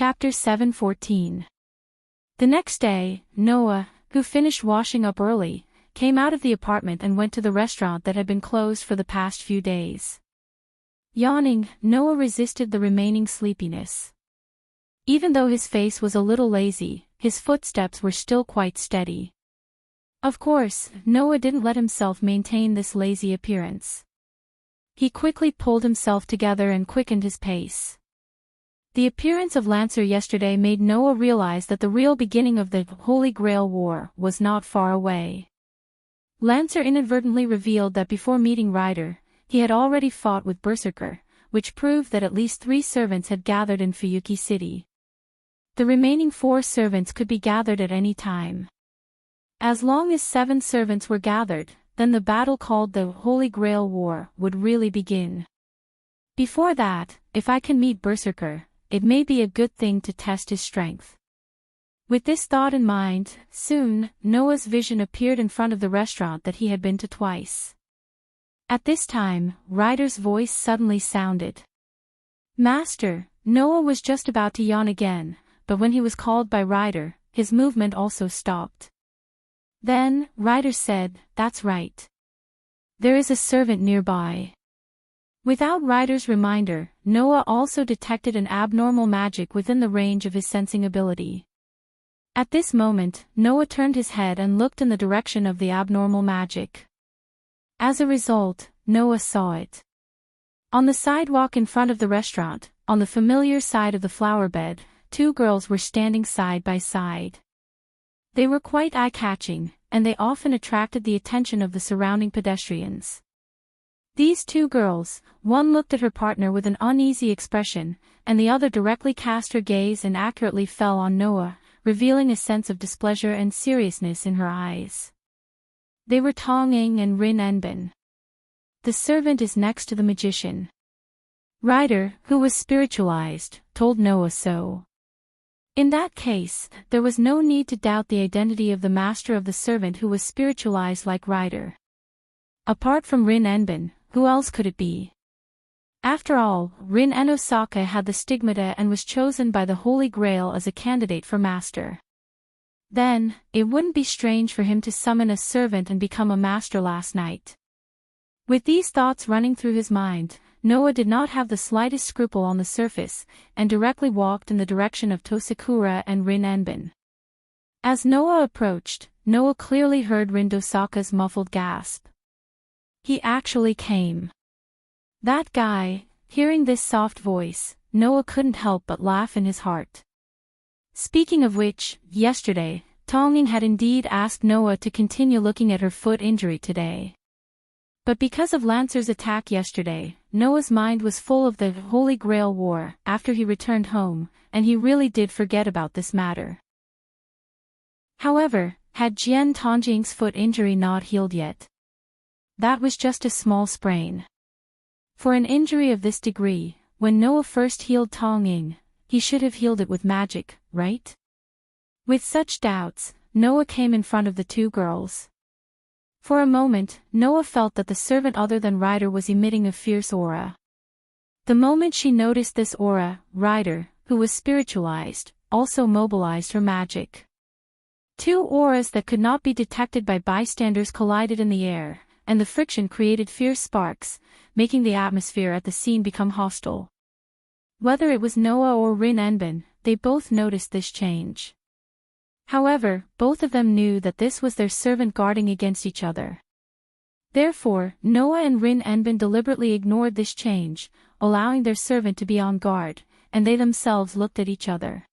Chapter 7:14. The next day, Noah, who finished washing up early, came out of the apartment and went to the restaurant that had been closed for the past few days. Yawning, Noah resisted the remaining sleepiness. Even though his face was a little lazy, his footsteps were still quite steady. Of course, Noah didn't let himself maintain this lazy appearance. He quickly pulled himself together and quickened his pace. The appearance of Lancer yesterday made Noah realize that the real beginning of the Holy Grail War was not far away. Lancer inadvertently revealed that before meeting Ryder, he had already fought with Berserker, which proved that at least 3 servants had gathered in Fuyuki City. The remaining 4 servants could be gathered at any time. As long as 7 servants were gathered, then the battle called the Holy Grail War would really begin. Before that, if I can meet Berserker, it may be a good thing to test his strength. With this thought in mind, soon, Noah's vision appeared in front of the restaurant that he had been to twice. At this time, Ryder's voice suddenly sounded. "Master," Noah was just about to yawn again, but when he was called by Ryder, his movement also stopped. Then, Ryder said, "That's right. There is a servant nearby." Without Ryder's reminder, Noah also detected an abnormal magic within the range of his sensing ability. At this moment, Noah turned his head and looked in the direction of the abnormal magic. As a result, Noah saw it. On the sidewalk in front of the restaurant, on the familiar side of the flower bed, 2 girls were standing side by side. They were quite eye-catching, and they often attracted the attention of the surrounding pedestrians. These 2 girls, one looked at her partner with an uneasy expression, and the other directly cast her gaze and accurately fell on Noah, revealing a sense of displeasure and seriousness in her eyes. They were Tong-ing and Rin Enbin. The servant is next to the magician. Ryder, who was spiritualized, told Noah so. In that case, there was no need to doubt the identity of the master of the servant who was spiritualized like Ryder. Apart from Rin Enbin, who else could it be? After all, Rin Enosaka had the stigmata and was chosen by the Holy Grail as a candidate for master. Then, it wouldn't be strange for him to summon a servant and become a master last night. With these thoughts running through his mind, Noah did not have the slightest scruple on the surface, and directly walked in the direction of Tosakura and Rin Enbin. As Noah approached, Noah clearly heard Rindosaka's muffled gasp. He actually came. That guy. Hearing this soft voice, Noah couldn't help but laugh in his heart. Speaking of which, yesterday, Tong-ing had indeed asked Noah to continue looking at her foot injury today. But because of Lancer's attack yesterday, Noah's mind was full of the Holy Grail War after he returned home, and he really did forget about this matter. However, had Jian Tongjing's foot injury not healed yet? That was just a small sprain. For an injury of this degree, when Noah first healed Tong-ing, he should have healed it with magic, right? With such doubts, Noah came in front of the 2 girls. For a moment, Noah felt that the servant other than Ryder was emitting a fierce aura. The moment she noticed this aura, Ryder, who was spiritualized, also mobilized her magic. 2 auras that could not be detected by bystanders collided in the air, and the friction created fierce sparks, making the atmosphere at the scene become hostile. Whether it was Noah or Rin Enbin, they both noticed this change. However, both of them knew that this was their servant guarding against each other. Therefore, Noah and Rin Enbin deliberately ignored this change, allowing their servant to be on guard, and they themselves looked at each other.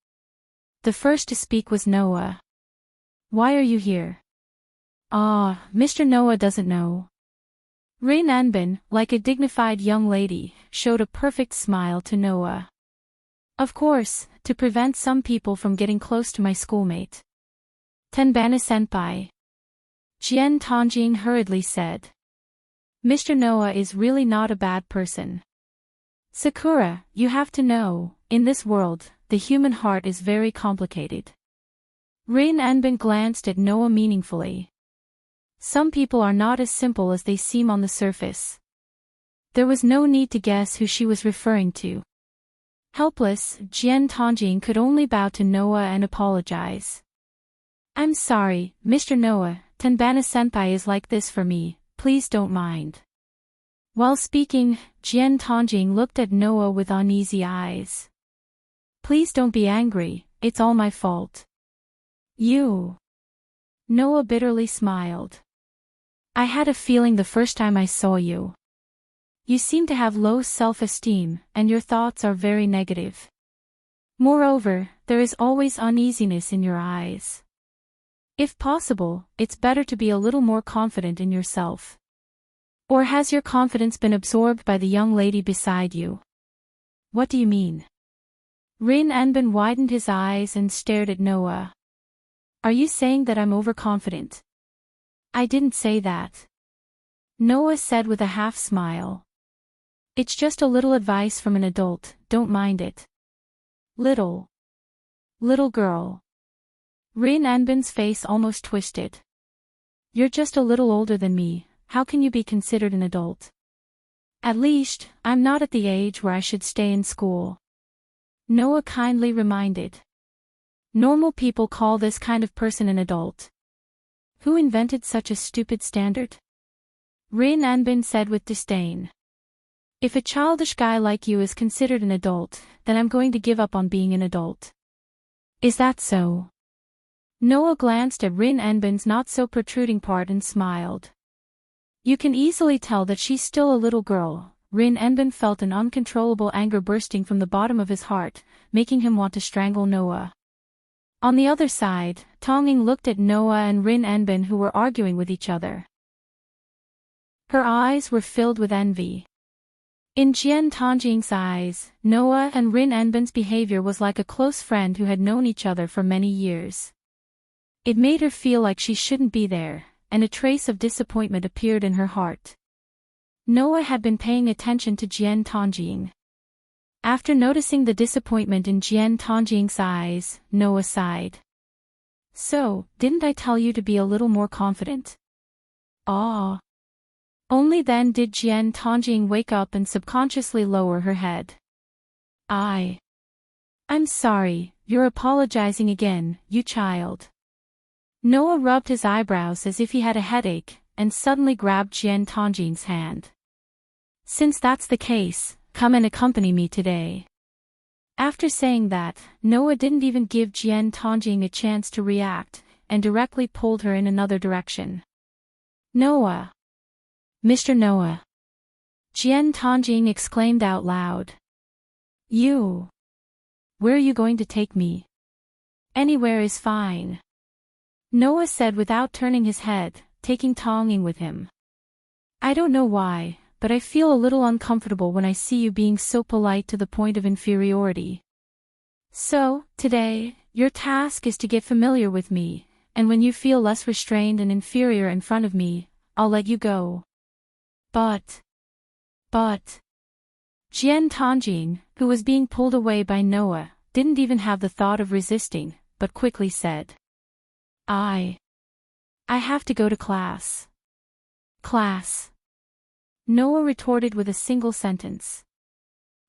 The first to speak was Noah. "Why are you here?" "Ah, Mr. Noah doesn't know." Rin Enbin, like a dignified young lady, showed a perfect smile to Noah. "Of course, to prevent some people from getting close to my schoolmate." "Tenbana-senpai." Jian Tongjing hurriedly said. "Mr. Noah is really not a bad person. Sakura, you have to know, in this world, the human heart is very complicated." Rin Enbin glanced at Noah meaningfully. Some people are not as simple as they seem on the surface. There was no need to guess who she was referring to. Helpless, Enchanting could only bow to Noah and apologize. I'm sorry, Mr. Noah, Tenbana-senpai is like this for me, please don't mind. While speaking, Enchanting looked at Noah with uneasy eyes. Please don't be angry, it's all my fault. You. Noah bitterly smiled. I had a feeling the first time I saw you. You seem to have low self-esteem, and your thoughts are very negative. Moreover, there is always uneasiness in your eyes. If possible, it's better to be a little more confident in yourself. Or has your confidence been absorbed by the young lady beside you? What do you mean? Rin Enbin widened his eyes and stared at Noah. Are you saying that I'm overconfident? I didn't say that. Noah said with a half-smile. It's just a little advice from an adult, don't mind it. Little girl. Rin Enbin's face almost twisted. You're just a little older than me, how can you be considered an adult? At least, I'm not at the age where I should stay in school. Noah kindly reminded. Normal people call this kind of person an adult. Who invented such a stupid standard? Rin Enbin said with disdain. If a childish guy like you is considered an adult, then I'm going to give up on being an adult. Is that so? Noah glanced at Rin Enbin's not-so-protruding part and smiled. You can easily tell that she's still a little girl. Rin Enbin felt an uncontrollable anger bursting from the bottom of his heart, making him want to strangle Noah. On the other side, Tonging looked at Noah and Rin Enbin who were arguing with each other. Her eyes were filled with envy. In Enchanting's eyes, Noah and Rin Enbin's behavior was like a close friend who had known each other for many years. It made her feel like she shouldn't be there, and a trace of disappointment appeared in her heart. Noah had been paying attention to Enchanting. After noticing the disappointment in Enchanting's eyes, Noah sighed. So, didn't I tell you to be a little more confident? Ah. Only then did Enchanting wake up and subconsciously lower her head. I'm sorry, you're apologizing again, you child. Noah rubbed his eyebrows as if he had a headache, and suddenly grabbed Enchanting's hand. Since that's the case, come and accompany me today. After saying that, Noah didn't even give Enchanting a chance to react, and directly pulled her in another direction. Noah! Mr. Noah! Enchanting exclaimed out loud. You! Where are you going to take me? Anywhere is fine. Noah said without turning his head, taking Tonging with him. I don't know why, but I feel a little uncomfortable when I see you being so polite to the point of inferiority. So, today, your task is to get familiar with me, and when you feel less restrained and inferior in front of me, I'll let you go. But. Enchanting, who was being pulled away by Noah, didn't even have the thought of resisting, but quickly said. I have to go to class. Class. Noah retorted with a single sentence.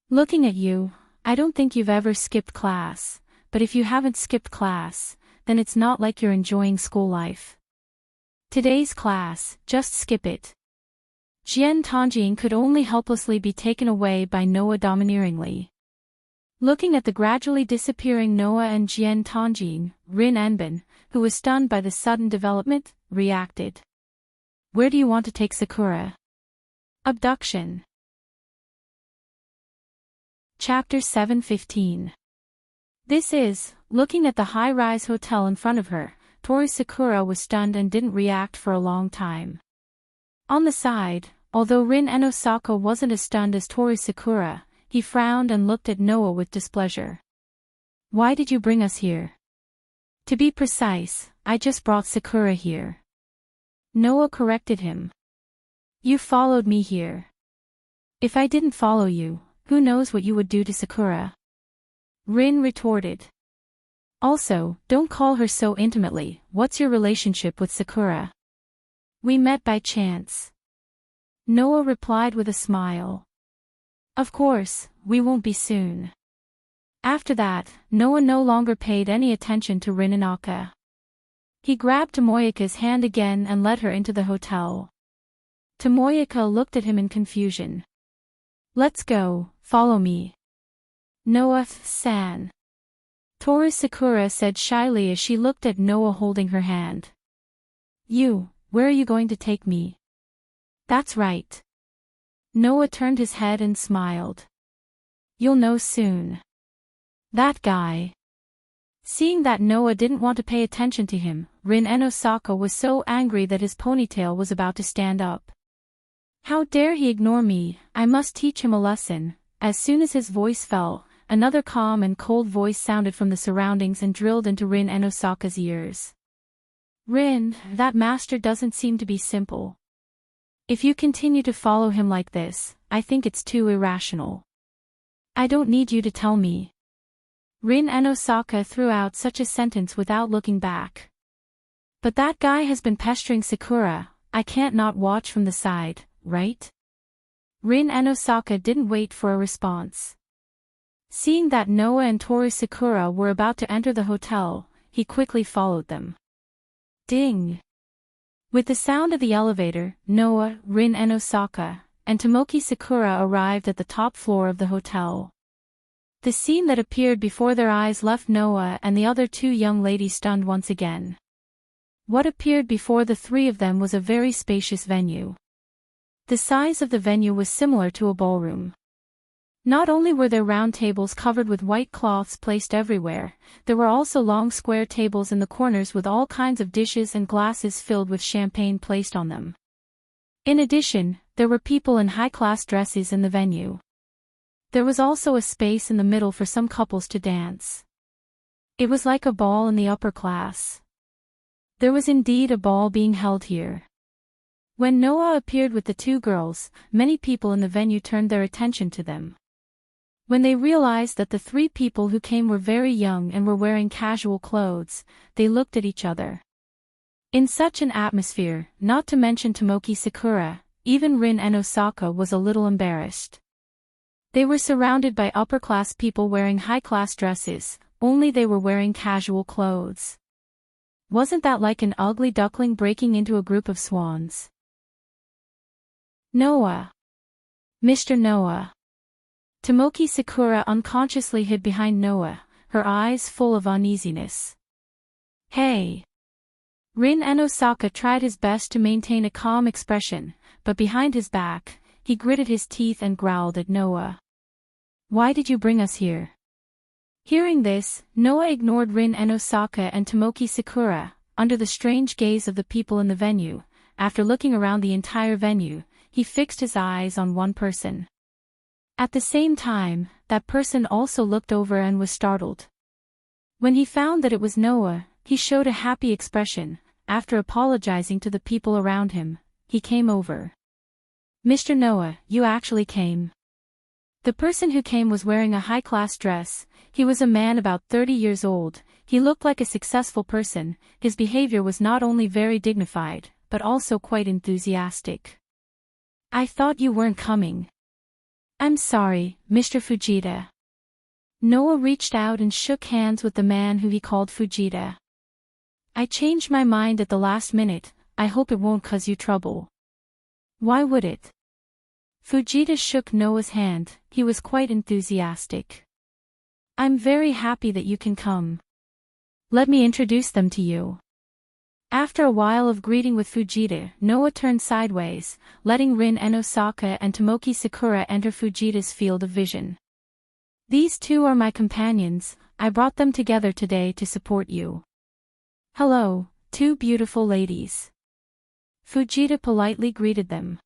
Looking at you, I don't think you've ever skipped class, but if you haven't skipped class, then it's not like you're enjoying school life. Today's class, just skip it. Enchanting could only helplessly be taken away by Noah domineeringly. Looking at the gradually disappearing Noah and Enchanting, Rin Enbin, who was stunned by the sudden development, reacted. Where do you want to take Sakura? Abduction. Chapter 7:15. This is, looking at the high-rise hotel in front of her, Tori Sakura was stunned and didn't react for a long time. On the side, although Rin Enosaka wasn't as stunned as Tori Sakura, he frowned and looked at Noah with displeasure. Why did you bring us here? To be precise, I just brought Sakura here. Noah corrected him. You followed me here. If I didn't follow you, who knows what you would do to Sakura? Rin retorted. Also, don't call her so intimately, what's your relationship with Sakura? We met by chance. Noah replied with a smile. Of course, we won't be soon. After that, Noah no longer paid any attention to Rin and Akka. He grabbed Tomoyaka's hand again and led her into the hotel. Tomoyaka looked at him in confusion. "Let's go, follow me." "Noah-san." Toru Sakura said shyly as she looked at Noah holding her hand. Where are you going to take me?" "That's right." Noah turned his head and smiled. "You'll know soon." "That guy." Seeing that Noah didn't want to pay attention to him, Rin and Osaka was so angry that his ponytail was about to stand up. "How dare he ignore me, I must teach him a lesson." As soon as his voice fell, another calm and cold voice sounded from the surroundings and drilled into Rin and Osaka's ears. "Rin, that master doesn't seem to be simple. If you continue to follow him like this, I think it's too irrational." "I don't need you to tell me." Rin and Osaka threw out such a sentence without looking back. "But that guy has been pestering Sakura, I can't not watch from the side, right?" Rin and Osaka didn't wait for a response. Seeing that Noah and Toru Sakura were about to enter the hotel, he quickly followed them. Ding! With the sound of the elevator, Noah, Rin and Osaka, and Tomoki Sakura arrived at the top floor of the hotel. The scene that appeared before their eyes left Noah and the other two young ladies stunned once again. What appeared before the three of them was a very spacious venue. The size of the venue was similar to a ballroom. Not only were there round tables covered with white cloths placed everywhere, there were also long square tables in the corners with all kinds of dishes and glasses filled with champagne placed on them. In addition, there were people in high-class dresses in the venue. There was also a space in the middle for some couples to dance. It was like a ball in the upper class. There was indeed a ball being held here. When Noah appeared with the two girls, many people in the venue turned their attention to them. When they realized that the three people who came were very young and were wearing casual clothes, they looked at each other. In such an atmosphere, not to mention Tomoki Sakura, even Rin and Osaka was a little embarrassed. They were surrounded by upper-class people wearing high-class dresses, only they were wearing casual clothes. Wasn't that like an ugly duckling breaking into a group of swans? Noah. Mr. Noah. Tomoki Sakura unconsciously hid behind Noah, her eyes full of uneasiness. Hey! Rin and Osaka tried his best to maintain a calm expression, but behind his back, he gritted his teeth and growled at Noah. Why did you bring us here? Hearing this, Noah ignored Rin and Osaka and Tomoki Sakura, under the strange gaze of the people in the venue. After looking around the entire venue, he fixed his eyes on one person. At the same time, that person also looked over and was startled. When he found that it was Noah, he showed a happy expression. After apologizing to the people around him, he came over. Mr. Noah, you actually came. The person who came was wearing a high-class dress. He was a man about 30 years old. He looked like a successful person. His behavior was not only very dignified, but also quite enthusiastic. I thought you weren't coming. I'm sorry, Mr. Fujita. Noah reached out and shook hands with the man who he called Fujita. I changed my mind at the last minute. I hope it won't cause you trouble. Why would it? Fujita shook Noah's hand. He was quite enthusiastic. I'm very happy that you can come. Let me introduce them to you. After a while of greeting with Fujita, Noah turned sideways, letting Rin and Osaka and Tomoki Sakura enter Fujita's field of vision. These two are my companions. I brought them together today to support you. Hello, two beautiful ladies. Fujita politely greeted them.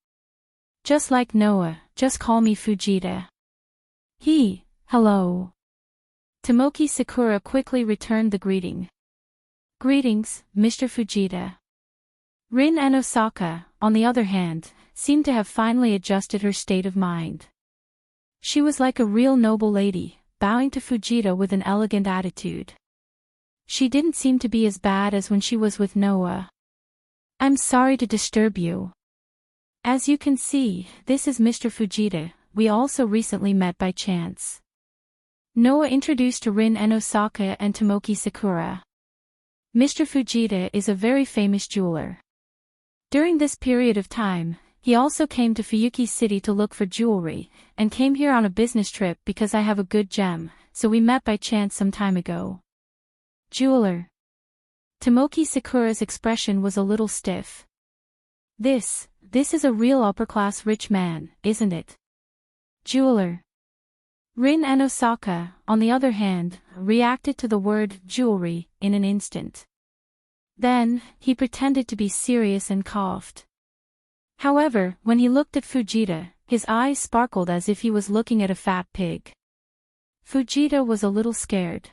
Just like Noah, just call me Fujita. Hello. Tomoki Sakura quickly returned the greeting. Greetings, Mr. Fujita. Rin and Osaka, on the other hand, seemed to have finally adjusted her state of mind. She was like a real noble lady, bowing to Fujita with an elegant attitude. She didn't seem to be as bad as when she was with Noah. I'm sorry to disturb you. As you can see, this is Mr. Fujita. We also recently met by chance. Noah introduced to Rin and Osaka and Tomoki Sakura. Mr. Fujita is a very famous jeweler. During this period of time, he also came to Fuyuki City to look for jewelry, and came here on a business trip because I have a good gem, so we met by chance some time ago. Jeweler. Tomoki Sakura's expression was a little stiff. This is a real upper-class rich man, isn't it? Jeweler. Rin and Osaka, on the other hand, reacted to the word jewelry in an instant. Then, he pretended to be serious and coughed. However, when he looked at Fujita, his eyes sparkled as if he was looking at a fat pig. Fujita was a little scared.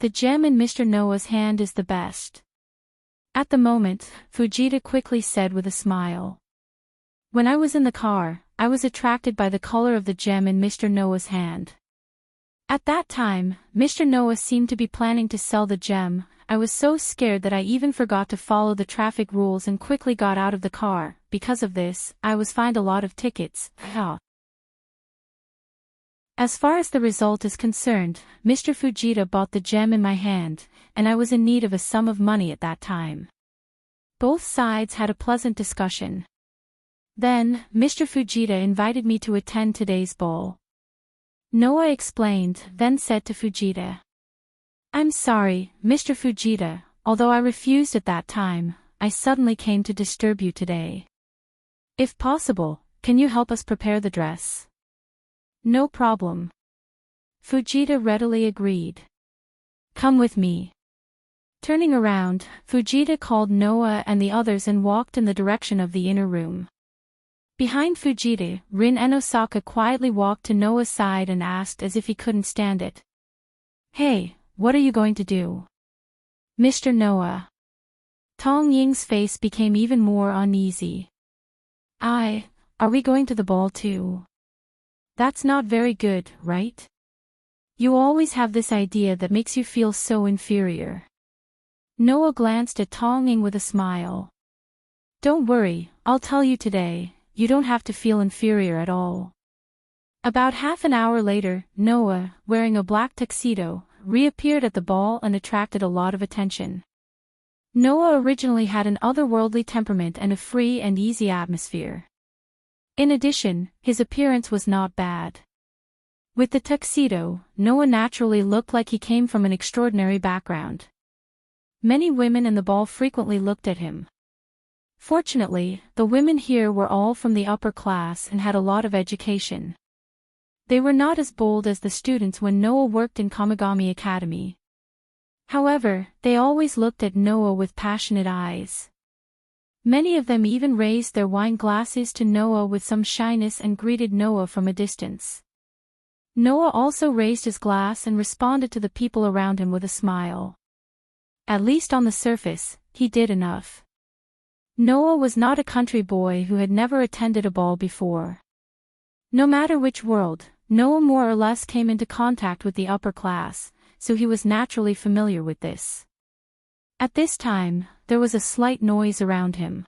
The gem in Mr. Noah's hand is the best. At the moment, Fujita quickly said with a smile. When I was in the car, I was attracted by the color of the gem in Mr. Noah's hand. At that time, Mr. Noah seemed to be planning to sell the gem. I was so scared that I even forgot to follow the traffic rules and quickly got out of the car. Because of this, I was fined a lot of tickets. As far as the result is concerned, Mr. Fujita bought the gem in my hand, and I was in need of a sum of money at that time. Both sides had a pleasant discussion. Then, Mr. Fujita invited me to attend today's ball. Noah explained, then said to Fujita. I'm sorry, Mr. Fujita, although I refused at that time, I suddenly came to disturb you today. If possible, can you help us prepare the dress? No problem. Fujita readily agreed. Come with me. Turning around, Fujita called Noah and the others and walked in the direction of the inner room. Behind Fujita, Rin and Osaka quietly walked to Noah's side and asked as if he couldn't stand it. Hey, what are you going to do? Mr. Noah. Tong Ying's face became even more uneasy. Are we going to the ball too? That's not very good, right? You always have this idea that makes you feel so inferior. Noah glanced at Tong Ying with a smile. Don't worry, I'll tell you today. You don't have to feel inferior at all. About half an hour later, Noah, wearing a black tuxedo, reappeared at the ball and attracted a lot of attention. Noah originally had an otherworldly temperament and a free and easy atmosphere. In addition, his appearance was not bad. With the tuxedo, Noah naturally looked like he came from an extraordinary background. Many women in the ball frequently looked at him. Fortunately, the women here were all from the upper class and had a lot of education. They were not as bold as the students when Noah worked in Kamigami Academy. However, they always looked at Noah with passionate eyes. Many of them even raised their wine glasses to Noah with some shyness and greeted Noah from a distance. Noah also raised his glass and responded to the people around him with a smile. At least on the surface, he did enough. Noah was not a country boy who had never attended a ball before. No matter which world, Noah more or less came into contact with the upper class, so he was naturally familiar with this. At this time, there was a slight noise around him.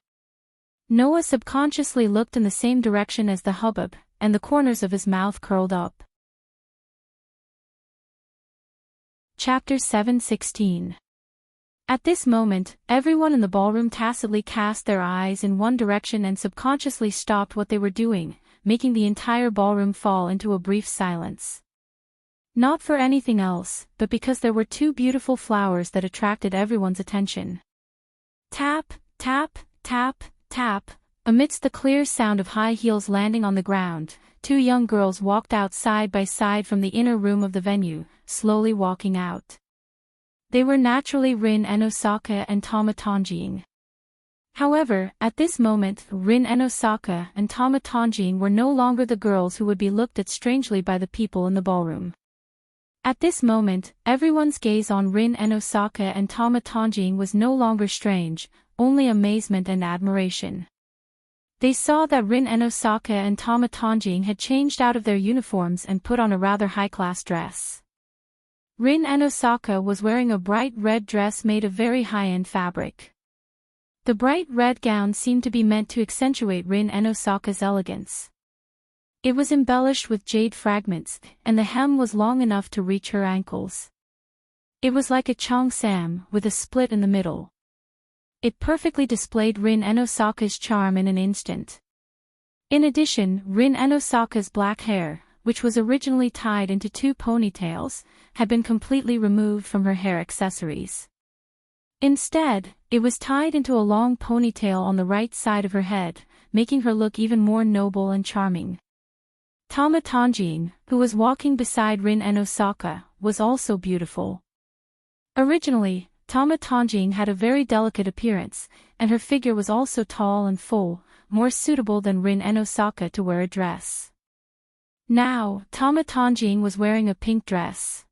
Noah subconsciously looked in the same direction as the hubbub, and the corners of his mouth curled up. Chapter 7:16. At this moment, everyone in the ballroom tacitly cast their eyes in one direction and subconsciously stopped what they were doing, making the entire ballroom fall into a brief silence. Not for anything else, but because there were two beautiful flowers that attracted everyone's attention. Tap, tap, tap, tap. Amidst the clear sound of high heels landing on the ground, two young girls walked out side by side from the inner room of the venue, slowly walking out. They were naturally Rin and Osaka and Tama Tongjing. However, at this moment, Rin and Osaka and Tama Tongjing were no longer the girls who would be looked at strangely by the people in the ballroom. At this moment, everyone's gaze on Rin and Osaka and Tama Tongjing was no longer strange, only amazement and admiration. They saw that Rin and Osaka and Tama Tongjing had changed out of their uniforms and put on a rather high-class dress. Rin and Osaka was wearing a bright red dress made of very high-end fabric. The bright red gown seemed to be meant to accentuate Rin and Osaka's elegance. It was embellished with jade fragments, and the hem was long enough to reach her ankles. It was like a cheongsam, with a split in the middle. It perfectly displayed Rin Enosaka's charm in an instant. In addition, Rin Enosaka's black hair, which was originally tied into 2 ponytails, had been completely removed from her hair accessories. Instead, it was tied into a long ponytail on the right side of her head, making her look even more noble and charming. Tama Tanjin, who was walking beside Rin Enosaka, was also beautiful. Originally, Tama Tanjin had a very delicate appearance, and her figure was also tall and full, more suitable than Rin Enosaka to wear a dress. Now, Tama Tanjin was wearing a pink dress.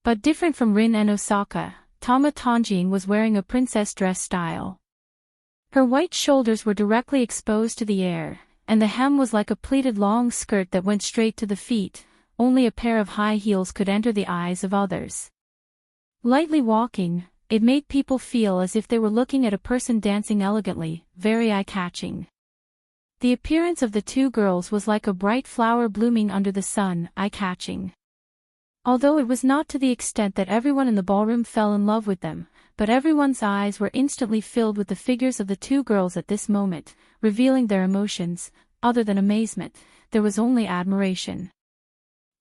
But different from Rin Enosaka, Tama Tanjin was wearing a princess dress style. Her white shoulders were directly exposed to the air, and the hem was like a pleated long skirt that went straight to the feet. Only a pair of high heels could enter the eyes of others. Lightly walking, it made people feel as if they were looking at a person dancing elegantly, very eye-catching. The appearance of the 2 girls was like a bright flower blooming under the sun, eye-catching. Although it was not to the extent that everyone in the ballroom fell in love with them, but everyone's eyes were instantly filled with the figures of the 2 girls at this moment, revealing their emotions. Other than amazement, there was only admiration.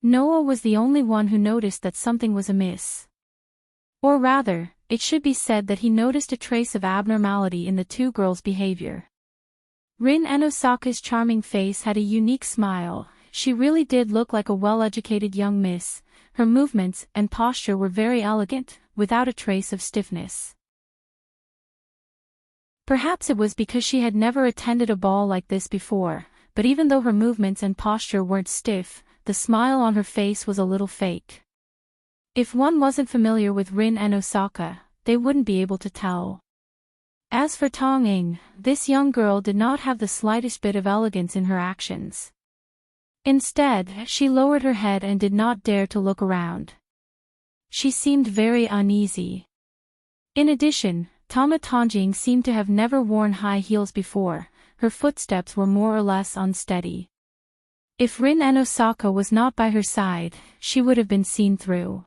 Noah was the only one who noticed that something was amiss. Or rather, it should be said that he noticed a trace of abnormality in the 2 girls' behavior. Rin Enosaka's charming face had a unique smile. She really did look like a well-educated young miss. Her movements and posture were very elegant, without a trace of stiffness. Perhaps it was because she had never attended a ball like this before, but even though her movements and posture weren't stiff, the smile on her face was a little fake. If one wasn't familiar with Rin Enosaka, they wouldn't be able to tell. As for Tong Ing, this young girl did not have the slightest bit of elegance in her actions. Instead, she lowered her head and did not dare to look around. She seemed very uneasy. In addition, Tama Tanjin seemed to have never worn high heels before. Her footsteps were more or less unsteady. If Rin Enosaka was not by her side, she would have been seen through.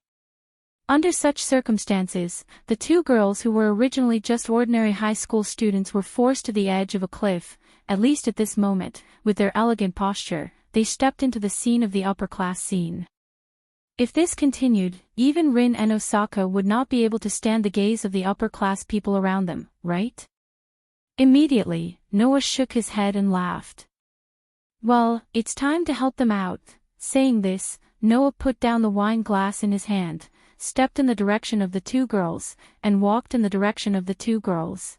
Under such circumstances, the 2 girls who were originally just ordinary high school students were forced to the edge of a cliff. At least at this moment, with their elegant posture, they stepped into the scene of the upper-class scene. If this continued, even Rin Enosaka would not be able to stand the gaze of the upper-class people around them, right? Immediately, Noah shook his head and laughed. Well, it's time to help them out. Saying this, Noah put down the wine glass in his hand, stepped in the direction of the 2 girls, and walked in the direction of the 2 girls.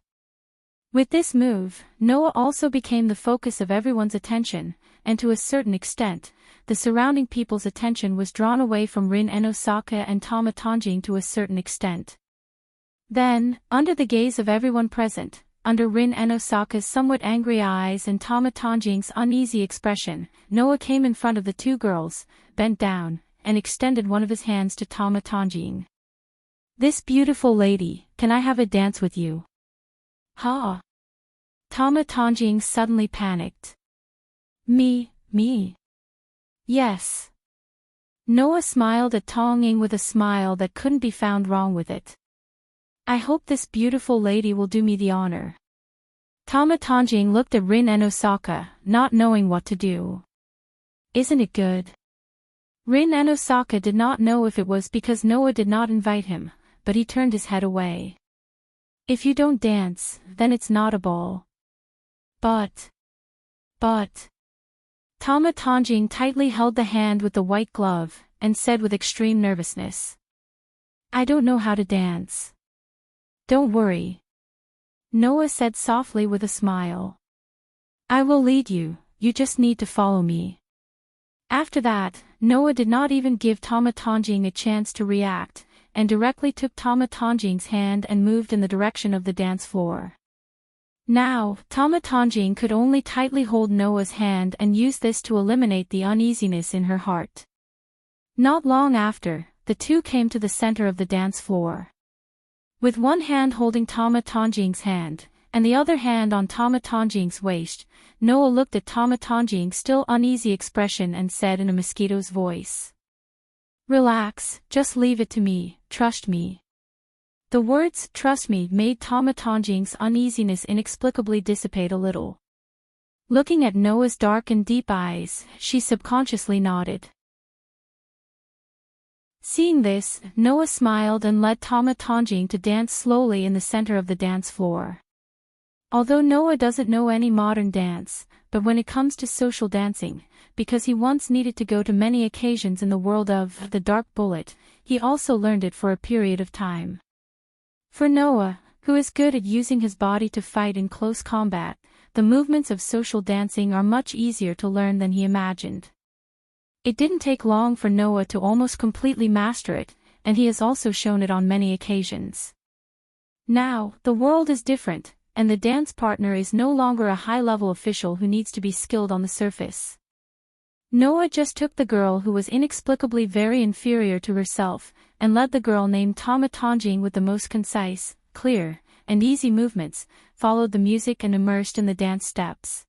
With this move, Noah also became the focus of everyone's attention, and to a certain extent, the surrounding people's attention was drawn away from Rin Enosaka and Tama Tanjin to a certain extent. Then, under the gaze of everyone present, under Rin Enosaka's somewhat angry eyes and Tama Tanjin's uneasy expression, Noah came in front of the 2 girls, bent down, and extended one of his hands to Tama Tanjin. "This beautiful lady, can I have a dance with you?" "Ha!" Tama Tanjin suddenly panicked. Me? Yes." Noah smiled at Tong Ing with a smile that couldn't be found wrong with it. "I hope this beautiful lady will do me the honor." Tama Tanjin looked at Rin Enosaka, not knowing what to do. "Isn't it good?" Rin Enosaka did not know if it was because Noah did not invite him, but he turned his head away. "If you don't dance, then it's not a ball." But. Tama Tanjin tightly held the hand with the white glove, and said with extreme nervousness, "I don't know how to dance." "Don't worry," Noah said softly with a smile. "I will lead you, you just need to follow me." After that, Noah did not even give Tama Tanjin a chance to react, and directly took Tama Tanjin's hand and moved in the direction of the dance floor. Now, Tama Tanjin could only tightly hold Noah's hand and use this to eliminate the uneasiness in her heart. Not long after, the 2 came to the center of the dance floor. With one hand holding Tama Tanjin's hand, and the other hand on Tama Tanjing's waist. Noah looked at Tama Tanjing's still uneasy expression and said in a mosquito's voice, "Relax, just leave it to me, trust me." The words, "trust me," made Tama Tanjing's uneasiness inexplicably dissipate a little. Looking at Noah's dark and deep eyes, she subconsciously nodded. Seeing this, Noah smiled and led Tama Tanjing to dance slowly in the center of the dance floor. Although Noah doesn't know any modern dance, but when it comes to social dancing, because he once needed to go to many occasions in the world of the Dark Bullet, he also learned it for a period of time. For Noah, who is good at using his body to fight in close combat, the movements of social dancing are much easier to learn than he imagined. It didn't take long for Noah to almost completely master it, and he has also shown it on many occasions. Now, the world is different, and the dance partner is no longer a high-level official who needs to be skilled on the surface. Noah just took the girl who was inexplicably very inferior to herself, and led the girl named Tama Tanjing with the most concise, clear, and easy movements, followed the music and immersed in the dance steps.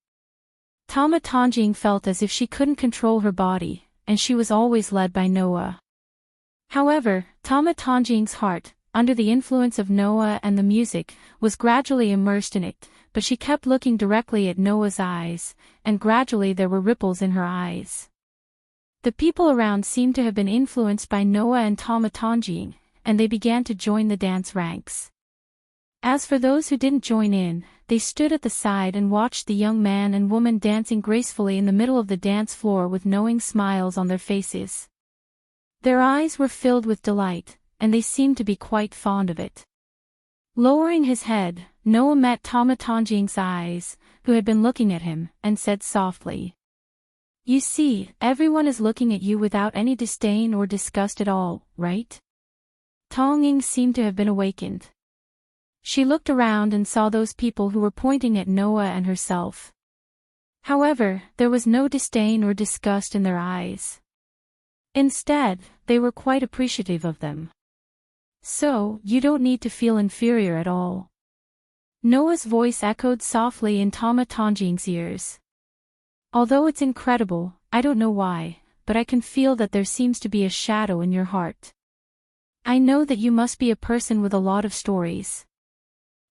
Tama Tanjing felt as if she couldn't control her body, and she was always led by Noah. However, Tama Tanjing's heart, under the influence of Noah and the music, was gradually immersed in it, but she kept looking directly at Noah's eyes, and gradually there were ripples in her eyes. The people around seemed to have been influenced by Noah and Tama Tanjing, and they began to join the dance ranks. As for those who didn't join in, they stood at the side and watched the young man and woman dancing gracefully in the middle of the dance floor with knowing smiles on their faces. Their eyes were filled with delight, and they seemed to be quite fond of it. Lowering his head, Noah met Tama Tanjing's eyes, who had been looking at him, and said softly, "You see, everyone is looking at you without any disdain or disgust at all, right?" Tanjing seemed to have been awakened. She looked around and saw those people who were pointing at Noah and herself. However, there was no disdain or disgust in their eyes. Instead, they were quite appreciative of them. "So, you don't need to feel inferior at all." Noah's voice echoed softly in Tama Tanjing's ears. "Although it's incredible, I don't know why, but I can feel that there seems to be a shadow in your heart. I know that you must be a person with a lot of stories."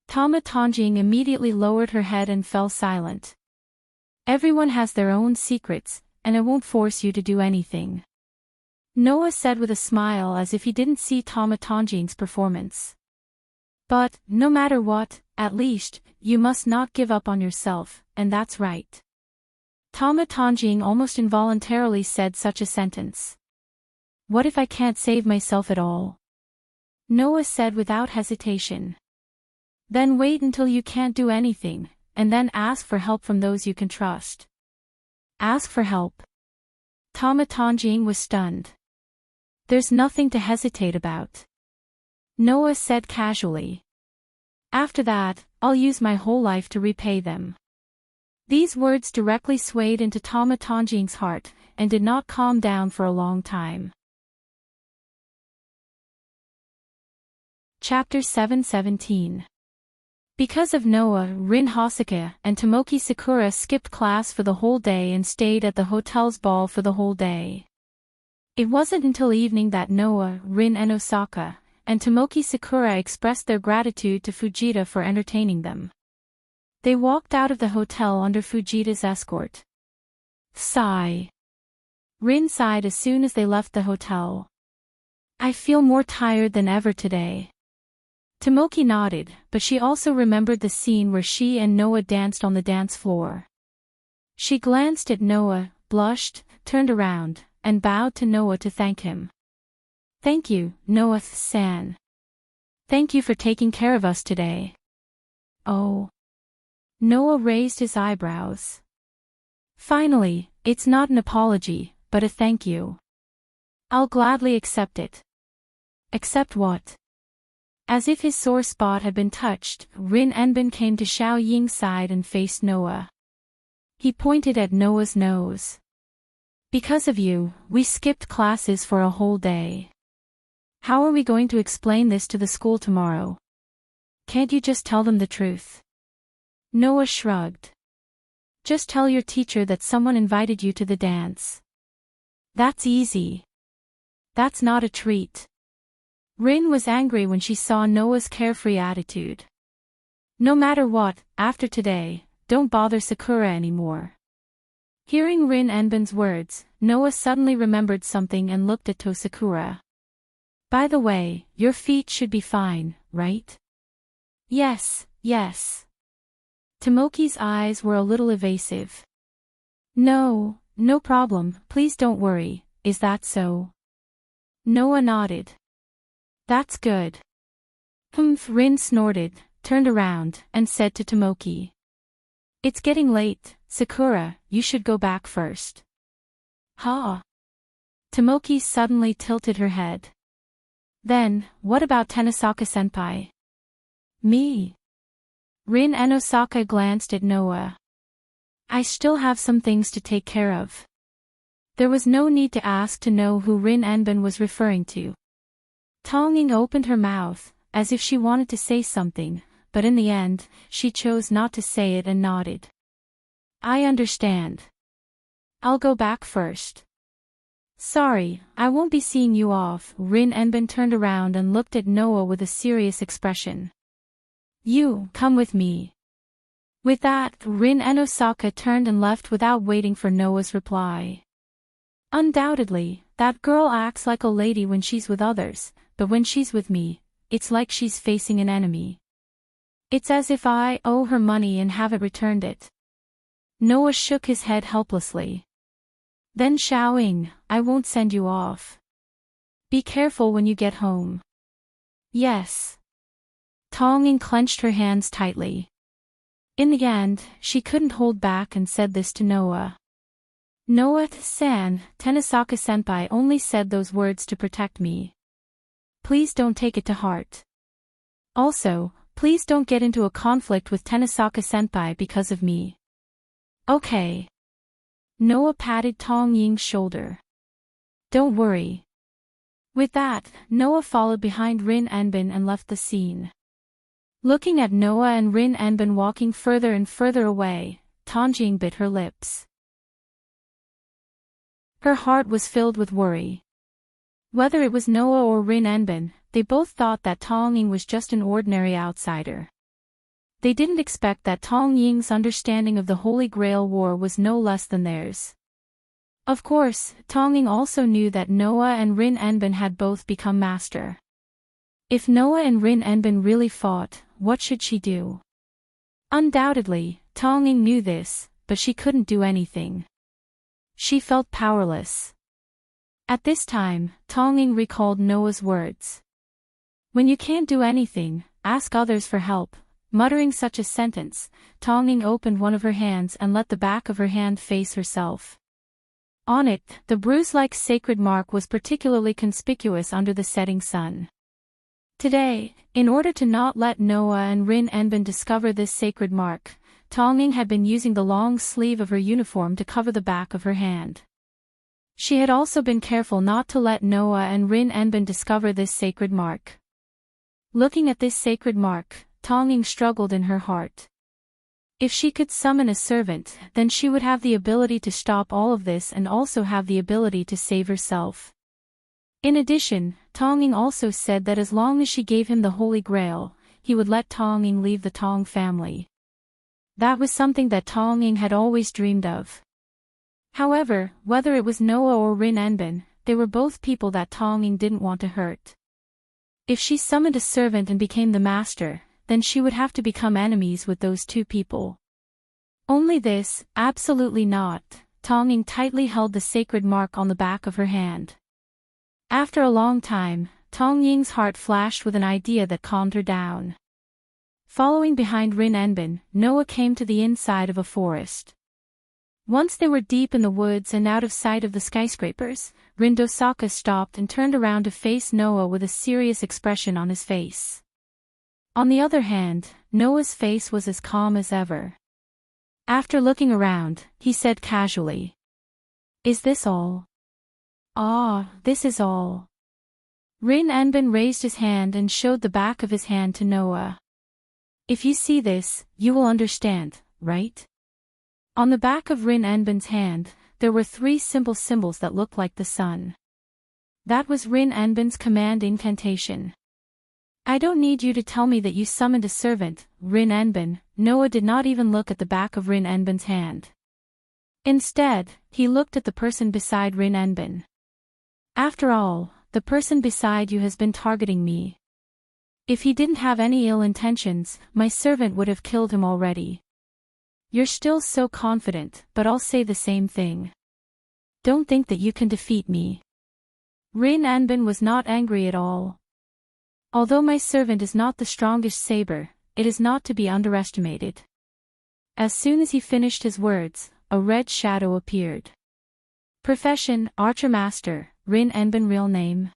Tama Tanjing immediately lowered her head and fell silent. "Everyone has their own secrets, and I won't force you to do anything," Noah said with a smile as if he didn't see Tama Tanjing's performance. "But, no matter what, at least, you must not give up on yourself, and that's right." Tama Tanjing almost involuntarily said such a sentence. "What if I can't save myself at all?" Noah said without hesitation. "Then wait until you can't do anything, and then ask for help from those you can trust." "Ask for help?" Tama Tanjing was stunned. "There's nothing to hesitate about," Noah said casually. "After that, I'll use my whole life to repay them." These words directly swayed into Tama Tanjing's heart, and did not calm down for a long time. Chapter 7:17. Because of Noah, Rin Hosoka and Tomoki Sakura skipped class for the whole day and stayed at the hotel's ball for the whole day. It wasn't until evening that Noah, Rin and Osaka, and Tomoki Sakura expressed their gratitude to Fujita for entertaining them. They walked out of the hotel under Fujita's escort. Sigh. Rin sighed as soon as they left the hotel. "I feel more tired than ever today." Tomoki nodded, but she also remembered the scene where she and Noah danced on the dance floor. She glanced at Noah, blushed, turned around, and bowed to Noah to thank him. "Thank you, Noah-san. Thank you for taking care of us today." "Oh." Noah raised his eyebrows. "Finally, it's not an apology, but a thank you. I'll gladly accept it." "Accept what?" As if his sore spot had been touched, Rin Enbin came to Xiao Ying's side and faced Noah. He pointed at Noah's nose. "Because of you, we skipped classes for a whole day. How are we going to explain this to the school tomorrow? Can't you just tell them the truth?" Noah shrugged. Just tell your teacher that someone invited you to the dance. That's easy. That's not a treat. Rin was angry when she saw Noah's carefree attitude. No matter what, after today, don't bother Sakura anymore. Hearing Rin Enbin's words, Noah suddenly remembered something and looked at Sakura. By the way, your feet should be fine, right? Yes, yes. Tomoki's eyes were a little evasive. No, no problem, please don't worry, is that so? Noah nodded. That's good. Rin snorted, turned around, and said to Tomoki. It's getting late, Sakura, you should go back first. Huh? Tomoki suddenly tilted her head. Then, what about Tenosaka-senpai? Me? Rin and Osaka glanced at Noah. I still have some things to take care of. There was no need to ask to know who Rin Enbin was referring to. Tongying opened her mouth, as if she wanted to say something, but in the end, she chose not to say it and nodded. I understand. I'll go back first. Sorry, I won't be seeing you off. Rin Enbin turned around and looked at Noah with a serious expression. You, come with me. With that, Rin and Osaka turned and left without waiting for Noah's reply. Undoubtedly, that girl acts like a lady when she's with others, but when she's with me, it's like she's facing an enemy. It's as if I owe her money and haven't returned it. Noah shook his head helplessly. Then Xiaoying, I won't send you off. Be careful when you get home. Yes. Tongying clenched her hands tightly. In the end, she couldn't hold back and said this to Noah. Noah-san, Tenosaka-senpai only said those words to protect me. Please don't take it to heart. Also, please don't get into a conflict with Tenosaka-senpai because of me. Okay. Noah patted Tongying's shoulder. Don't worry. With that, Noah followed behind Rin Enbin and left the scene. Looking at Noah and Rin Enbin walking further and further away, Tongying bit her lips. Her heart was filled with worry. Whether it was Noah or Rin Enbin, they both thought that Tongying was just an ordinary outsider. They didn't expect that Tongying's understanding of the Holy Grail War was no less than theirs. Of course, Tongying also knew that Noah and Rin Enbin had both become master. If Noah and Rin Enbin really fought, what should she do? Undoubtedly, Tongying knew this, but she couldn't do anything. She felt powerless. At this time, Tongying recalled Noah's words. When you can't do anything, ask others for help. Muttering such a sentence, Tongying opened one of her hands and let the back of her hand face herself. On it, the bruise-like sacred mark was particularly conspicuous under the setting sun. Today, in order to not let Noah and Rin Enbin discover this sacred mark, Tongying had been using the long sleeve of her uniform to cover the back of her hand. She had also been careful not to let Noah and Rin Enbin discover this sacred mark. Looking at this sacred mark, Tongying struggled in her heart. If she could summon a servant, then she would have the ability to stop all of this and also have the ability to save herself. In addition, Tongying also said that as long as she gave him the Holy Grail, he would let Tongying leave the Tong family. That was something that Tongying had always dreamed of. However, whether it was Noah or Rin Enbin, they were both people that Tongying didn't want to hurt. If she summoned a servant and became the master, then she would have to become enemies with those two people. Only this, absolutely not. Tongying tightly held the sacred mark on the back of her hand. After a long time, Tongying's heart flashed with an idea that calmed her down. Following behind Rin Enbin, Noah came to the inside of a forest. Once they were deep in the woods and out of sight of the skyscrapers, Rin Osaka stopped and turned around to face Noah with a serious expression on his face. On the other hand, Noah's face was as calm as ever. After looking around, he said casually, "Is this all?" "Ah, this is all." Rin Enbin raised his hand and showed the back of his hand to Noah. If you see this, you will understand, right? On the back of Rin Enbin's hand, there were 3 simple symbols that looked like the sun. That was Rin Enbin's command incantation. I don't need you to tell me that you summoned a servant, Rin Enbin. Noah did not even look at the back of Rin Enbin's hand. Instead, he looked at the person beside Rin Enbin. After all, the person beside you has been targeting me. If he didn't have any ill intentions, my servant would have killed him already. You're still so confident, but I'll say the same thing. Don't think that you can defeat me. Rin Enbin was not angry at all. Although my servant is not the strongest saber, it is not to be underestimated. As soon as he finished his words, a red shadow appeared. Profession, Archer Master, Rin Enbin. Real name.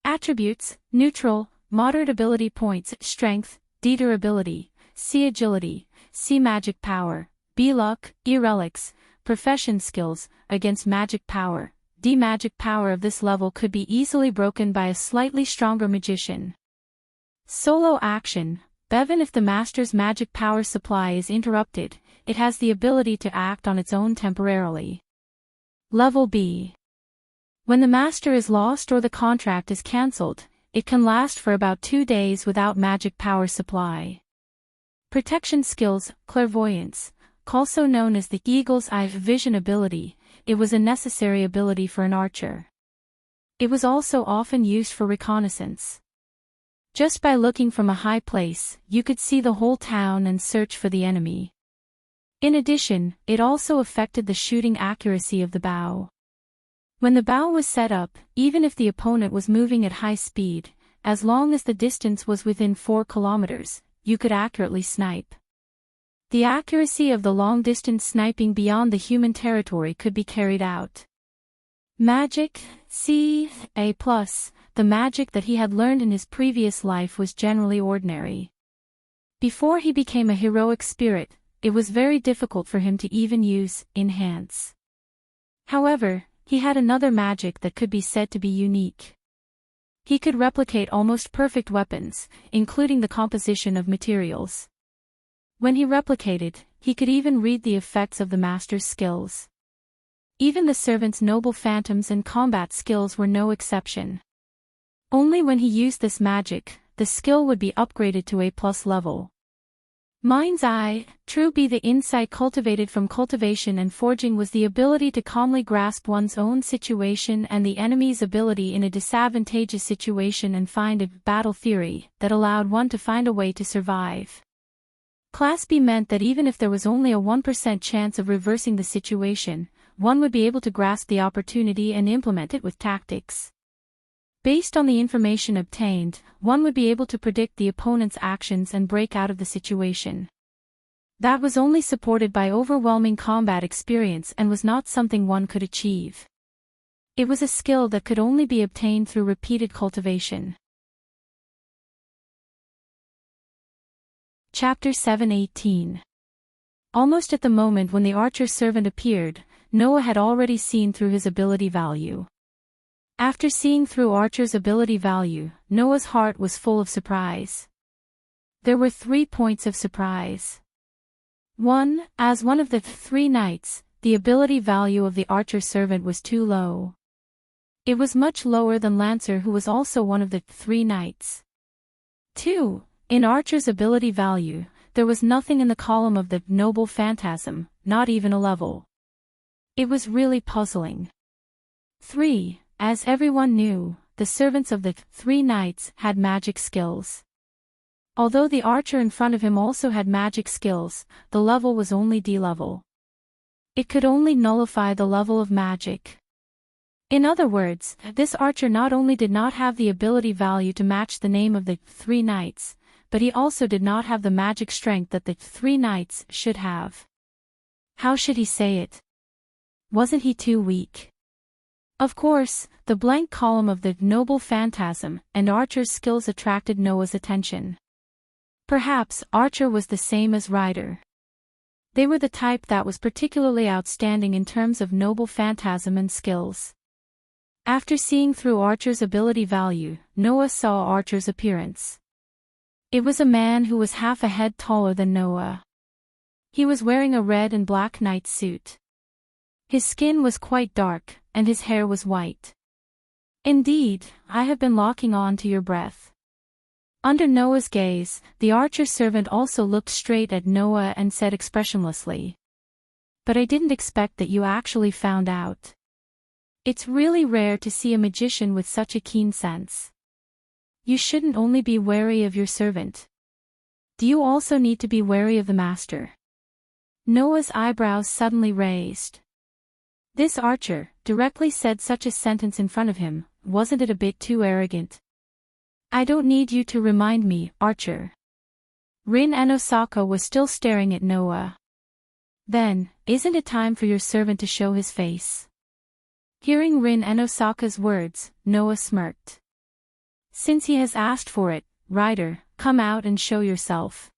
Attributes, neutral, moderate ability points, strength, D durability, C agility, C magic power, B luck, E relics, profession skills, against magic power, D magic power of this level could be easily broken by a slightly stronger magician. Solo action, Bevan. If the master's magic power supply is interrupted, it has the ability to act on its own temporarily. Level B. When the master is lost or the contract is cancelled, it can last for about 2 days without magic power supply. Protection skills, clairvoyance, also known as the eagle's eye vision ability, it was a necessary ability for an archer. It was also often used for reconnaissance. Just by looking from a high place, you could see the whole town and search for the enemy. In addition, it also affected the shooting accuracy of the bow. When the bow was set up, even if the opponent was moving at high speed, as long as the distance was within 4 kilometers, you could accurately snipe. The accuracy of the long-distance sniping beyond the human territory could be carried out. Magic, C, A+, the magic that he had learned in his previous life was generally ordinary. Before he became a heroic spirit, it was very difficult for him to even use enhance. However, he had another magic that could be said to be unique. He could replicate almost perfect weapons, including the composition of materials. When he replicated, he could even read the effects of the master's skills. Even the servant's noble phantoms and combat skills were no exception. Only when he used this magic, the skill would be upgraded to A+ level. Mind's Eye, True B. The insight cultivated from cultivation and forging was the ability to calmly grasp one's own situation and the enemy's ability in a disadvantageous situation and find a battle theory that allowed one to find a way to survive. Class B meant that even if there was only a 1% chance of reversing the situation, one would be able to grasp the opportunity and implement it with tactics. Based on the information obtained, one would be able to predict the opponent's actions and break out of the situation. That was only supported by overwhelming combat experience and was not something one could achieve. It was a skill that could only be obtained through repeated cultivation. Chapter 7:18. Almost at the moment when the archer servant appeared, Noah had already seen through his ability value. After seeing through Archer's ability value, Noah's heart was full of surprise. There were 3 points of surprise. 1. As one of the 3 knights, the ability value of the archer servant was too low. It was much lower than Lancer, who was also one of the 3 knights. 2. In Archer's ability value, there was nothing in the column of the noble phantasm, not even a level. It was really puzzling. 3. As everyone knew, the servants of the 3 knights had magic skills. Although the archer in front of him also had magic skills, the level was only D level. It could only nullify the level of magic. In other words, this archer not only did not have the ability value to match the name of the 3 knights, but he also did not have the magic strength that the 3 knights should have. How should he say it? Wasn't he too weak? Of course, the blank column of the noble phantasm and Archer's skills attracted Noah's attention. Perhaps Archer was the same as Rider. They were the type that was particularly outstanding in terms of noble phantasm and skills. After seeing through Archer's ability value, Noah saw Archer's appearance. It was a man who was half a head taller than Noah. He was wearing a red and black night suit. His skin was quite dark, and his hair was white. Indeed, I have been locking on to your breath. Under Noah's gaze, the archer servant also looked straight at Noah and said expressionlessly, "But I didn't expect that you actually found out. It's really rare to see a magician with such a keen sense. You shouldn't only be wary of your servant. Do you also need to be wary of the master?" Noah's eyebrows suddenly raised. This archer, directly said such a sentence in front of him, wasn't it a bit too arrogant? "I don't need you to remind me, archer." Rin and Osaka was still staring at Noah. "Then, isn't it time for your servant to show his face?" Hearing Rin and Osaka's words, Noah smirked. "Since he has asked for it, Rider, come out and show yourself."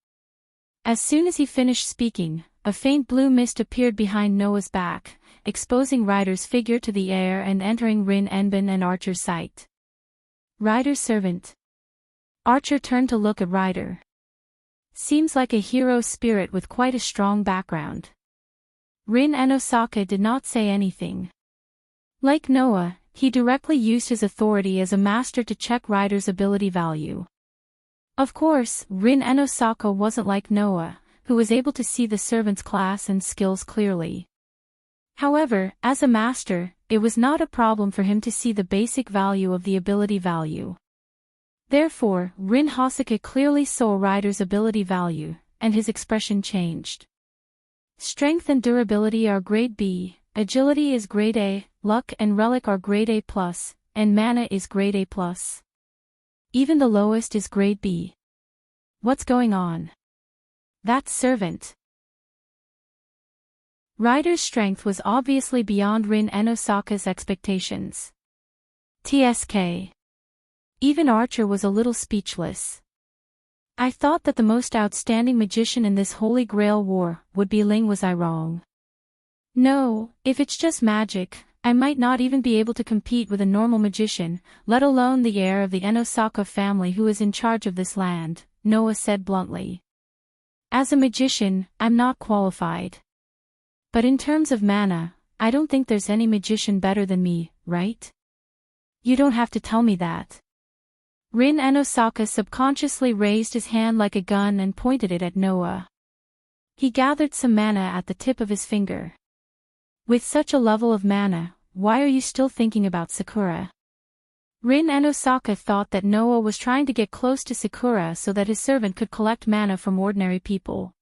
As soon as he finished speaking, a faint blue mist appeared behind Noah's back, exposing Rider's figure to the air and entering Rin Enbin and Archer's sight. Rider's servant. Archer turned to look at Rider. Seems like a hero spirit with quite a strong background. Rin and Osaka did not say anything. Like Noah, he directly used his authority as a master to check Rider's ability value. Of course, Rin and Osaka wasn't like Noah, who was able to see the servant's class and skills clearly. However, as a master, it was not a problem for him to see the basic value of the ability value. Therefore, Rin Hosoka clearly saw Rider's ability value, and his expression changed. Strength and durability are grade B, agility is grade A, luck and relic are grade A+, and mana is grade A+. Even the lowest is grade B. What's going on? That servant. Rider's strength was obviously beyond Rin and Osaka's expectations. TSK. Even Archer was a little speechless. I thought that the most outstanding magician in this Holy Grail war would be Ling. Was I wrong? No, if it's just magic, I might not even be able to compete with a normal magician, let alone the heir of the Enosaka family who is in charge of this land, Noah said bluntly. As a magician, I'm not qualified. But in terms of mana, I don't think there's any magician better than me, right? You don't have to tell me that. Rin and Osaka subconsciously raised his hand like a gun and pointed it at Noah. He gathered some mana at the tip of his finger. With such a level of mana, why are you still thinking about Sakura? Rin and Osaka thought that Noah was trying to get close to Sakura so that his servant could collect mana from ordinary people.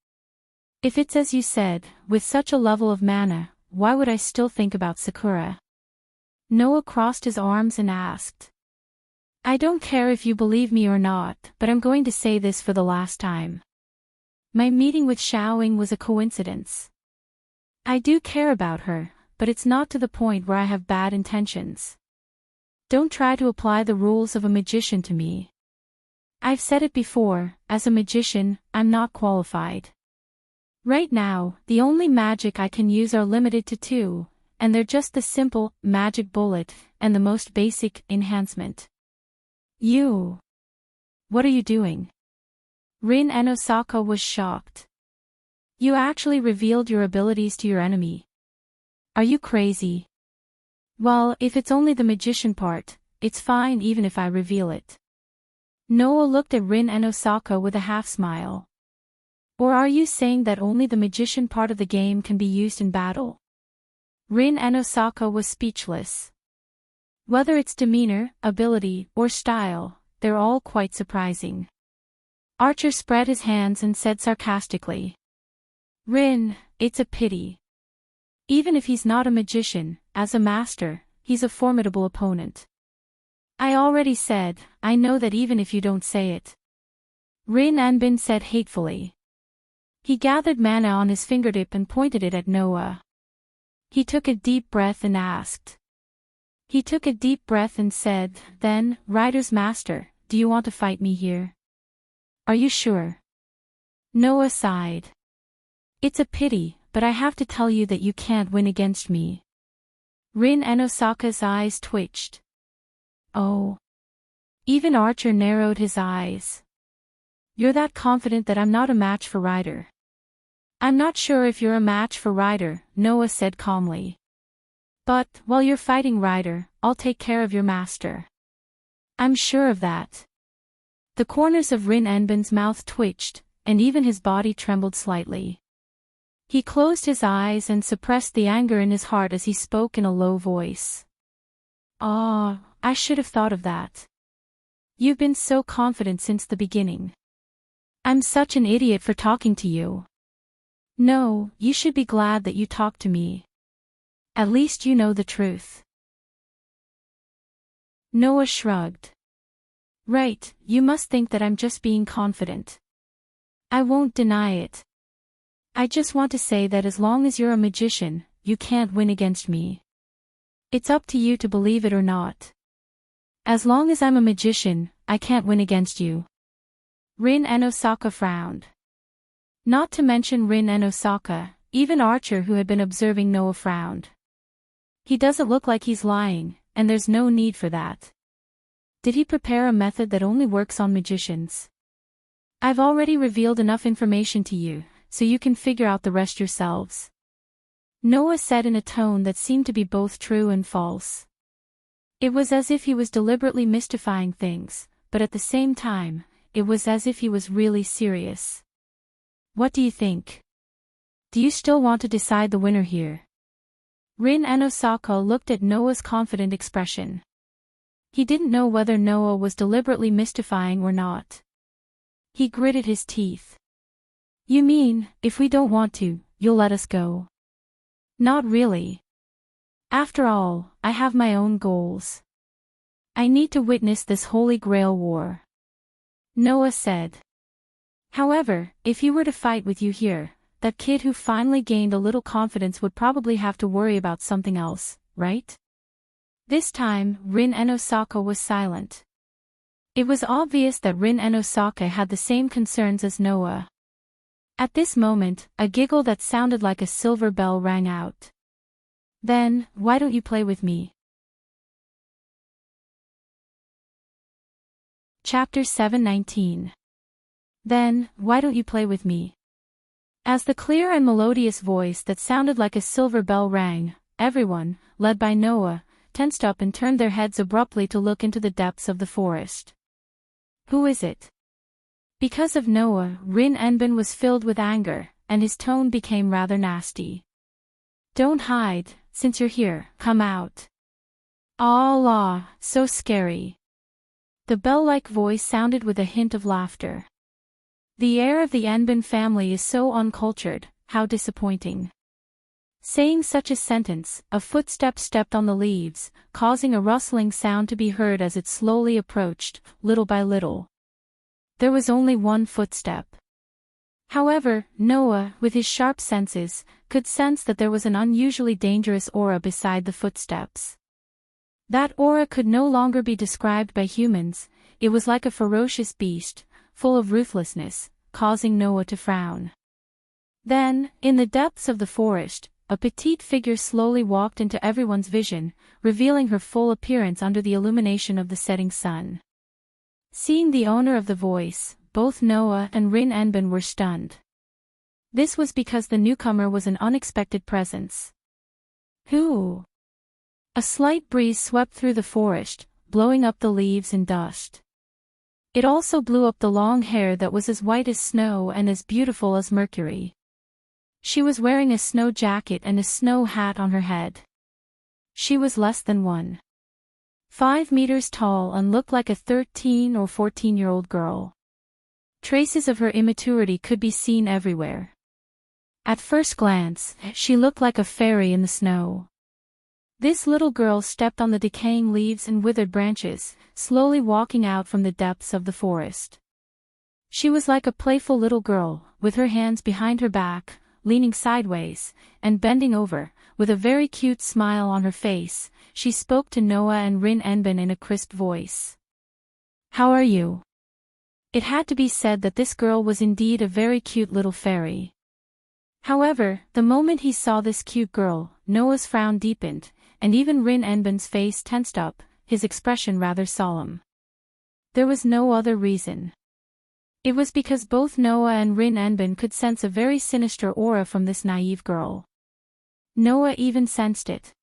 If it's as you said, with such a level of mana, why would I still think about Sakura? Noah crossed his arms and asked. I don't care if you believe me or not, but I'm going to say this for the last time. My meeting with Xiaoying was a coincidence. I do care about her, but it's not to the point where I have bad intentions. Don't try to apply the rules of a magician to me. I've said it before, as a magician, I'm not qualified. Right now, the only magic I can use are limited to 2, and they're just the simple, magic bullet, and the most basic, enhancement. You. What are you doing? Rin and Osaka was shocked. You actually revealed your abilities to your enemy. Are you crazy? Well, if it's only the magician part, it's fine even if I reveal it. Noah looked at Rin and Osaka with a half-smile. Or are you saying that only the magician part of the game can be used in battle? Rin and Osaka was speechless. Whether it's demeanor, ability, or style, they're all quite surprising. Archer spread his hands and said sarcastically. Rin, it's a pity. Even if he's not a magician, as a master, he's a formidable opponent. I already said, I know that even if you don't say it. Rin Anbin said hatefully. He gathered mana on his fingertip and pointed it at Noah. He took a deep breath and asked. He took a deep breath and said, Then, Rider's master, do you want to fight me here? Are you sure? Noah sighed. It's a pity, but I have to tell you that you can't win against me. Rin and Osaka's eyes twitched. Oh. Even Archer narrowed his eyes. You're that confident that I'm not a match for Ryder. I'm not sure if you're a match for Ryder, Noah said calmly. But, while you're fighting Ryder, I'll take care of your master. I'm sure of that. The corners of Rin Enben's mouth twitched, and even his body trembled slightly. He closed his eyes and suppressed the anger in his heart as he spoke in a low voice. "Ah, I should have thought of that. You've been so confident since the beginning. I'm such an idiot for talking to you. No, you should be glad that you talked to me. At least you know the truth." Noah shrugged. "Right, you must think that I'm just being confident. I won't deny it. I just want to say that as long as you're a magician, you can't win against me. It's up to you to believe it or not. As long as I'm a magician, I can't win against you." Rin and Osaka frowned. Not to mention Rin and Osaka, even Archer, who had been observing Noah, frowned. He doesn't look like he's lying, and there's no need for that. Did he prepare a method that only works on magicians? I've already revealed enough information to you, so you can figure out the rest yourselves. Noah said in a tone that seemed to be both true and false. It was as if he was deliberately mystifying things, but at the same time, it was as if he was really serious. "What do you think? Do you still want to decide the winner here?" Rin and Osaka looked at Noah's confident expression. He didn't know whether Noah was deliberately mystifying or not. He gritted his teeth. "You mean, if we don't want to, you'll let us go?" "Not really. After all, I have my own goals. I need to witness this Holy Grail war," Noah said. "However, if he were to fight with you here, that kid who finally gained a little confidence would probably have to worry about something else, right?" This time, Rin and Osaka was silent. It was obvious that Rin and Osaka had the same concerns as Noah. At this moment, a giggle that sounded like a silver bell rang out. "Then, why don't you play with me?" Chapter 7:19. Then, why don't you play with me? As the clear and melodious voice that sounded like a silver bell rang, everyone, led by Noah, tensed up and turned their heads abruptly to look into the depths of the forest. "Who is it?" Because of Noah, Rin Enben was filled with anger, and his tone became rather nasty. "Don't hide, since you're here, come out." "Allah, so scary." The bell-like voice sounded with a hint of laughter. "The heir of the Enben family is so uncultured, how disappointing." Saying such a sentence, a footstep stepped on the leaves, causing a rustling sound to be heard as it slowly approached, little by little. There was only one footstep. However, Noah, with his sharp senses, could sense that there was an unusually dangerous aura beside the footsteps. That aura could no longer be described by humans, it was like a ferocious beast, full of ruthlessness, causing Noah to frown. Then, in the depths of the forest, a petite figure slowly walked into everyone's vision, revealing her full appearance under the illumination of the setting sun. Seeing the owner of the voice, both Noah and Rin Enben were stunned. This was because the newcomer was an unexpected presence. "Who?" A slight breeze swept through the forest, blowing up the leaves and dust. It also blew up the long hair that was as white as snow and as beautiful as Mercury. She was wearing a snow jacket and a snow hat on her head. She was less than 1.5 meters tall and looked like a 13 or 14-year-old girl. Traces of her immaturity could be seen everywhere. At first glance, she looked like a fairy in the snow. This little girl stepped on the decaying leaves and withered branches, slowly walking out from the depths of the forest. She was like a playful little girl, with her hands behind her back, leaning sideways, and bending over, with a very cute smile on her face. She spoke to Noah and Rin Enben in a crisp voice. "How are you?" It had to be said that this girl was indeed a very cute little fairy. However, the moment he saw this cute girl, Noah's frown deepened, and even Rin Enben's face tensed up, his expression rather solemn. There was no other reason. It was because both Noah and Rin Enbin could sense a very sinister aura from this naive girl. Noah even sensed it.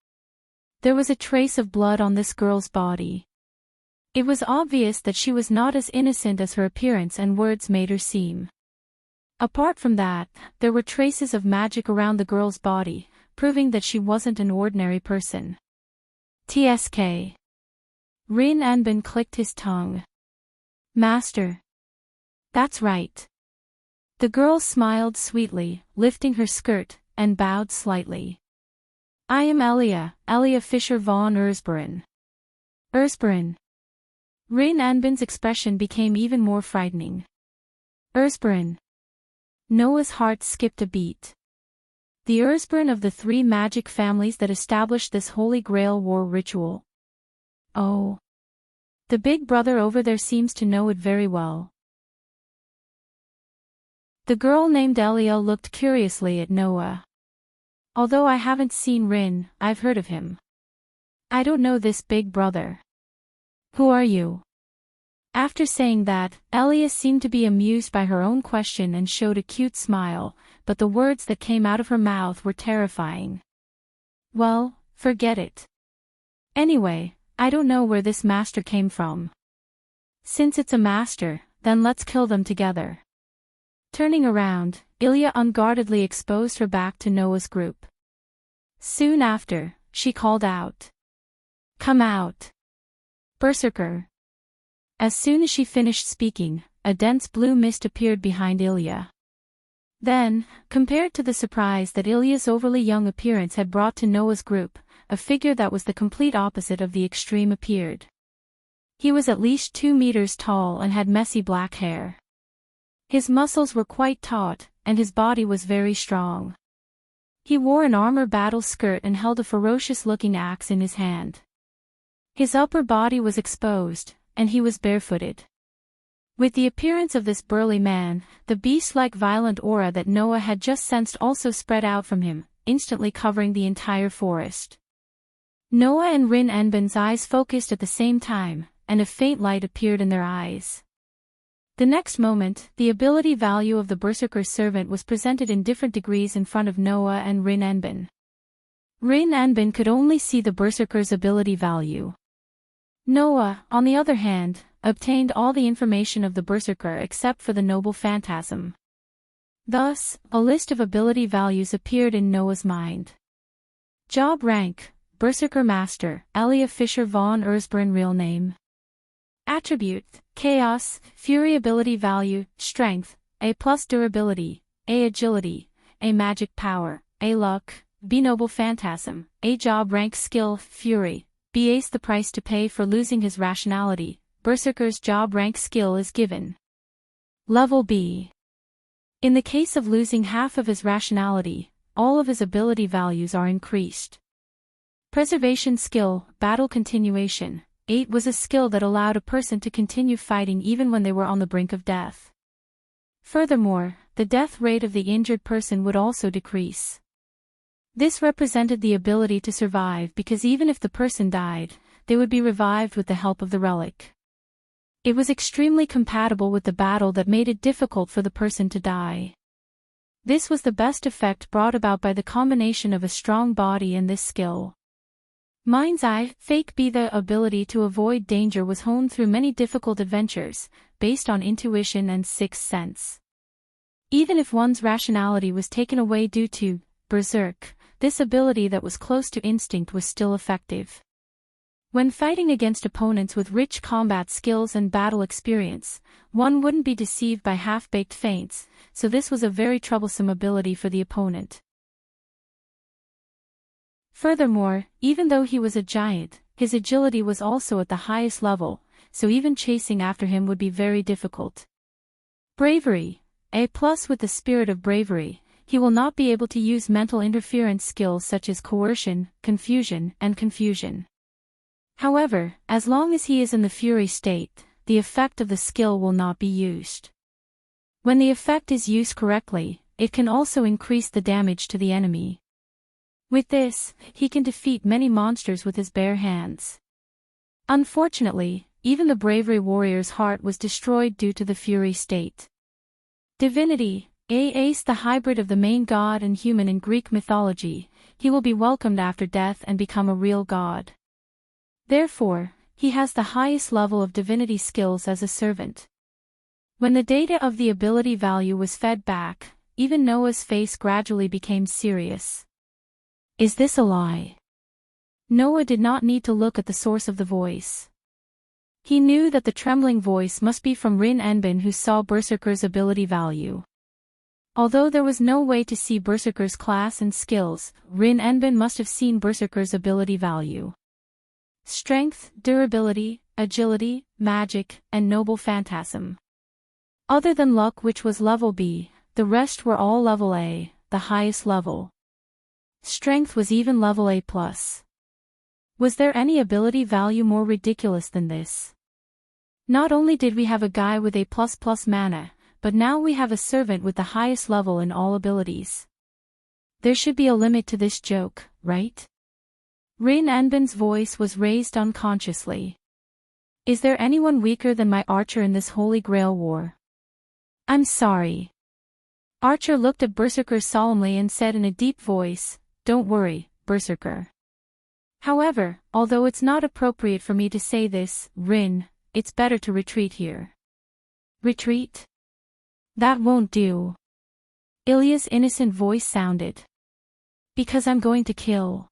There was a trace of blood on this girl's body. It was obvious that she was not as innocent as her appearance and words made her seem. Apart from that, there were traces of magic around the girl's body, proving that she wasn't an ordinary person. TSK. Rin Enbin clicked his tongue. Master. That's right. The girl smiled sweetly, lifting her skirt, and bowed slightly. I am Elia Fischer von Erzbergen. Erzbergen. Rin Enbin's expression became even more frightening. Erzbergen. Noah's heart skipped a beat. The Erzbergen of the three magic families that established this Holy Grail war ritual. Oh. The big brother over there seems to know it very well. The girl named Elia looked curiously at Noah. Although I haven't seen Rin, I've heard of him. I don't know this big brother. Who are you? After saying that, Elia seemed to be amused by her own question and showed a cute smile, but the words that came out of her mouth were terrifying. Well, forget it. Anyway, I don't know where this master came from. Since it's a master, then let's kill them together. Turning around, Ilya unguardedly exposed her back to Noah's group. Soon after, she called out. Come out. Berserker. As soon as she finished speaking, a dense blue mist appeared behind Ilya. Then, compared to the surprise that Ilya's overly young appearance had brought to Noah's group, a figure that was the complete opposite of the extreme appeared. He was at least 2 meters tall and had messy black hair. His muscles were quite taut, and his body was very strong. He wore an armor battle skirt and held a ferocious-looking axe in his hand. His upper body was exposed, and he was barefooted. With the appearance of this burly man, the beast-like violent aura that Noah had just sensed also spread out from him, instantly covering the entire forest. Noah and Rin Enbin's eyes focused at the same time, and a faint light appeared in their eyes. The next moment, the ability value of the Berserker's servant was presented in different degrees in front of Noah and Rin Enbin. Rin Enbin could only see the Berserker's ability value. Noah, on the other hand, obtained all the information of the Berserker except for the noble phantasm. Thus, a list of ability values appeared in Noah's mind. Job rank, Berserker Master, Elia Fischer von Erzbergen. Real name. Attribute, Chaos, Fury. Ability value, Strength, A+. Durability, A. Agility, A. Magic Power, A. Luck, B. Noble Phantasm, A. Job rank. Skill, Fury, B. Ace. The price to pay for losing his rationality, Berserker's job rank skill is given. Level B. In the case of losing half of his rationality, all of his ability values are increased. Preservation skill, Battle Continuation. 8 was a skill that allowed a person to continue fighting even when they were on the brink of death. Furthermore, the death rate of the injured person would also decrease. This represented the ability to survive because even if the person died, they would be revived with the help of the relic. It was extremely compatible with the battle that made it difficult for the person to die. This was the best effect brought about by the combination of a strong body and this skill. Mind's Eye, Fake B. The ability to avoid danger was honed through many difficult adventures, based on intuition and sixth sense. Even if one's rationality was taken away due to berserk, this ability that was close to instinct was still effective. When fighting against opponents with rich combat skills and battle experience, one wouldn't be deceived by half-baked feints, so this was a very troublesome ability for the opponent. Furthermore, even though he was a giant, his agility was also at the highest level, so even chasing after him would be very difficult. Bravery, A+. With the spirit of bravery, he will not be able to use mental interference skills such as coercion, confusion, and confusion. However, as long as he is in the fury state, the effect of the skill will not be used. When the effect is used correctly, it can also increase the damage to the enemy. With this, he can defeat many monsters with his bare hands. Unfortunately, even the bravery warrior's heart was destroyed due to the fury state. Divinity, As the hybrid of the main god and human in Greek mythology, he will be welcomed after death and become a real god. Therefore, he has the highest level of divinity skills as a servant. When the data of the ability value was fed back, even Noah's face gradually became serious. Is this a lie? Noah did not need to look at the source of the voice. He knew that the trembling voice must be from Rin Enbin, who saw Berserker's ability value. Although there was no way to see Berserker's class and skills, Rin Enbin must have seen Berserker's ability value. Strength, durability, agility, magic, and noble phantasm. Other than luck, which was level B, the rest were all level A, the highest level. Strength was even level A+. Was there any ability value more ridiculous than this? Not only did we have a guy with A++ mana, but now we have a servant with the highest level in all abilities. There should be a limit to this joke, right? Rin Enbin's voice was raised unconsciously. Is there anyone weaker than my Archer in this Holy Grail war? I'm sorry. Archer looked at Berserker solemnly and said in a deep voice, "Don't worry, Berserker. However, although it's not appropriate for me to say this, Rin, it's better to retreat here." Retreat? That won't do. Ilya's innocent voice sounded. Because I'm going to kill.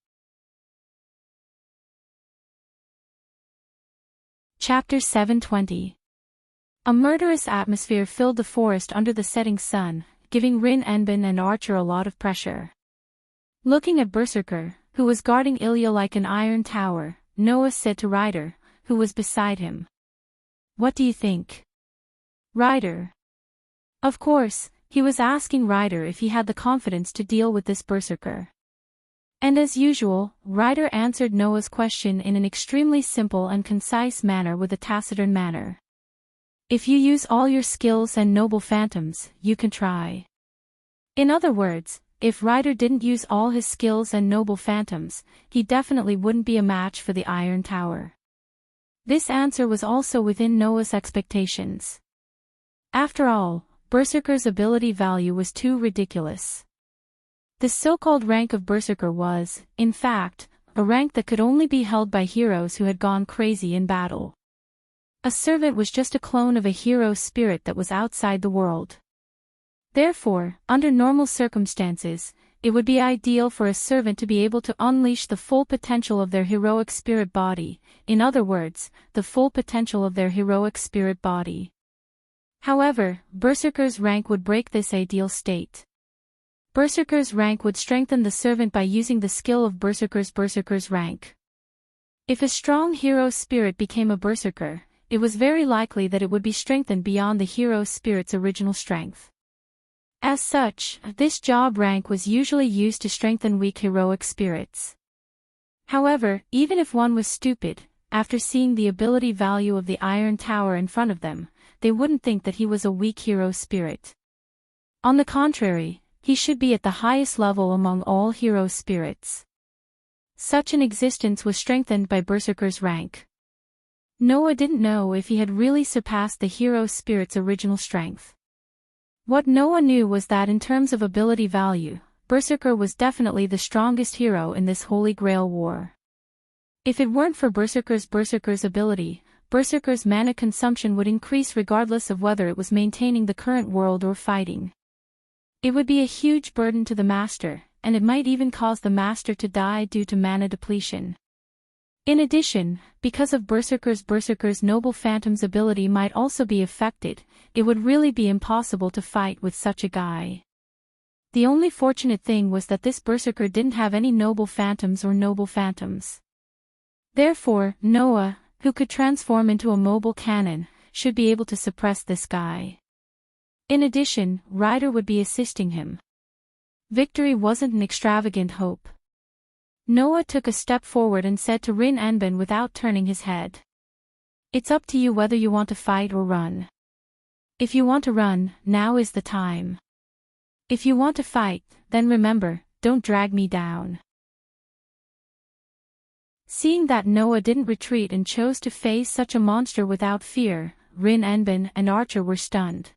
Chapter 720. A murderous atmosphere filled the forest under the setting sun, giving Rin Enbin and Archer a lot of pressure. Looking at Berserker, who was guarding Ilya like an iron tower, Noah said to Ryder, who was beside him. What do you think? Ryder. Of course, he was asking Ryder if he had the confidence to deal with this Berserker. And as usual, Ryder answered Noah's question in an extremely simple and concise manner with a taciturn manner. If you use all your skills and noble phantoms, you can try. In other words, if Ryder didn't use all his skills and noble phantoms, he definitely wouldn't be a match for the Iron Tower. This answer was also within Noah's expectations. After all, Berserker's ability value was too ridiculous. The so-called rank of Berserker was, in fact, a rank that could only be held by heroes who had gone crazy in battle. A servant was just a clone of a hero spirit that was outside the world. Therefore, under normal circumstances, it would be ideal for a servant to be able to unleash the full potential of their heroic spirit body, in other words, the full potential of their heroic spirit body. However, Berserker's rank would break this ideal state. Berserker's rank would strengthen the servant by using the skill of Berserker's rank. If a strong hero spirit became a Berserker, it was very likely that it would be strengthened beyond the hero spirit's original strength. As such, this job rank was usually used to strengthen weak heroic spirits. However, even if one was stupid, after seeing the ability value of the Iron Tower in front of them, they wouldn't think that he was a weak hero spirit. On the contrary, he should be at the highest level among all hero spirits. Such an existence was strengthened by Berserker's rank. Noah didn't know if he had really surpassed the hero spirit's original strength. What Noah knew was that in terms of ability value, Berserker was definitely the strongest hero in this Holy Grail war. If it weren't for Berserker's ability, Berserker's mana consumption would increase regardless of whether it was maintaining the current world or fighting. It would be a huge burden to the master, and it might even cause the master to die due to mana depletion. In addition, because of Berserker's noble phantom's ability might also be affected, it would really be impossible to fight with such a guy. The only fortunate thing was that this Berserker didn't have any noble phantoms or noble phantoms. Therefore, Noah, who could transform into a mobile cannon, should be able to suppress this guy. In addition, Ryder would be assisting him. Victory wasn't an extravagant hope. Noah took a step forward and said to Rin Enbin without turning his head. It's up to you whether you want to fight or run. If you want to run, now is the time. If you want to fight, then remember, don't drag me down. Seeing that Noah didn't retreat and chose to face such a monster without fear, Rin Enbin and Archer were stunned.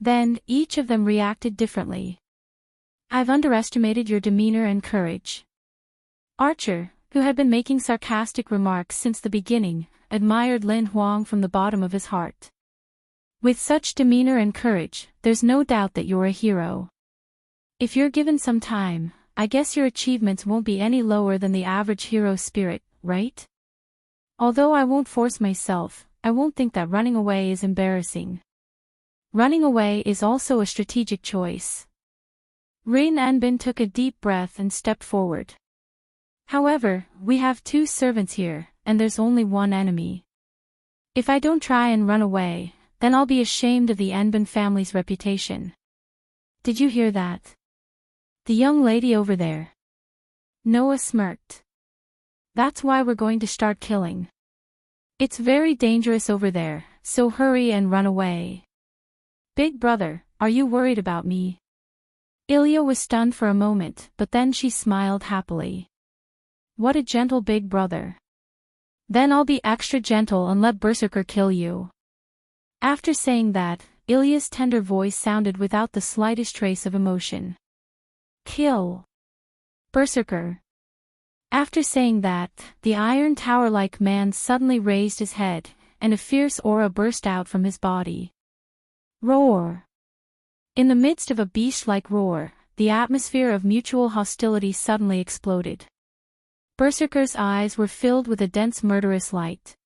Then, each of them reacted differently. I've underestimated your demeanor and courage. Archer, who had been making sarcastic remarks since the beginning, admired Lin Huang from the bottom of his heart. With such demeanor and courage, there's no doubt that you're a hero. If you're given some time, I guess your achievements won't be any lower than the average hero spirit, right? Although I won't force myself, I won't think that running away is embarrassing. Running away is also a strategic choice. Rin Anbin took a deep breath and stepped forward. However, we have 2 servants here, and there's only one enemy. If I don't try and run away, then I'll be ashamed of the Anbin family's reputation. Did you hear that? The young lady over there. Noah smirked. That's why we're going to start killing. It's very dangerous over there, so hurry and run away. Big brother, are you worried about me? Ilya was stunned for a moment, but then she smiled happily. What a gentle big brother. Then I'll be extra gentle and let Berserker kill you. After saying that, Ilya's tender voice sounded without the slightest trace of emotion. Kill. Berserker. After saying that, the Iron Tower-like man suddenly raised his head, and a fierce aura burst out from his body. Roar. In the midst of a beast-like roar, the atmosphere of mutual hostility suddenly exploded. Berserker's eyes were filled with a dense murderous light.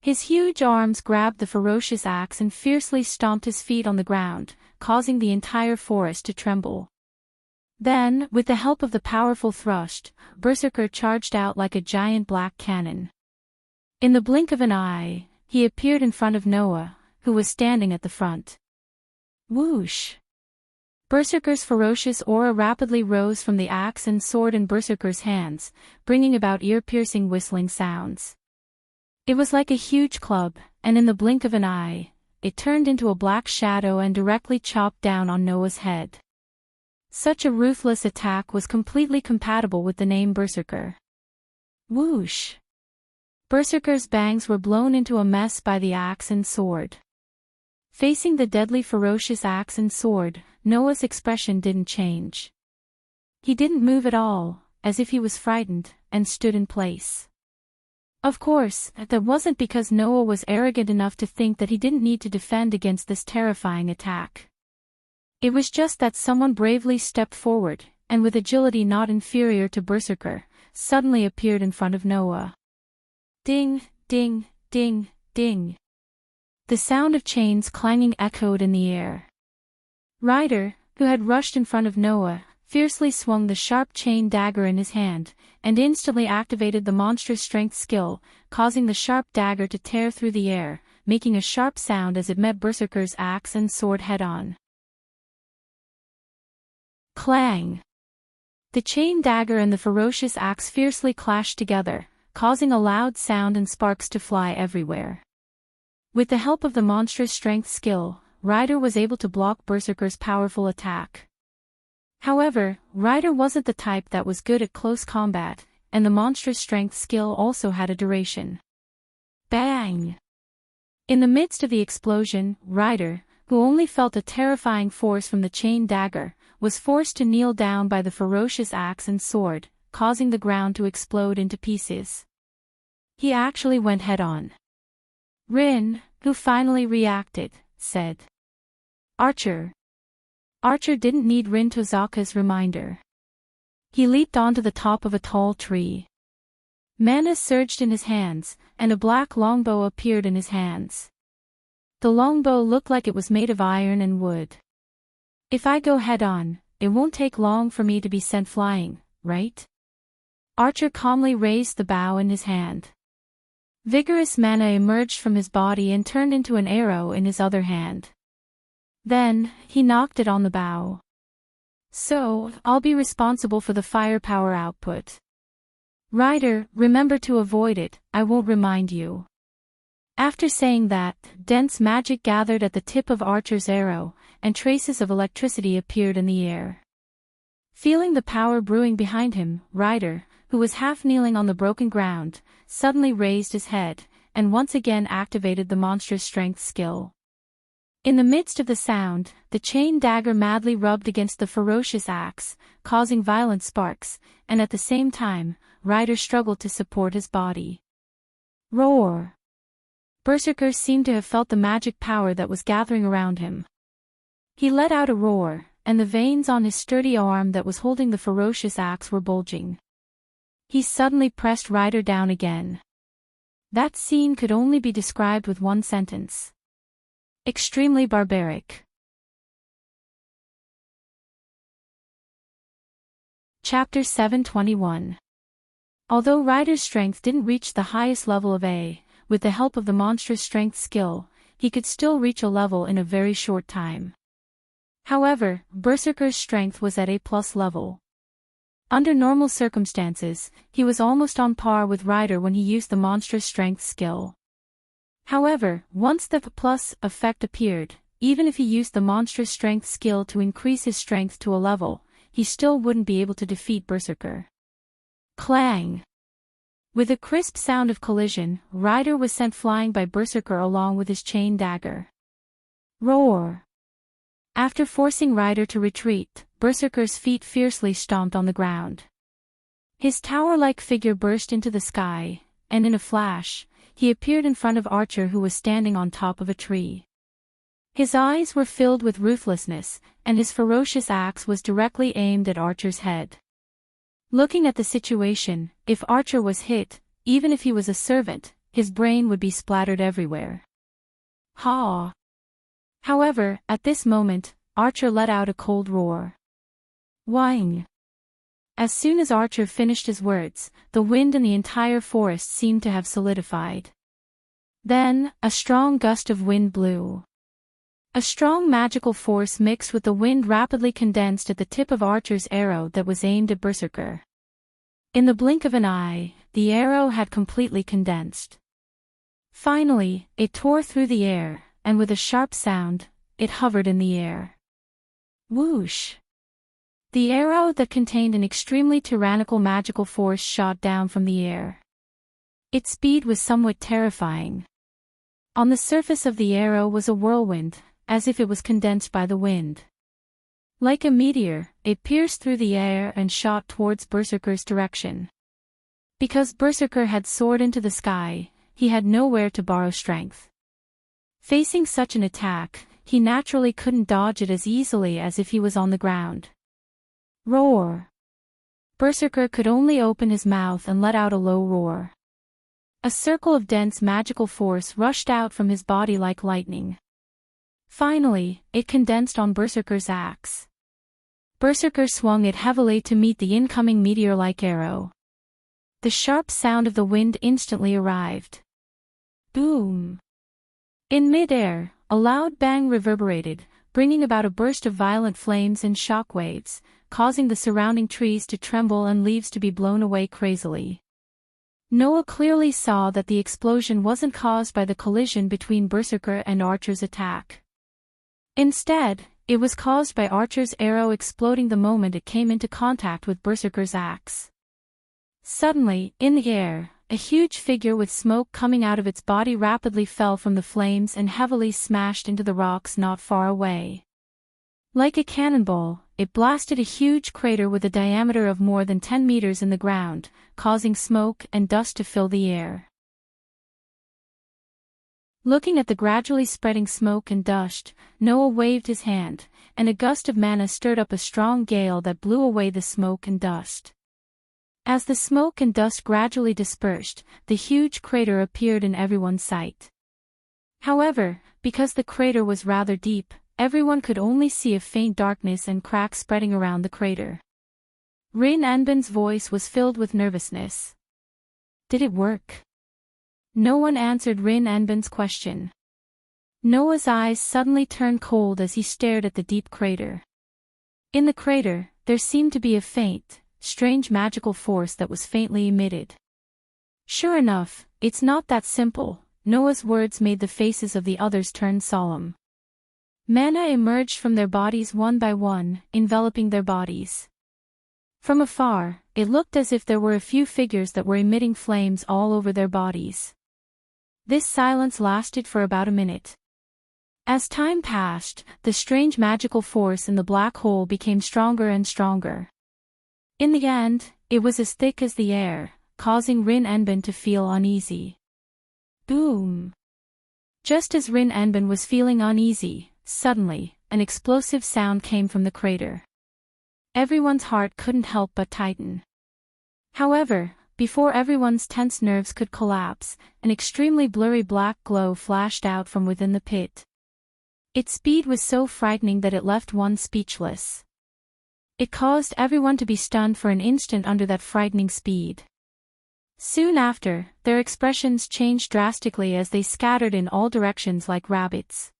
His huge arms grabbed the ferocious axe and fiercely stomped his feet on the ground, causing the entire forest to tremble. Then, with the help of the powerful thrust, Berserker charged out like a giant black cannon. In the blink of an eye, he appeared in front of Noah, who was standing at the front. Whoosh! Berserker's ferocious aura rapidly rose from the axe and sword in Berserker's hands, bringing about ear-piercing whistling sounds. It was like a huge club, and in the blink of an eye, it turned into a black shadow and directly chopped down on Noah's head. Such a ruthless attack was completely compatible with the name Berserker. Whoosh! Berserker's bangs were blown into a mess by the axe and sword. Facing the deadly ferocious axe and sword, Noah's expression didn't change. He didn't move at all, as if he was frightened, and stood in place. Of course, that wasn't because Noah was arrogant enough to think that he didn't need to defend against this terrifying attack. It was just that someone bravely stepped forward, and with agility not inferior to Berserker, suddenly appeared in front of Noah. Ding, ding, ding, ding. The sound of chains clanging echoed in the air. Ryder, who had rushed in front of Noah, fiercely swung the sharp chain dagger in his hand, and instantly activated the monstrous strength skill, causing the sharp dagger to tear through the air, making a sharp sound as it met Berserker's axe and sword head-on. Clang! The chain dagger and the ferocious axe fiercely clashed together, causing a loud sound and sparks to fly everywhere. With the help of the monstrous strength skill, Ryder was able to block Berserker's powerful attack. However, Ryder wasn't the type that was good at close combat, and the monstrous strength skill also had a duration. Bang! In the midst of the explosion, Ryder, who only felt a terrifying force from the chain dagger, was forced to kneel down by the ferocious axe and sword, causing the ground to explode into pieces. He actually went head-on. Rin, who finally reacted, said. Archer. Archer didn't need Rin Tozaka's reminder. He leaped onto the top of a tall tree. Mana surged in his hands, and a black longbow appeared in his hands. The longbow looked like it was made of iron and wood. If I go head-on, it won't take long for me to be sent flying, right? Archer calmly raised the bow in his hand. Vigorous mana emerged from his body and turned into an arrow in his other hand. Then, he knocked it on the bow. So, I'll be responsible for the firepower output. Ryder, remember to avoid it, I won't remind you. After saying that, dense magic gathered at the tip of Archer's arrow, and traces of electricity appeared in the air. Feeling the power brewing behind him, Ryder, who was half kneeling on the broken ground, suddenly raised his head, and once again activated the monstrous strength skill. In the midst of the sound, the chain dagger madly rubbed against the ferocious axe, causing violent sparks, and at the same time, Ryder struggled to support his body. Roar! Berserker seemed to have felt the magic power that was gathering around him. He let out a roar, and the veins on his sturdy arm that was holding the ferocious axe were bulging. He suddenly pressed Ryder down again. That scene could only be described with one sentence. Extremely barbaric. Chapter 721. Although Ryder's strength didn't reach the highest level of A, with the help of the monstrous strength skill, he could still reach a level in a very short time. However, Berserker's strength was at A+ level. Under normal circumstances, he was almost on par with Ryder when he used the monstrous strength skill. However, once the P+ effect appeared, even if he used the monstrous strength skill to increase his strength to a level, he still wouldn't be able to defeat Berserker. Clang! With a crisp sound of collision, Ryder was sent flying by Berserker along with his chain dagger. Roar! After forcing Ryder to retreat, Berserker's feet fiercely stomped on the ground. His tower-like figure burst into the sky, and in a flash, he appeared in front of Archer, who was standing on top of a tree. His eyes were filled with ruthlessness, and his ferocious axe was directly aimed at Archer's head. Looking at the situation, if Archer was hit, even if he was a servant, his brain would be splattered everywhere. Ha! However, at this moment, Archer let out a cold roar. Whing! As soon as Archer finished his words, the wind in the entire forest seemed to have solidified. Then, a strong gust of wind blew. A strong magical force mixed with the wind rapidly condensed at the tip of Archer's arrow that was aimed at Berserker. In the blink of an eye, the arrow had completely condensed. Finally, it tore through the air, and with a sharp sound, it hovered in the air. Whoosh! The arrow that contained an extremely tyrannical magical force shot down from the air. Its speed was somewhat terrifying. On the surface of the arrow was a whirlwind, as if it was condensed by the wind. Like a meteor, it pierced through the air and shot towards Berserker's direction. Because Berserker had soared into the sky, he had nowhere to borrow strength. Facing such an attack, he naturally couldn't dodge it as easily as if he was on the ground. Roar! Berserker could only open his mouth and let out a low roar. A circle of dense magical force rushed out from his body like lightning. Finally, it condensed on Berserker's axe. Berserker swung it heavily to meet the incoming meteor-like arrow. The sharp sound of the wind instantly arrived. Boom! In mid-air, a loud bang reverberated, bringing about a burst of violent flames and shockwaves, causing the surrounding trees to tremble and leaves to be blown away crazily. Noah clearly saw that the explosion wasn't caused by the collision between Berserker and Archer's attack. Instead, it was caused by Archer's arrow exploding the moment it came into contact with Berserker's axe. Suddenly, in the air, a huge figure with smoke coming out of its body rapidly fell from the flames and heavily smashed into the rocks not far away. Like a cannonball, it blasted a huge crater with a diameter of more than 10 meters in the ground, causing smoke and dust to fill the air. Looking at the gradually spreading smoke and dust, Noah waved his hand, and a gust of mana stirred up a strong gale that blew away the smoke and dust. As the smoke and dust gradually dispersed, the huge crater appeared in everyone's sight. However, because the crater was rather deep, everyone could only see a faint darkness and cracks spreading around the crater. Rin Enben's voice was filled with nervousness. Did it work? No one answered Rin Enben's question. Noah's eyes suddenly turned cold as he stared at the deep crater. In the crater, there seemed to be a faint, strange magical force that was faintly emitted. Sure enough, it's not that simple. Noah's words made the faces of the others turn solemn. Mana emerged from their bodies one by one, enveloping their bodies. From afar, it looked as if there were a few figures that were emitting flames all over their bodies. This silence lasted for about a minute. As time passed, the strange magical force in the black hole became stronger and stronger. In the end, it was as thick as the air, causing Rin Enbin to feel uneasy. Boom! Just as Rin Enbin was feeling uneasy, suddenly, an explosive sound came from the crater. Everyone's heart couldn't help but tighten. However, before everyone's tense nerves could collapse, an extremely blurry black glow flashed out from within the pit. Its speed was so frightening that it left one speechless. It caused everyone to be stunned for an instant under that frightening speed. Soon after, their expressions changed drastically as they scattered in all directions like rabbits.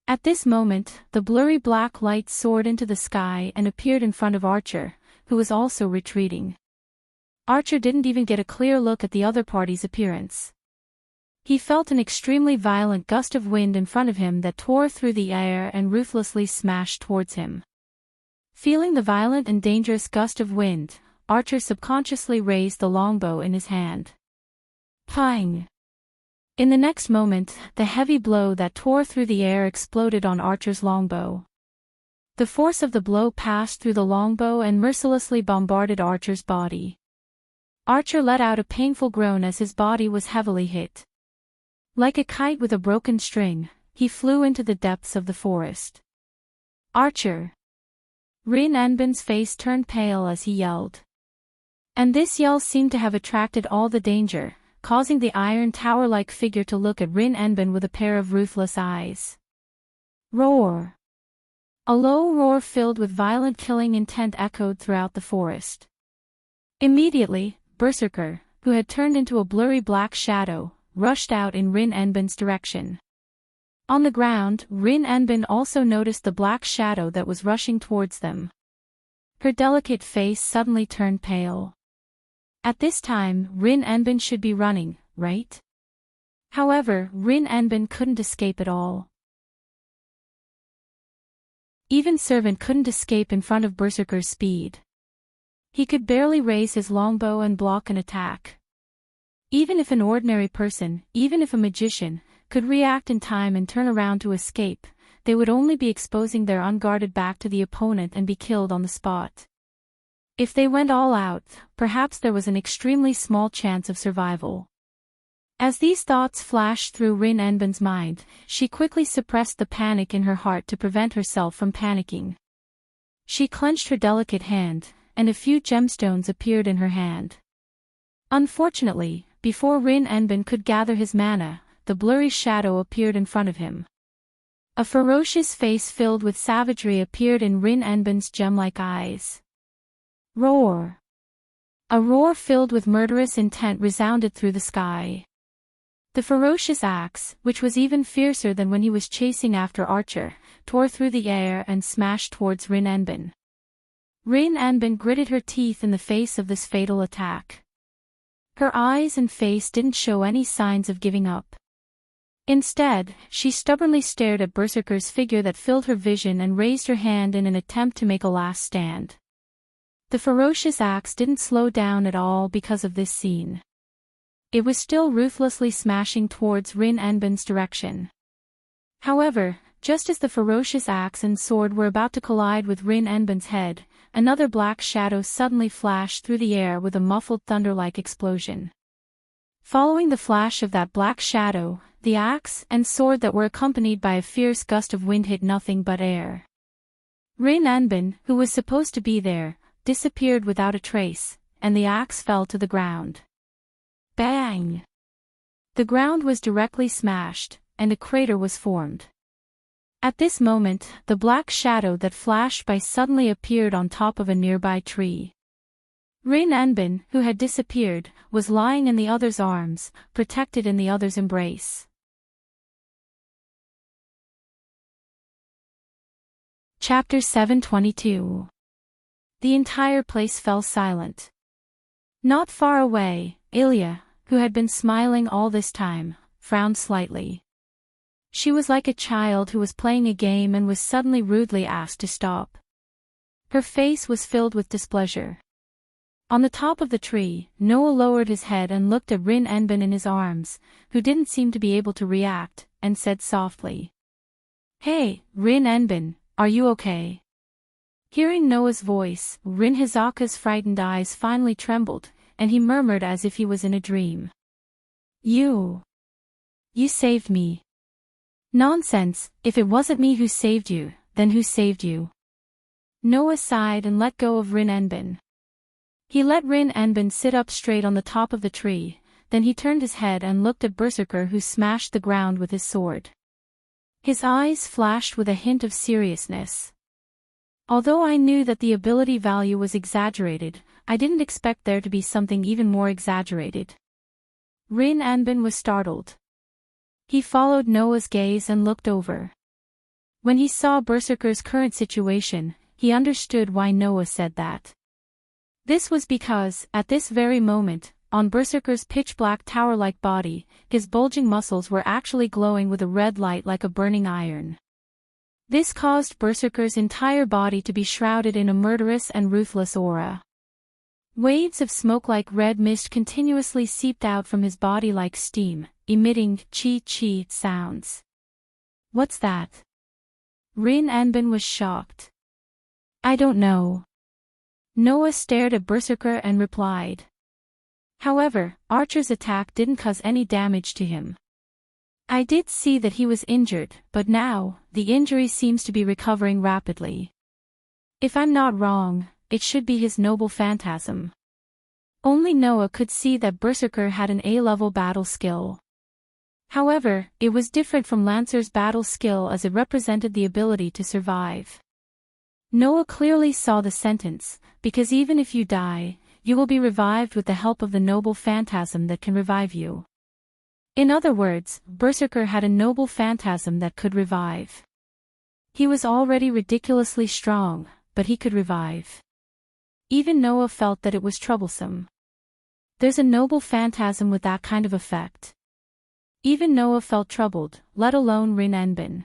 At this moment, the blurry black light soared into the sky and appeared in front of Archer, who was also retreating. Archer didn't even get a clear look at the other party's appearance. He felt an extremely violent gust of wind in front of him that tore through the air and ruthlessly smashed towards him. Feeling the violent and dangerous gust of wind, Archer subconsciously raised the longbow in his hand. Pang! In the next moment, the heavy blow that tore through the air exploded on Archer's longbow. The force of the blow passed through the longbow and mercilessly bombarded Archer's body. Archer let out a painful groan as his body was heavily hit. Like a kite with a broken string, he flew into the depths of the forest. Archer! Rin Enbin's face turned pale as he yelled. And this yell seemed to have attracted all the danger, causing the iron tower-like figure to look at Rin Enbin with a pair of ruthless eyes. Roar! A low roar filled with violent killing intent echoed throughout the forest. Immediately, Berserker, who had turned into a blurry black shadow, rushed out in Rin Enbin's direction. On the ground, Rin Enbin also noticed the black shadow that was rushing towards them. Her delicate face suddenly turned pale. At this time, Rin Enbin should be running, right? However, Rin Enbin couldn't escape at all. Even Servant couldn't escape in front of Berserker's speed. He could barely raise his longbow and block an attack. Even if an ordinary person, even if a magician, could react in time and turn around to escape, they would only be exposing their unguarded back to the opponent and be killed on the spot. If they went all out, perhaps there was an extremely small chance of survival. As these thoughts flashed through Rin Enbin's mind, she quickly suppressed the panic in her heart to prevent herself from panicking. She clenched her delicate hand, and a few gemstones appeared in her hand. Unfortunately, before Rin Enbin could gather his mana, the blurry shadow appeared in front of him. A ferocious face filled with savagery appeared in Rin Enbin's gem-like eyes. Roar! A roar filled with murderous intent resounded through the sky. The ferocious axe, which was even fiercer than when he was chasing after Archer, tore through the air and smashed towards Rin Enbin. Rin Enbin gritted her teeth in the face of this fatal attack. Her eyes and face didn't show any signs of giving up. Instead, she stubbornly stared at Berserker's figure that filled her vision and raised her hand in an attempt to make a last stand. The ferocious axe didn't slow down at all because of this scene. It was still ruthlessly smashing towards Rin Enbin's direction. However, just as the ferocious axe and sword were about to collide with Rin Enbin's head, another black shadow suddenly flashed through the air with a muffled thunder-like explosion. Following the flash of that black shadow, the axe and sword that were accompanied by a fierce gust of wind hit nothing but air. Rin Enbin, who was supposed to be there, disappeared without a trace, and the axe fell to the ground. Bang! The ground was directly smashed, and a crater was formed. At this moment, the black shadow that flashed by suddenly appeared on top of a nearby tree. Rin Enbin, who had disappeared, was lying in the other's arms, protected in the other's embrace. Chapter 722. The entire place fell silent. Not far away, Ilya, who had been smiling all this time, frowned slightly. She was like a child who was playing a game and was suddenly rudely asked to stop. Her face was filled with displeasure. On the top of the tree, Noah lowered his head and looked at Rin Enbin in his arms, who didn't seem to be able to react, and said softly, Hey, Rin Enbin, are you okay? Hearing Noah's voice, Rin Hizaka's frightened eyes finally trembled, and he murmured as if he was in a dream. You saved me. Nonsense, if it wasn't me who saved you, then who saved you? Noah sighed and let go of Rin Enbin. He let Rin Enbin sit up straight on the top of the tree, then he turned his head and looked at Berserker, who smashed the ground with his sword. His eyes flashed with a hint of seriousness. Although I knew that the ability value was exaggerated, I didn't expect there to be something even more exaggerated. Rin Enbin was startled. He followed Noah's gaze and looked over. When he saw Berserker's current situation, he understood why Noah said that. This was because, at this very moment, on Berserker's pitch-black tower-like body, his bulging muscles were actually glowing with a red light like a burning iron. This caused Berserker's entire body to be shrouded in a murderous and ruthless aura. Waves of smoke-like red mist continuously seeped out from his body like steam, emitting chi-chi sounds. What's that? Rin Enbin was shocked. I don't know. Noah stared at Berserker and replied. However, Archer's attack didn't cause any damage to him. I did see that he was injured, but now, the injury seems to be recovering rapidly. If I'm not wrong, it should be his noble phantasm. Only Noah could see that Berserker had an A-level battle skill. However, it was different from Lancer's battle skill as it represented the ability to survive. Noah clearly saw the sentence, because even if you die, you will be revived with the help of the noble phantasm that can revive you. In other words, Berserker had a noble phantasm that could revive. He was already ridiculously strong, but he could revive. Even Noah felt that it was troublesome. There's a noble phantasm with that kind of effect. Even Noah felt troubled, let alone Rin Enbin.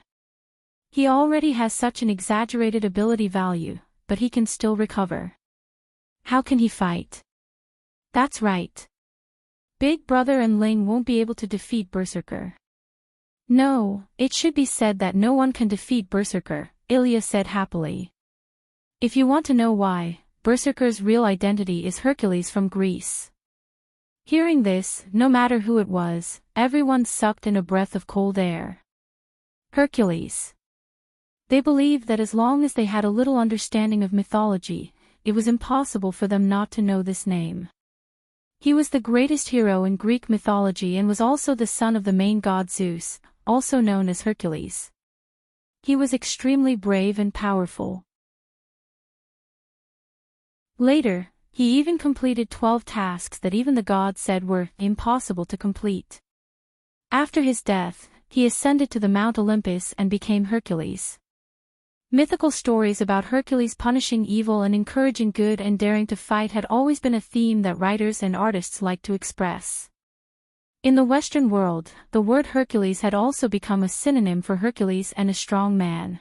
He already has such an exaggerated ability value, but he can still recover. How can he fight? That's right. Big Brother and Ling won't be able to defeat Berserker. No, it should be said that no one can defeat Berserker, Ilya said happily. If you want to know why, Berserker's real identity is Hercules from Greece. Hearing this, no matter who it was, everyone sucked in a breath of cold air. Hercules. They believed that as long as they had a little understanding of mythology, it was impossible for them not to know this name. He was the greatest hero in Greek mythology and was also the son of the main god Zeus, also known as Hercules. He was extremely brave and powerful. Later, he even completed 12 tasks that even the gods said were impossible to complete. After his death, he ascended to the Mount Olympus and became Hercules. Mythical stories about Hercules punishing evil and encouraging good and daring to fight had always been a theme that writers and artists liked to express. In the Western world, the word Hercules had also become a synonym for Hercules and a strong man.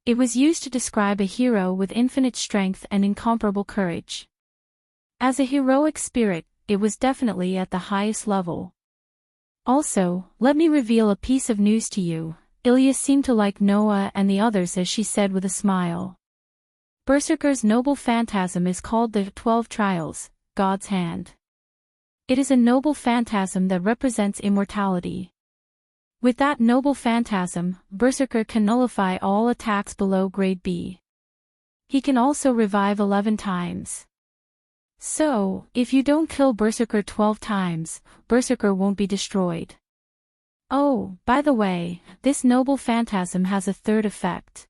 It was used to describe a hero with infinite strength and incomparable courage. As a heroic spirit, it was definitely at the highest level. Also, let me reveal a piece of news to you. Ilya seemed to like Noah and the others as she said with a smile. Berserker's noble phantasm is called the 12 Trials, God's Hand. It is a noble phantasm that represents immortality. With that noble phantasm, Berserker can nullify all attacks below grade B. He can also revive 11 times. So, if you don't kill Berserker 12 times, Berserker won't be destroyed. Oh, by the way, this noble phantasm has a third effect.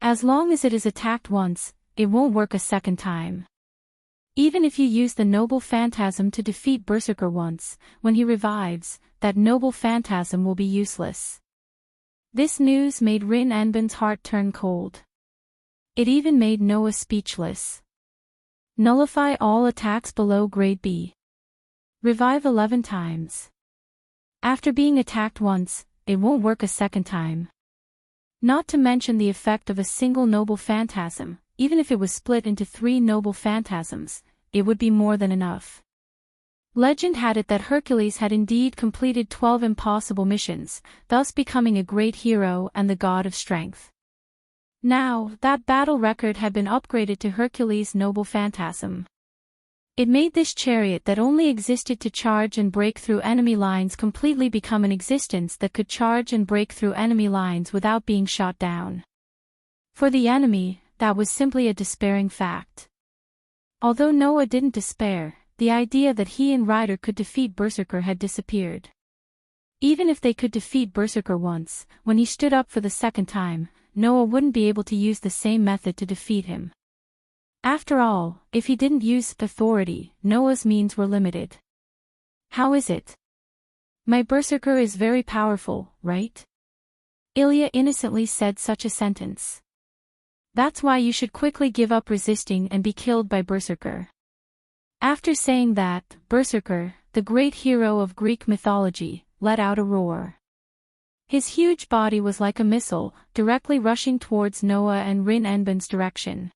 As long as it is attacked once, it won't work a second time. Even if you use the noble phantasm to defeat Berserker once, when he revives, that noble phantasm will be useless. This news made Rin Enbin's heart turn cold. It even made Noah speechless. Nullify all attacks below grade B. Revive 11 times. After being attacked once, it won't work a second time. Not to mention the effect of a single noble phantasm, even if it was split into 3 noble phantasms, it would be more than enough. Legend had it that Hercules had indeed completed 12 impossible missions, thus becoming a great hero and the god of strength. Now, that battle record had been upgraded to Hercules' noble phantasm. It made this chariot that only existed to charge and break through enemy lines completely become an existence that could charge and break through enemy lines without being shot down. For the enemy, that was simply a despairing fact. Although Noah didn't despair, the idea that he and Ryder could defeat Berserker had disappeared. Even if they could defeat Berserker once, when he stood up for the second time, Noah wouldn't be able to use the same method to defeat him. After all, if he didn't use authority, Noah's means were limited. How is it? My Berserker is very powerful, right? Ilya innocently said such a sentence. That's why you should quickly give up resisting and be killed by Berserker. After saying that, Berserker, the great hero of Greek mythology, let out a roar. His huge body was like a missile, directly rushing towards Noah and Rin Enben's direction.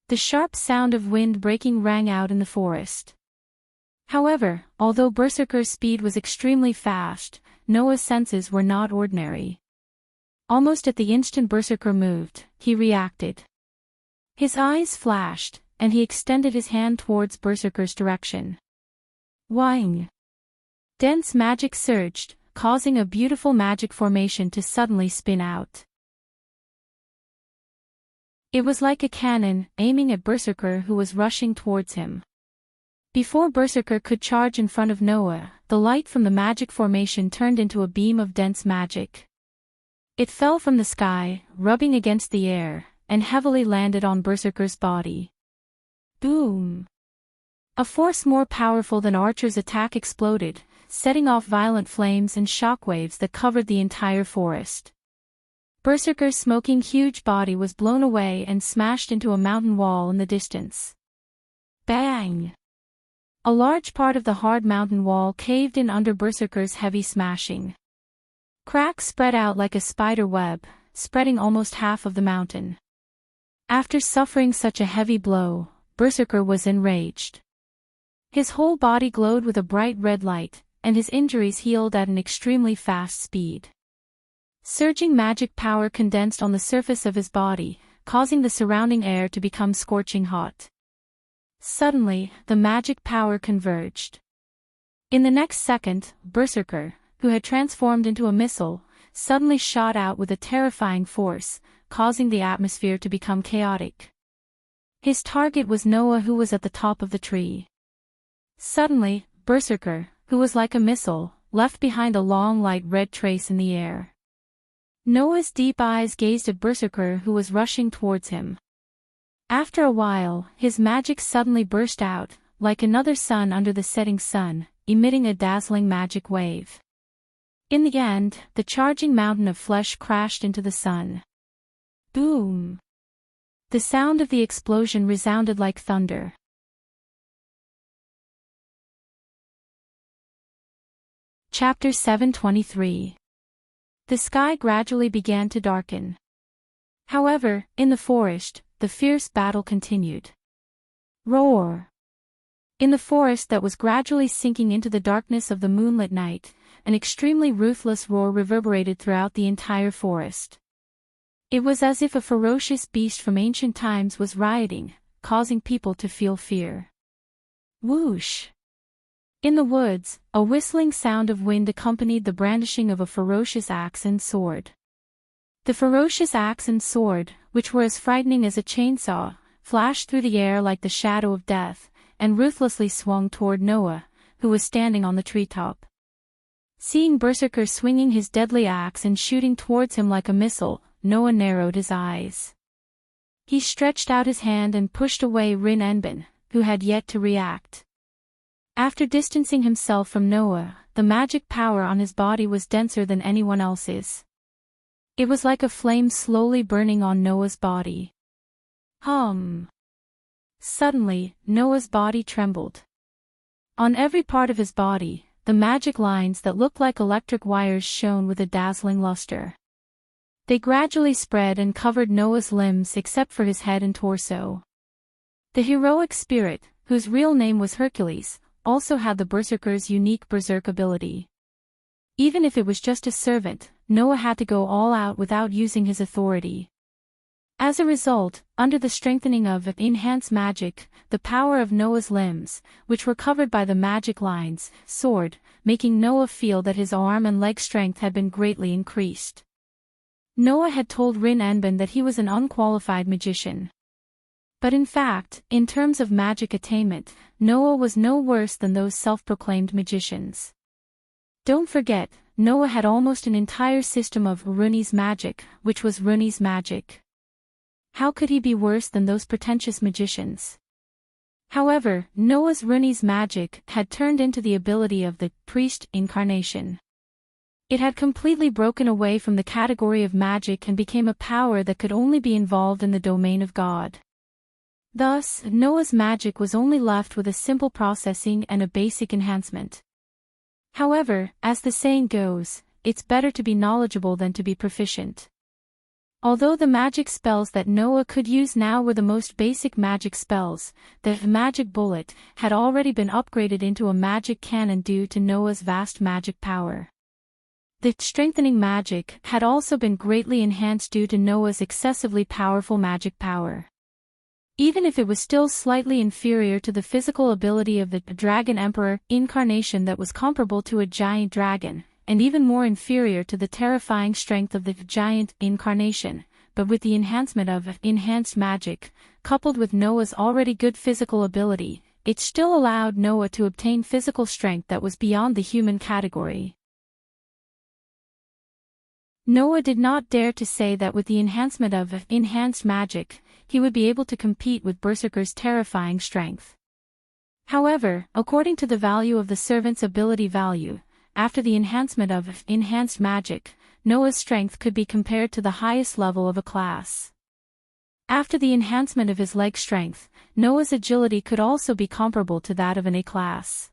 The sharp sound of wind breaking rang out in the forest. However, although Berserker's speed was extremely fast, Noah's senses were not ordinary. Almost at the instant Berserker moved, he reacted. His eyes flashed, and he extended his hand towards Berserker's direction. Whang! Dense magic surged, causing a beautiful magic formation to suddenly spin out. It was like a cannon, aiming at Berserker who was rushing towards him. Before Berserker could charge in front of Noah, the light from the magic formation turned into a beam of dense magic. It fell from the sky, rubbing against the air, and heavily landed on Berserker's body. Boom! A force more powerful than Archer's attack exploded, setting off violent flames and shockwaves that covered the entire forest. Berserker's smoking huge body was blown away and smashed into a mountain wall in the distance. Bang! A large part of the hard mountain wall caved in under Berserker's heavy smashing. Cracks spread out like a spider web, spreading almost half of the mountain. After suffering such a heavy blow, Berserker was enraged. His whole body glowed with a bright red light, and his injuries healed at an extremely fast speed. Surging magic power condensed on the surface of his body, causing the surrounding air to become scorching hot. Suddenly, the magic power converged. In the next second, Berserker, who had transformed into a missile, suddenly shot out with a terrifying force, causing the atmosphere to become chaotic. His target was Noah, who was at the top of the tree. Suddenly, Berserker, who was like a missile, left behind a long light red trace in the air. Noah's deep eyes gazed at Berserker who was rushing towards him. After a while, his magic suddenly burst out, like another sun under the setting sun, emitting a dazzling magic wave. In the end, the charging mountain of flesh crashed into the sun. Boom! The sound of the explosion resounded like thunder. Chapter 723. The sky gradually began to darken. However, in the forest, the fierce battle continued. Roar! In the forest that was gradually sinking into the darkness of the moonlit night, an extremely ruthless roar reverberated throughout the entire forest. It was as if a ferocious beast from ancient times was rioting, causing people to feel fear. Whoosh! In the woods, a whistling sound of wind accompanied the brandishing of a ferocious axe and sword. The ferocious axe and sword, which were as frightening as a chainsaw, flashed through the air like the shadow of death, and ruthlessly swung toward Noah, who was standing on the treetop. Seeing Berserker swinging his deadly axe and shooting towards him like a missile, Noah narrowed his eyes. He stretched out his hand and pushed away Rin Enben, who had yet to react. After distancing himself from Noah, the magic power on his body was denser than anyone else's. It was like a flame slowly burning on Noah's body. Hum! Suddenly, Noah's body trembled. On every part of his body, the magic lines that looked like electric wires shone with a dazzling luster. They gradually spread and covered Noah's limbs except for his head and torso. The heroic spirit, whose real name was Hercules, also had the Berserker's unique berserk ability. Even if it was just a servant, Noah had to go all out without using his authority. As a result, under the strengthening of enhanced magic, the power of Noah's limbs, which were covered by the magic lines, soared, making Noah feel that his arm and leg strength had been greatly increased. Noah had told Rin Enbin that he was an unqualified magician. But in fact, in terms of magic attainment, Noah was no worse than those self-proclaimed magicians. Don't forget, Noah had almost an entire system of Runi's magic, which was Runi's magic. How could he be worse than those pretentious magicians? However, Noah's Runi's magic had turned into the ability of the priest incarnation. It had completely broken away from the category of magic and became a power that could only be involved in the domain of God. Thus, Noah's magic was only left with a simple processing and a basic enhancement. However, as the saying goes, it's better to be knowledgeable than to be proficient. Although the magic spells that Noah could use now were the most basic magic spells, the magic bullet had already been upgraded into a magic cannon due to Noah's vast magic power. The strengthening magic had also been greatly enhanced due to Noah's excessively powerful magic power. Even if it was still slightly inferior to the physical ability of the Dragon Emperor incarnation that was comparable to a giant dragon, and even more inferior to the terrifying strength of the giant incarnation, but with the enhancement of enhanced magic, coupled with Noah's already good physical ability, it still allowed Noah to obtain physical strength that was beyond the human category. Noah did not dare to say that with the enhancement of enhanced magic, he would be able to compete with Berserker's terrifying strength. However, according to the value of the servant's ability value, after the enhancement of enhanced magic, Noah's strength could be compared to the highest level of a class. After the enhancement of his leg strength, Noah's agility could also be comparable to that of an A class.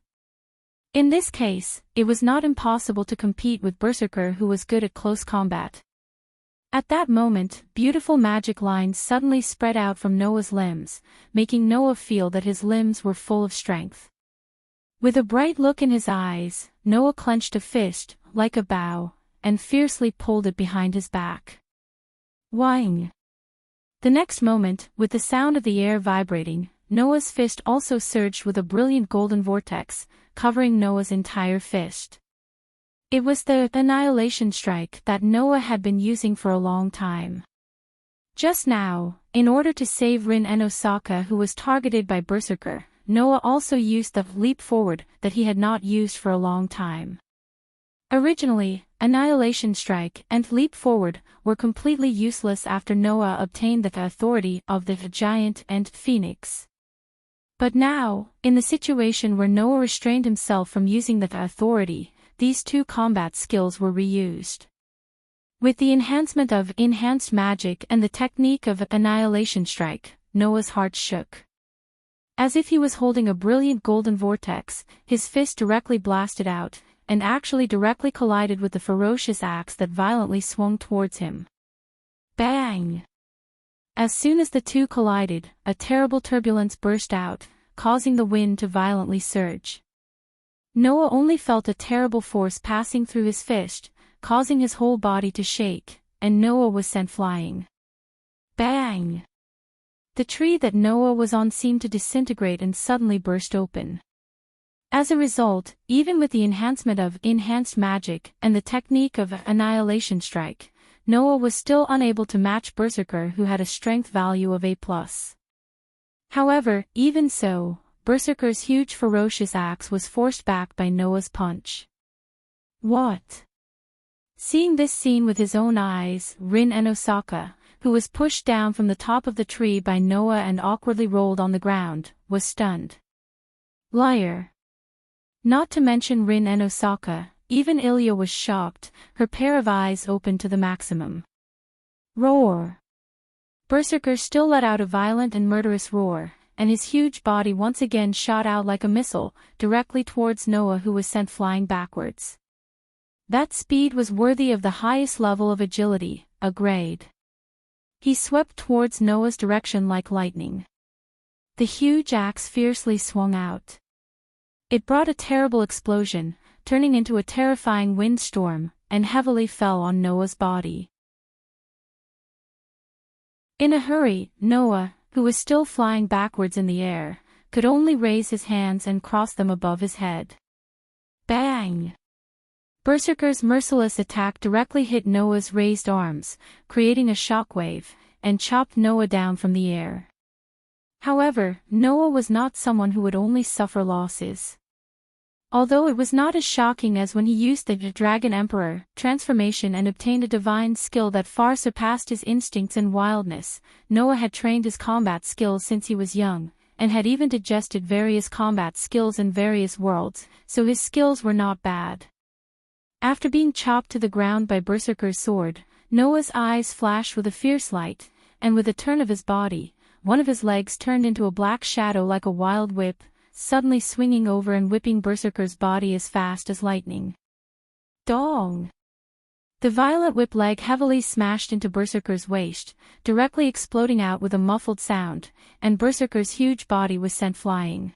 In this case, it was not impossible to compete with Berserker, who was good at close combat. At that moment, beautiful magic lines suddenly spread out from Noah's limbs, making Noah feel that his limbs were full of strength. With a bright look in his eyes, Noah clenched a fist, like a bow, and fiercely pulled it behind his back. Whing! The next moment, with the sound of the air vibrating, Noah's fist also surged with a brilliant golden vortex, covering Noah's entire fist. It was the annihilation strike that Noah had been using for a long time. Just now, in order to save Rin and Osaka, who was targeted by Berserker, Noah also used the leap forward that he had not used for a long time. Originally, Annihilation Strike and Leap Forward were completely useless after Noah obtained the authority of the Giant and Phoenix. But now, in the situation where Noah restrained himself from using the authority, these two combat skills were reused. With the enhancement of enhanced magic and the technique of Annihilation Strike, Noah's heart shook. As if he was holding a brilliant golden vortex, his fist directly blasted out, and actually directly collided with the ferocious axe that violently swung towards him. Bang! As soon as the two collided, a terrible turbulence burst out, causing the wind to violently surge. Noah only felt a terrible force passing through his fist, causing his whole body to shake, and Noah was sent flying. Bang! The tree that Noah was on seemed to disintegrate and suddenly burst open. As a result, even with the enhancement of enhanced magic and the technique of Annihilation Strike, Noah was still unable to match Berserker, who had a strength value of A+. However, even so, Berserker's huge ferocious axe was forced back by Noah's punch. What? Seeing this scene with his own eyes, Rin and Osaka, who was pushed down from the top of the tree by Noah and awkwardly rolled on the ground, was stunned. Liar! Not to mention Rin and Osaka, even Ilya was shocked, her pair of eyes opened to the maximum. Roar! Berserker still let out a violent and murderous roar, and his huge body once again shot out like a missile, directly towards Noah, who was sent flying backwards. That speed was worthy of the highest level of agility, a grade. He swept towards Noah's direction like lightning. The huge axe fiercely swung out. It brought a terrible explosion, turning into a terrifying windstorm, and heavily fell on Noah's body. In a hurry, Noah, who was still flying backwards in the air, could only raise his hands and cross them above his head. Bang! Berserker's merciless attack directly hit Noah's raised arms, creating a shockwave, and chopped Noah down from the air. However, Noah was not someone who would only suffer losses. Although it was not as shocking as when he used the Dragon Emperor transformation and obtained a divine skill that far surpassed his instincts and wildness, Noah had trained his combat skills since he was young, and had even digested various combat skills in various worlds, so his skills were not bad. After being chopped to the ground by Berserker's sword, Noah's eyes flashed with a fierce light, and with a turn of his body, one of his legs turned into a black shadow like a wild whip, suddenly swinging over and whipping Berserker's body as fast as lightning. Dong! The violent whip leg heavily smashed into Berserker's waist, directly exploding out with a muffled sound, and Berserker's huge body was sent flying.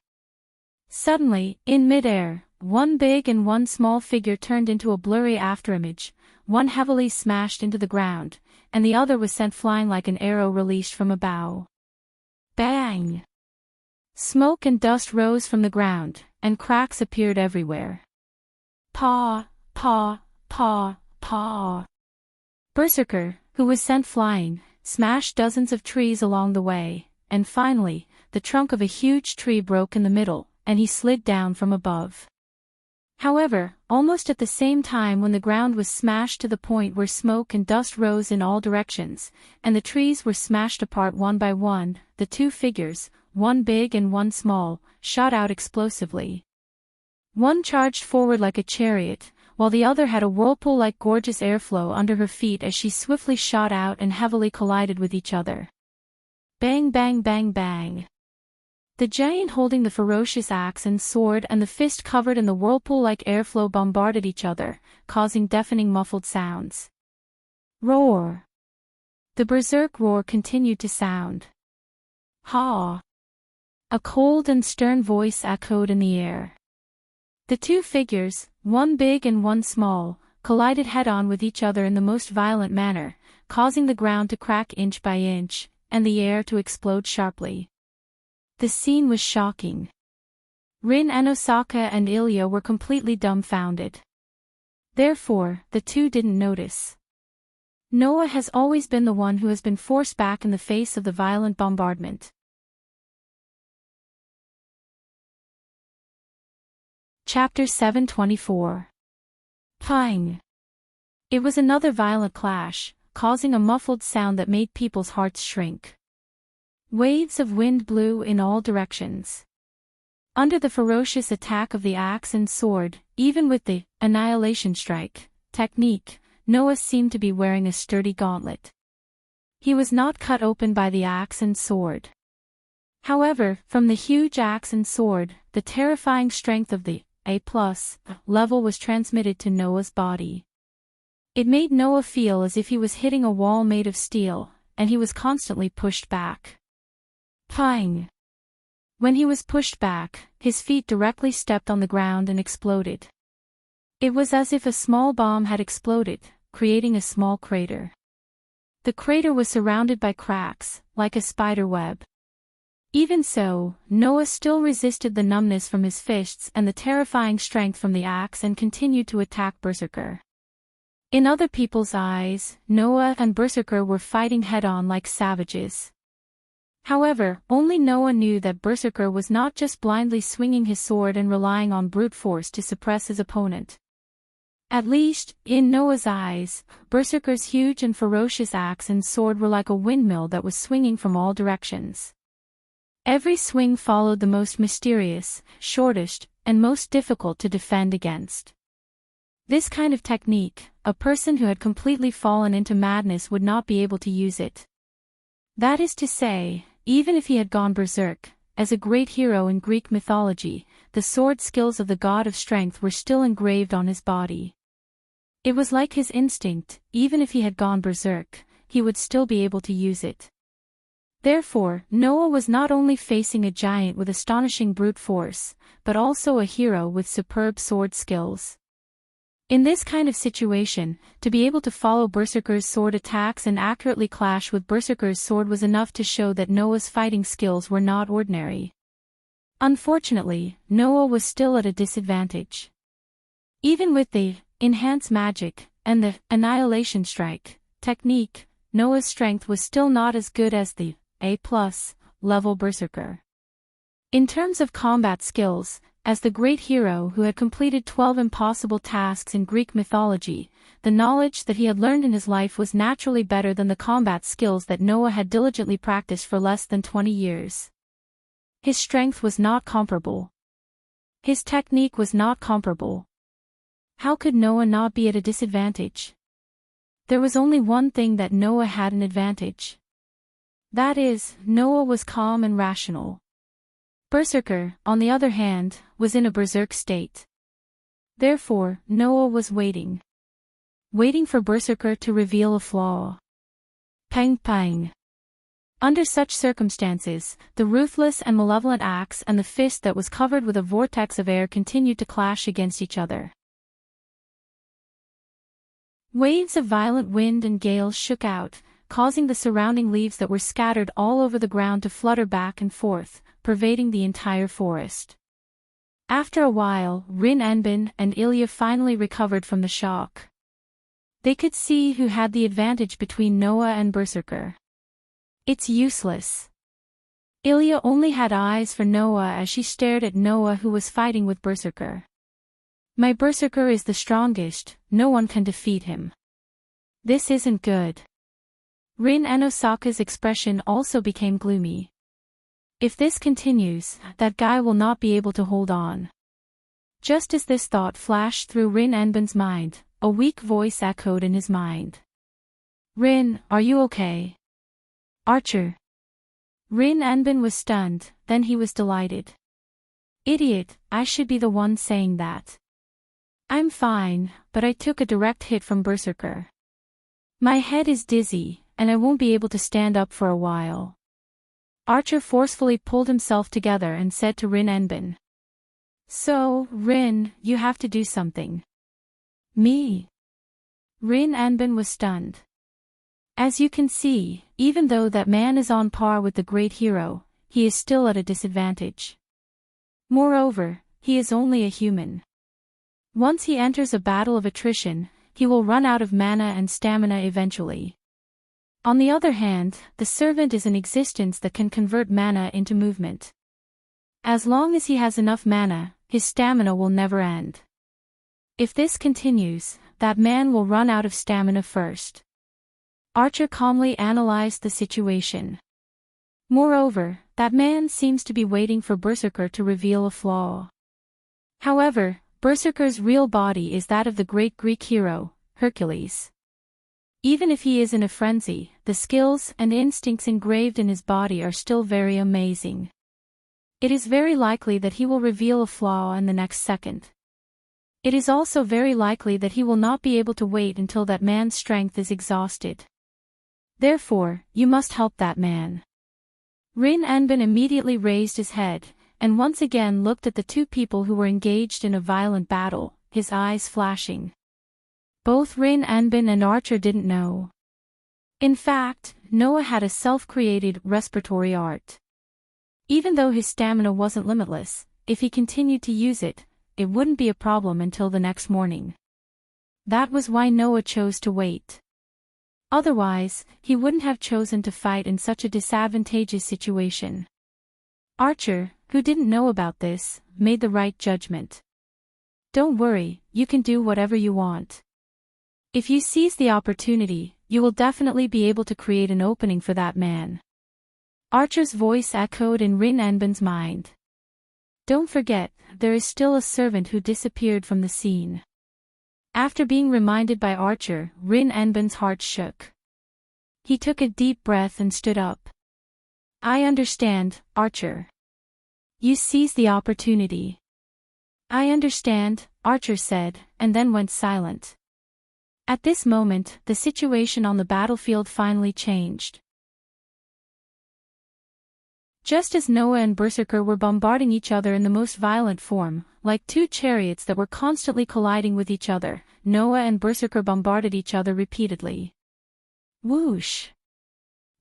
Suddenly, in mid-air, one big and one small figure turned into a blurry afterimage, one heavily smashed into the ground, and the other was sent flying like an arrow released from a bow. Bang! Smoke and dust rose from the ground, and cracks appeared everywhere. Paw, paw, paw, paw. Berserker, who was sent flying, smashed dozens of trees along the way, and finally, the trunk of a huge tree broke in the middle, and he slid down from above. However, almost at the same time when the ground was smashed to the point where smoke and dust rose in all directions, and the trees were smashed apart one by one, the two figures, one big and one small, shot out explosively. One charged forward like a chariot, while the other had a whirlpool-like gorgeous airflow under her feet as she swiftly shot out and heavily collided with each other. Bang bang bang bang. The giant holding the ferocious axe and sword and the fist covered in the whirlpool-like airflow bombarded each other, causing deafening muffled sounds. Roar! The berserk roar continued to sound. Ha! A cold and stern voice echoed in the air. The two figures, one big and one small, collided head-on with each other in the most violent manner, causing the ground to crack inch by inch, and the air to explode sharply. The scene was shocking. Rin and Osaka and Ilya were completely dumbfounded. Therefore, the two didn't notice. Noah has always been the one who has been forced back in the face of the violent bombardment. Chapter 724. Pang! It was another violent clash, causing a muffled sound that made people's hearts shrink. Waves of wind blew in all directions. Under the ferocious attack of the axe and sword, even with the annihilation strike technique, Noah seemed to be wearing a sturdy gauntlet. He was not cut open by the axe and sword. However, from the huge axe and sword, the terrifying strength of the A+ level was transmitted to Noah's body. It made Noah feel as if he was hitting a wall made of steel, and he was constantly pushed back. Pang! When he was pushed back, his feet directly stepped on the ground and exploded. It was as if a small bomb had exploded, creating a small crater. The crater was surrounded by cracks, like a spider web. Even so, Noah still resisted the numbness from his fists and the terrifying strength from the axe and continued to attack Berserker. In other people's eyes, Noah and Berserker were fighting head-on like savages. However, only Noah knew that Berserker was not just blindly swinging his sword and relying on brute force to suppress his opponent. At least, in Noah's eyes, Berserker's huge and ferocious axe and sword were like a windmill that was swinging from all directions. Every swing followed the most mysterious, shortest, and most difficult to defend against. This kind of technique, a person who had completely fallen into madness would not be able to use it. That is to say, even if he had gone berserk, as a great hero in Greek mythology, the sword skills of the god of strength were still engraved on his body. It was like his instinct, even if he had gone berserk, he would still be able to use it. Therefore, Noah was not only facing a giant with astonishing brute force, but also a hero with superb sword skills. In this kind of situation, to be able to follow Berserker's sword attacks and accurately clash with Berserker's sword was enough to show that Noah's fighting skills were not ordinary. Unfortunately, Noah was still at a disadvantage. Even with the Enhance Magic and the Annihilation Strike technique, Noah's strength was still not as good as the A+ level Berserker. In terms of combat skills, as the great hero who had completed 12 impossible tasks in Greek mythology, the knowledge that he had learned in his life was naturally better than the combat skills that Noah had diligently practiced for less than 20 years. His strength was not comparable. His technique was not comparable. How could Noah not be at a disadvantage? There was only one thing that Noah had an advantage. That is, Noah was calm and rational. Berserker, on the other hand, was in a berserk state. Therefore, Noah was waiting. Waiting for Berserker to reveal a flaw. Pang pang. Under such circumstances, the ruthless and malevolent axe and the fist that was covered with a vortex of air continued to clash against each other. Waves of violent wind and gales shook out, causing the surrounding leaves that were scattered all over the ground to flutter back and forth, pervading the entire forest. After a while, Rin Enbin and Ilya finally recovered from the shock. They could see who had the advantage between Noah and Berserker. It's useless. Ilya only had eyes for Noah as she stared at Noah who was fighting with Berserker. My Berserker is the strongest, no one can defeat him. This isn't good. Rin and Osaka's expression also became gloomy. If this continues, that guy will not be able to hold on. Just as this thought flashed through Rin Enbin's mind, a weak voice echoed in his mind. Rin, are you okay? Archer. Rin Enbin was stunned, then he was delighted. Idiot, I should be the one saying that. I'm fine, but I took a direct hit from Berserker. My head is dizzy, and I won't be able to stand up for a while. Archer forcefully pulled himself together and said to Rin Enbin. So, Rin, you have to do something. Me? Rin Enbin was stunned. As you can see, even though that man is on par with the great hero, he is still at a disadvantage. Moreover, he is only a human. Once he enters a battle of attrition, he will run out of mana and stamina eventually. On the other hand, the servant is an existence that can convert mana into movement. As long as he has enough mana, his stamina will never end. If this continues, that man will run out of stamina first. Archer calmly analyzed the situation. Moreover, that man seems to be waiting for Berserker to reveal a flaw. However, Berserker's real body is that of the great Greek hero, Hercules. Even if he is in a frenzy, the skills and instincts engraved in his body are still very amazing. It is very likely that he will reveal a flaw in the next second. It is also very likely that he will not be able to wait until that man's strength is exhausted. Therefore, you must help that man. Rin Enbin immediately raised his head, and once again looked at the two people who were engaged in a violent battle, his eyes flashing. Both Rin Enbin and Archer didn't know. In fact, Noah had a self-created respiratory art. Even though his stamina wasn't limitless, if he continued to use it, it wouldn't be a problem until the next morning. That was why Noah chose to wait. Otherwise, he wouldn't have chosen to fight in such a disadvantageous situation. Archer, who didn't know about this, made the right judgment. Don't worry, you can do whatever you want. If you seize the opportunity, you will definitely be able to create an opening for that man. Archer's voice echoed in Rin Enbin's mind. Don't forget, there is still a servant who disappeared from the scene. After being reminded by Archer, Rin Enbin's heart shook. He took a deep breath and stood up. I understand, Archer. You seized the opportunity. I understand, Archer said, and then went silent. At this moment, the situation on the battlefield finally changed. Just as Noah and Berserker were bombarding each other in the most violent form, like two chariots that were constantly colliding with each other, Noah and Berserker bombarded each other repeatedly. Whoosh!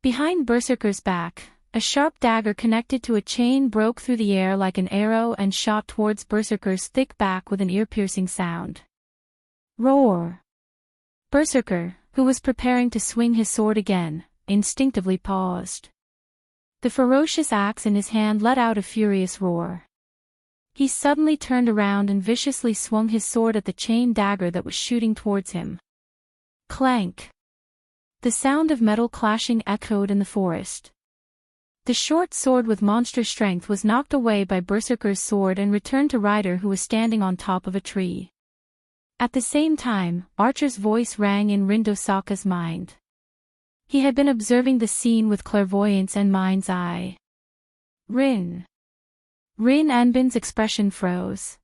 Behind Berserker's back, a sharp dagger connected to a chain broke through the air like an arrow and shot towards Berserker's thick back with an ear-piercing sound. Roar! Berserker, who was preparing to swing his sword again, instinctively paused. The ferocious axe in his hand let out a furious roar. He suddenly turned around and viciously swung his sword at the chain dagger that was shooting towards him. Clank! The sound of metal clashing echoed in the forest. The short sword with monster strength was knocked away by Berserker's sword and returned to Ryder, who was standing on top of a tree. At the same time, Archer's voice rang in Rindosaka's mind. He had been observing the scene with clairvoyance and mind's eye. Rin Anbin's expression froze.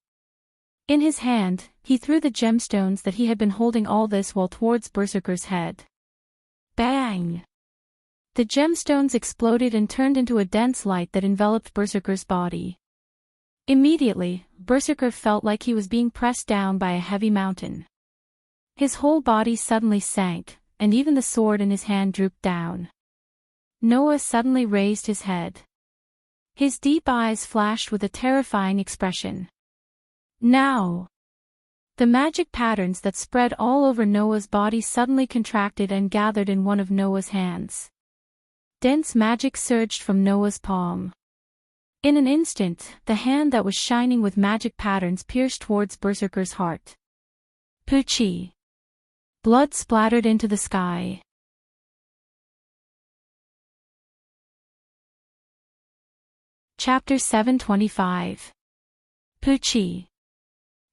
In his hand, he threw the gemstones that he had been holding all this while towards Berserker's head. Bang! The gemstones exploded and turned into a dense light that enveloped Berserker's body. Immediately, Berserker felt like he was being pressed down by a heavy mountain. His whole body suddenly sank, and even the sword in his hand drooped down. Noah suddenly raised his head. His deep eyes flashed with a terrifying expression. Now! The magic patterns that spread all over Noah's body suddenly contracted and gathered in one of Noah's hands. Dense magic surged from Noah's palm. In an instant, the hand that was shining with magic patterns pierced towards Berserker's heart. Poochie! Blood splattered into the sky. Chapter 725. Poochie.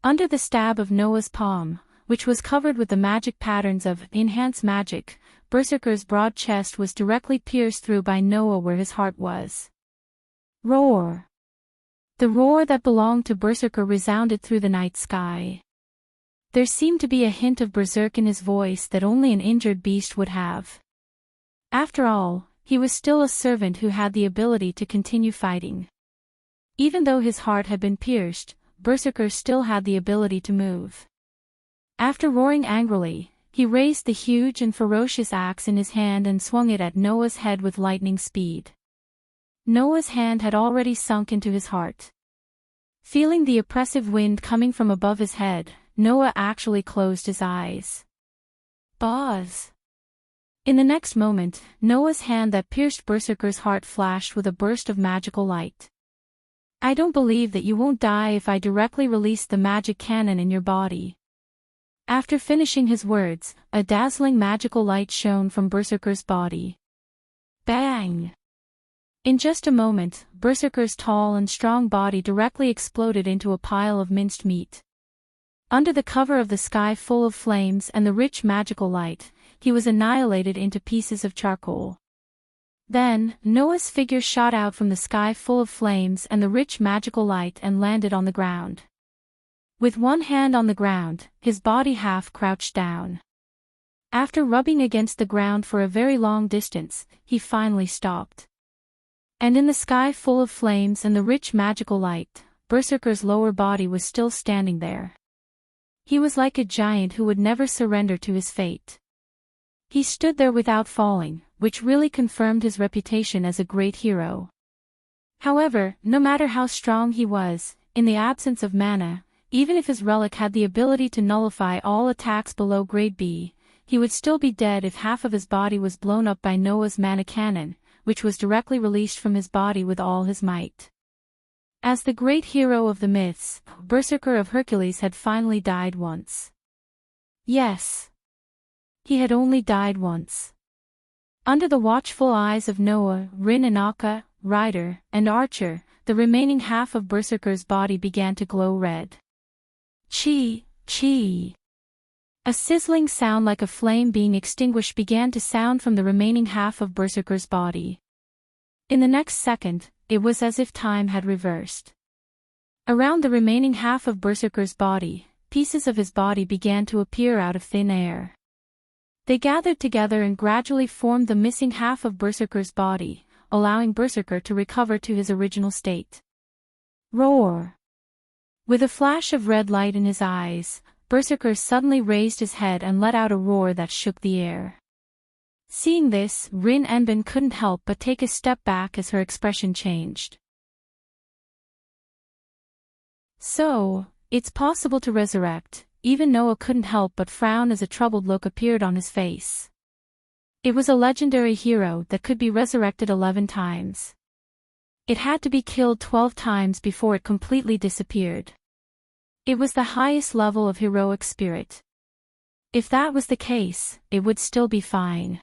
Under the stab of Noah's palm, which was covered with the magic patterns of enhanced magic, Berserker's broad chest was directly pierced through by Noah where his heart was. Roar! The roar that belonged to Berserker resounded through the night sky. There seemed to be a hint of berserk in his voice that only an injured beast would have. After all, he was still a servant who had the ability to continue fighting. Even though his heart had been pierced, Berserker still had the ability to move. After roaring angrily, he raised the huge and ferocious axe in his hand and swung it at Noah's head with lightning speed. Noah's hand had already sunk into his heart. Feeling the oppressive wind coming from above his head, Noah actually closed his eyes. Buzz! In the next moment, Noah's hand that pierced Berserker's heart flashed with a burst of magical light. I don't believe that you won't die if I directly release the magic cannon in your body. After finishing his words, a dazzling magical light shone from Berserker's body. Bang! In just a moment, Berserker's tall and strong body directly exploded into a pile of minced meat. Under the cover of the sky full of flames and the rich magical light, he was annihilated into pieces of charcoal. Then, Noah's figure shot out from the sky full of flames and the rich magical light and landed on the ground. With one hand on the ground, his body half crouched down. After rubbing against the ground for a very long distance, he finally stopped. And in the sky full of flames and the rich magical light, Berserker's lower body was still standing there. He was like a giant who would never surrender to his fate. He stood there without falling, which really confirmed his reputation as a great hero. However, no matter how strong he was, in the absence of mana, even if his relic had the ability to nullify all attacks below grade B, he would still be dead if half of his body was blown up by Noah's mana cannon, which was directly released from his body with all his might. As the great hero of the myths, Berserker of Hercules had finally died once. Yes. He had only died once. Under the watchful eyes of Noah, Rin and Akka, Ryder, and Archer, the remaining half of Berserker's body began to glow red. Chi! A sizzling sound like a flame being extinguished began to sound from the remaining half of Berserker's body. In the next second, it was as if time had reversed. Around the remaining half of Berserker's body, pieces of his body began to appear out of thin air. They gathered together and gradually formed the missing half of Berserker's body, allowing Berserker to recover to his original state. Roar! With a flash of red light in his eyes, Berserker suddenly raised his head and let out a roar that shook the air. Seeing this, Rin Enbin couldn't help but take a step back as her expression changed. So, it's possible to resurrect. Even Noah couldn't help but frown as a troubled look appeared on his face. It was a legendary hero that could be resurrected 11 times. It had to be killed 12 times before it completely disappeared. It was the highest level of heroic spirit. If that was the case, it would still be fine.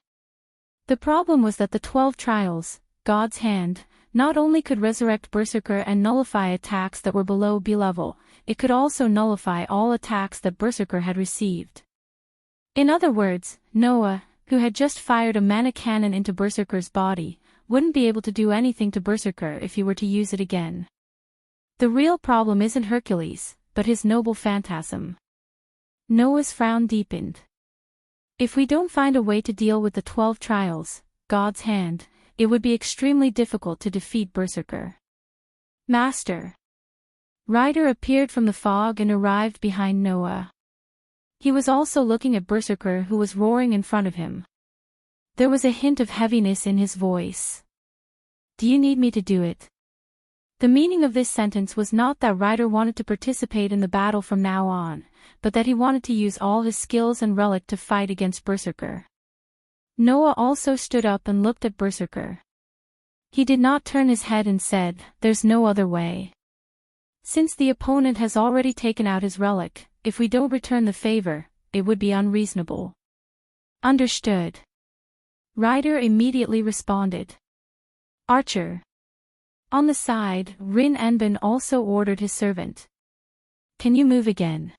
The problem was that the 12 trials, God's hand, not only could resurrect Berserker and nullify attacks that were below B level, it could also nullify all attacks that Berserker had received. In other words, Noah, who had just fired a mana cannon into Berserker's body, wouldn't be able to do anything to Berserker if he were to use it again. The real problem isn't Hercules, but his noble phantasm. Noah's frown deepened. If we don't find a way to deal with the 12 trials, God's hand, it would be extremely difficult to defeat Berserker. Master. Ryder appeared from the fog and arrived behind Noah. He was also looking at Berserker, who was roaring in front of him. There was a hint of heaviness in his voice. Do you need me to do it? The meaning of this sentence was not that Ryder wanted to participate in the battle from now on, but that he wanted to use all his skills and relic to fight against Berserker. Noah also stood up and looked at Berserker. He did not turn his head and said, "There's no other way. Since the opponent has already taken out his relic, if we don't return the favor, it would be unreasonable." Understood. Ryder immediately responded. Archer. On the side, Rin Enbin also ordered his servant. Can you move again?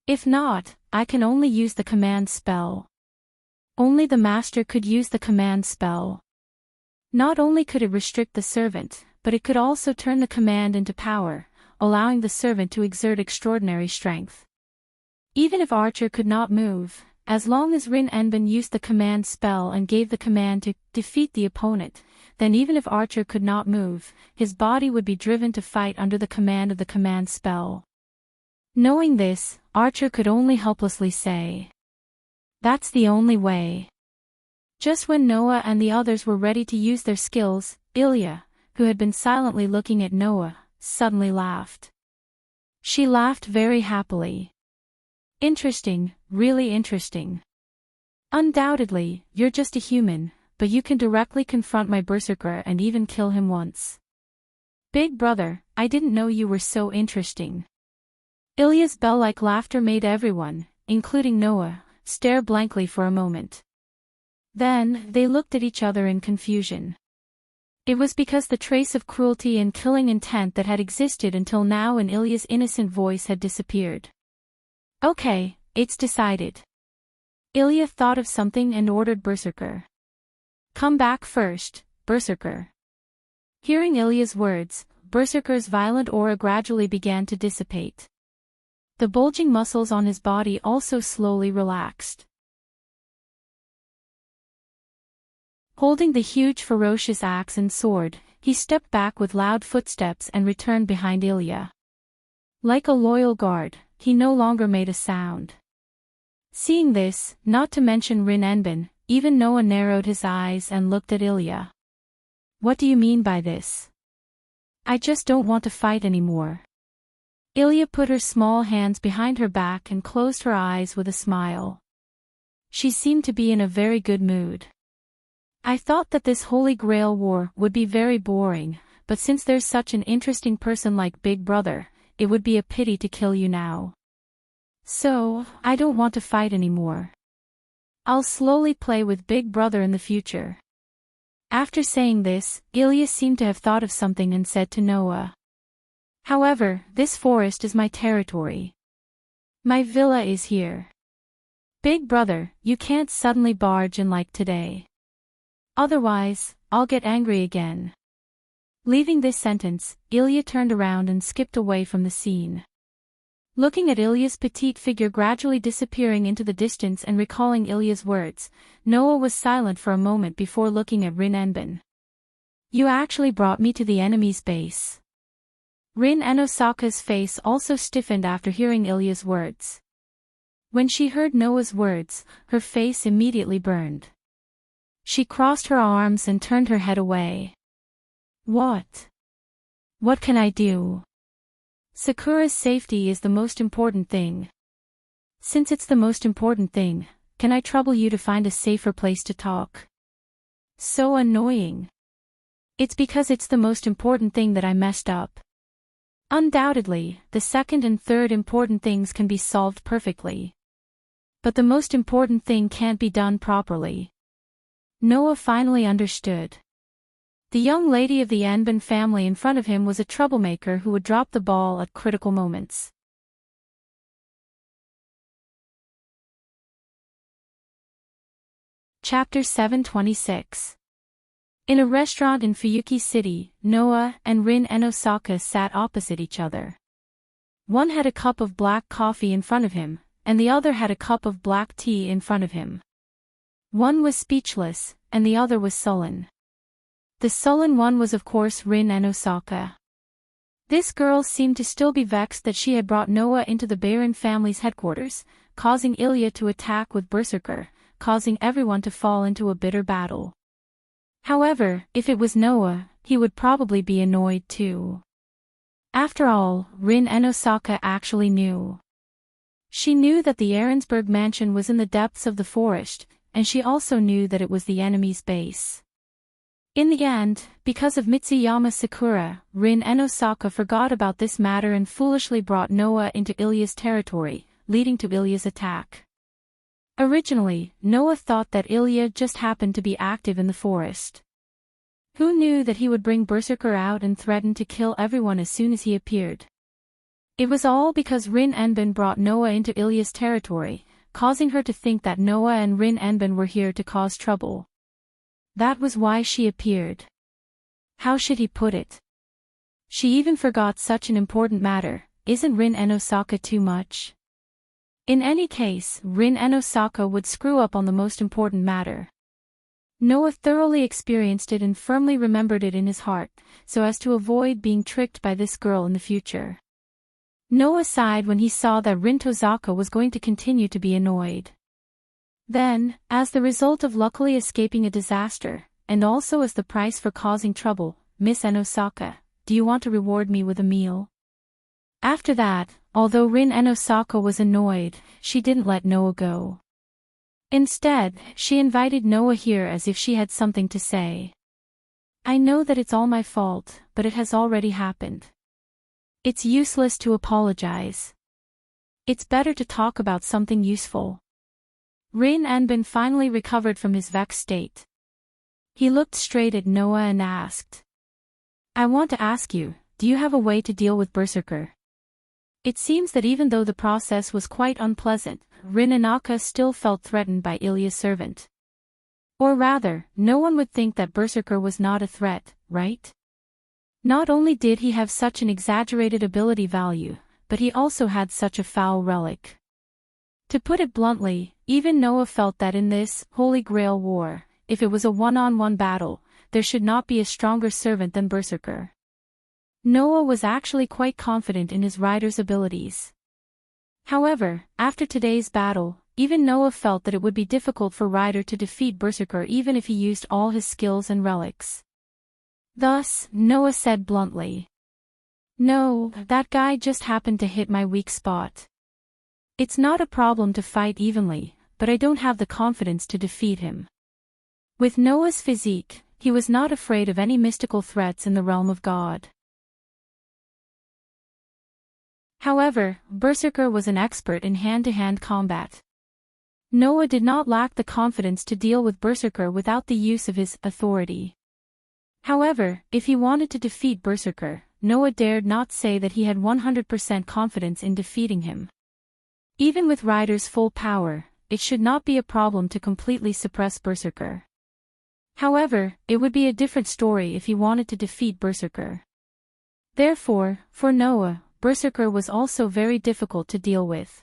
If not, I can only use the command spell. Only the master could use the command spell. Not only could it restrict the servant, but it could also turn the command into power, allowing the servant to exert extraordinary strength. Even if Archer could not move, as long as Rin Enbin used the command spell and gave the command to defeat the opponent, then even if Archer could not move, his body would be driven to fight under the command of the command spell. Knowing this, Archer could only helplessly say, "That's the only way." Just when Noah and the others were ready to use their skills, Ilya, who had been silently looking at Noah, suddenly laughed. She laughed very happily. Interesting, really interesting. Undoubtedly, you're just a human, but you can directly confront my Berserker and even kill him once. Big brother, I didn't know you were so interesting. Ilya's bell-like laughter made everyone, including Noah, stare blankly for a moment. Then, they looked at each other in confusion. It was because the trace of cruelty and killing intent that had existed until now in Ilya's innocent voice had disappeared. Okay, it's decided. Ilya thought of something and ordered Berserker. Come back first, Berserker. Hearing Ilya's words, Berserker's violent aura gradually began to dissipate. The bulging muscles on his body also slowly relaxed. Holding the huge ferocious axe and sword, he stepped back with loud footsteps and returned behind Ilya. Like a loyal guard, he no longer made a sound. Seeing this, not to mention Rin Enbin, even Noah narrowed his eyes and looked at Ilya. What do you mean by this? I just don't want to fight anymore. Ilya put her small hands behind her back and closed her eyes with a smile. She seemed to be in a very good mood. I thought that this Holy Grail war would be very boring, but since there's such an interesting person like Big Brother, it would be a pity to kill you now. So, I don't want to fight anymore. I'll slowly play with Big Brother in the future. After saying this, Ilya seemed to have thought of something and said to Noah. However, this forest is my territory. My villa is here. Big brother, you can't suddenly barge in like today. Otherwise, I'll get angry again. Leaving this sentence, Ilya turned around and skipped away from the scene. Looking at Ilya's petite figure gradually disappearing into the distance and recalling Ilya's words, Noah was silent for a moment before looking at Rin Enbin. You actually brought me to the enemy's base. Rin and Osaka's face also stiffened after hearing Ilya's words. When she heard Noah's words, her face immediately burned. She crossed her arms and turned her head away. What? What can I do? Sakura's safety is the most important thing. Since it's the most important thing, can I trouble you to find a safer place to talk? So annoying. It's because it's the most important thing that I messed up. Undoubtedly, the second and third important things can be solved perfectly. But the most important thing can't be done properly. Noah finally understood. The young lady of the Enban family in front of him was a troublemaker who would drop the ball at critical moments. Chapter 726. In a restaurant in Fuyuki City, Noah and Rin and Osaka sat opposite each other. One had a cup of black coffee in front of him, and the other had a cup of black tea in front of him. One was speechless, and the other was sullen. The sullen one was of course Rin and Osaka. This girl seemed to still be vexed that she had brought Noah into the Baron family's headquarters, causing Ilya to attack with Berserker, causing everyone to fall into a bitter battle. However, if it was Noah, he would probably be annoyed too. After all, Rin and Osaka actually knew. She knew that the Ahrensburg mansion was in the depths of the forest, and she also knew that it was the enemy's base. In the end, because of Mitsuyama Sakura, Rin and Osaka forgot about this matter and foolishly brought Noah into Ilya's territory, leading to Ilya's attack. Originally, Noah thought that Ilya just happened to be active in the forest. Who knew that he would bring Berserker out and threaten to kill everyone as soon as he appeared? It was all because Rin Enban brought Noah into Ilya's territory, causing her to think that Noah and Rin Enban were here to cause trouble. That was why she appeared. How should he put it? She even forgot such an important matter. Isn't Rin and Osaka too much? In any case, Rin and Osaka would screw up on the most important matter. Noah thoroughly experienced it and firmly remembered it in his heart, so as to avoid being tricked by this girl in the future. Noah sighed when he saw that Rin Tozaka was going to continue to be annoyed. Then, as the result of luckily escaping a disaster, and also as the price for causing trouble, Miss and Osaka, do you want to reward me with a meal? After that, although Rin and Osaka was annoyed, she didn't let Noah go. Instead, she invited Noah here as if she had something to say. I know that it's all my fault, but it has already happened. It's useless to apologize. It's better to talk about something useful. Rin Enban finally recovered from his vexed state. He looked straight at Noah and asked. I want to ask you, do you have a way to deal with Berserker? It seems that even though the process was quite unpleasant, Rin Inaka still felt threatened by Ilya's servant. Or rather, no one would think that Berserker was not a threat, right? Not only did he have such an exaggerated ability value, but he also had such a foul relic. To put it bluntly, even Noah felt that in this Holy Grail war, if it was a one-on-one battle, there should not be a stronger servant than Berserker. Noah was actually quite confident in his rider's abilities. However, after today's battle, even Noah felt that it would be difficult for Ryder to defeat Berserker even if he used all his skills and relics. Thus, Noah said bluntly. No, that guy just happened to hit my weak spot. It's not a problem to fight evenly, but I don't have the confidence to defeat him. With Noah's physique, he was not afraid of any mystical threats in the realm of God. However, Berserker was an expert in hand-to-hand combat. Noah did not lack the confidence to deal with Berserker without the use of his authority. However, if he wanted to defeat Berserker, Noah dared not say that he had 100% confidence in defeating him. Even with Ryder's full power, it should not be a problem to completely suppress Berserker. However, it would be a different story if he wanted to defeat Berserker. Therefore, for Noah, Berserker was also very difficult to deal with.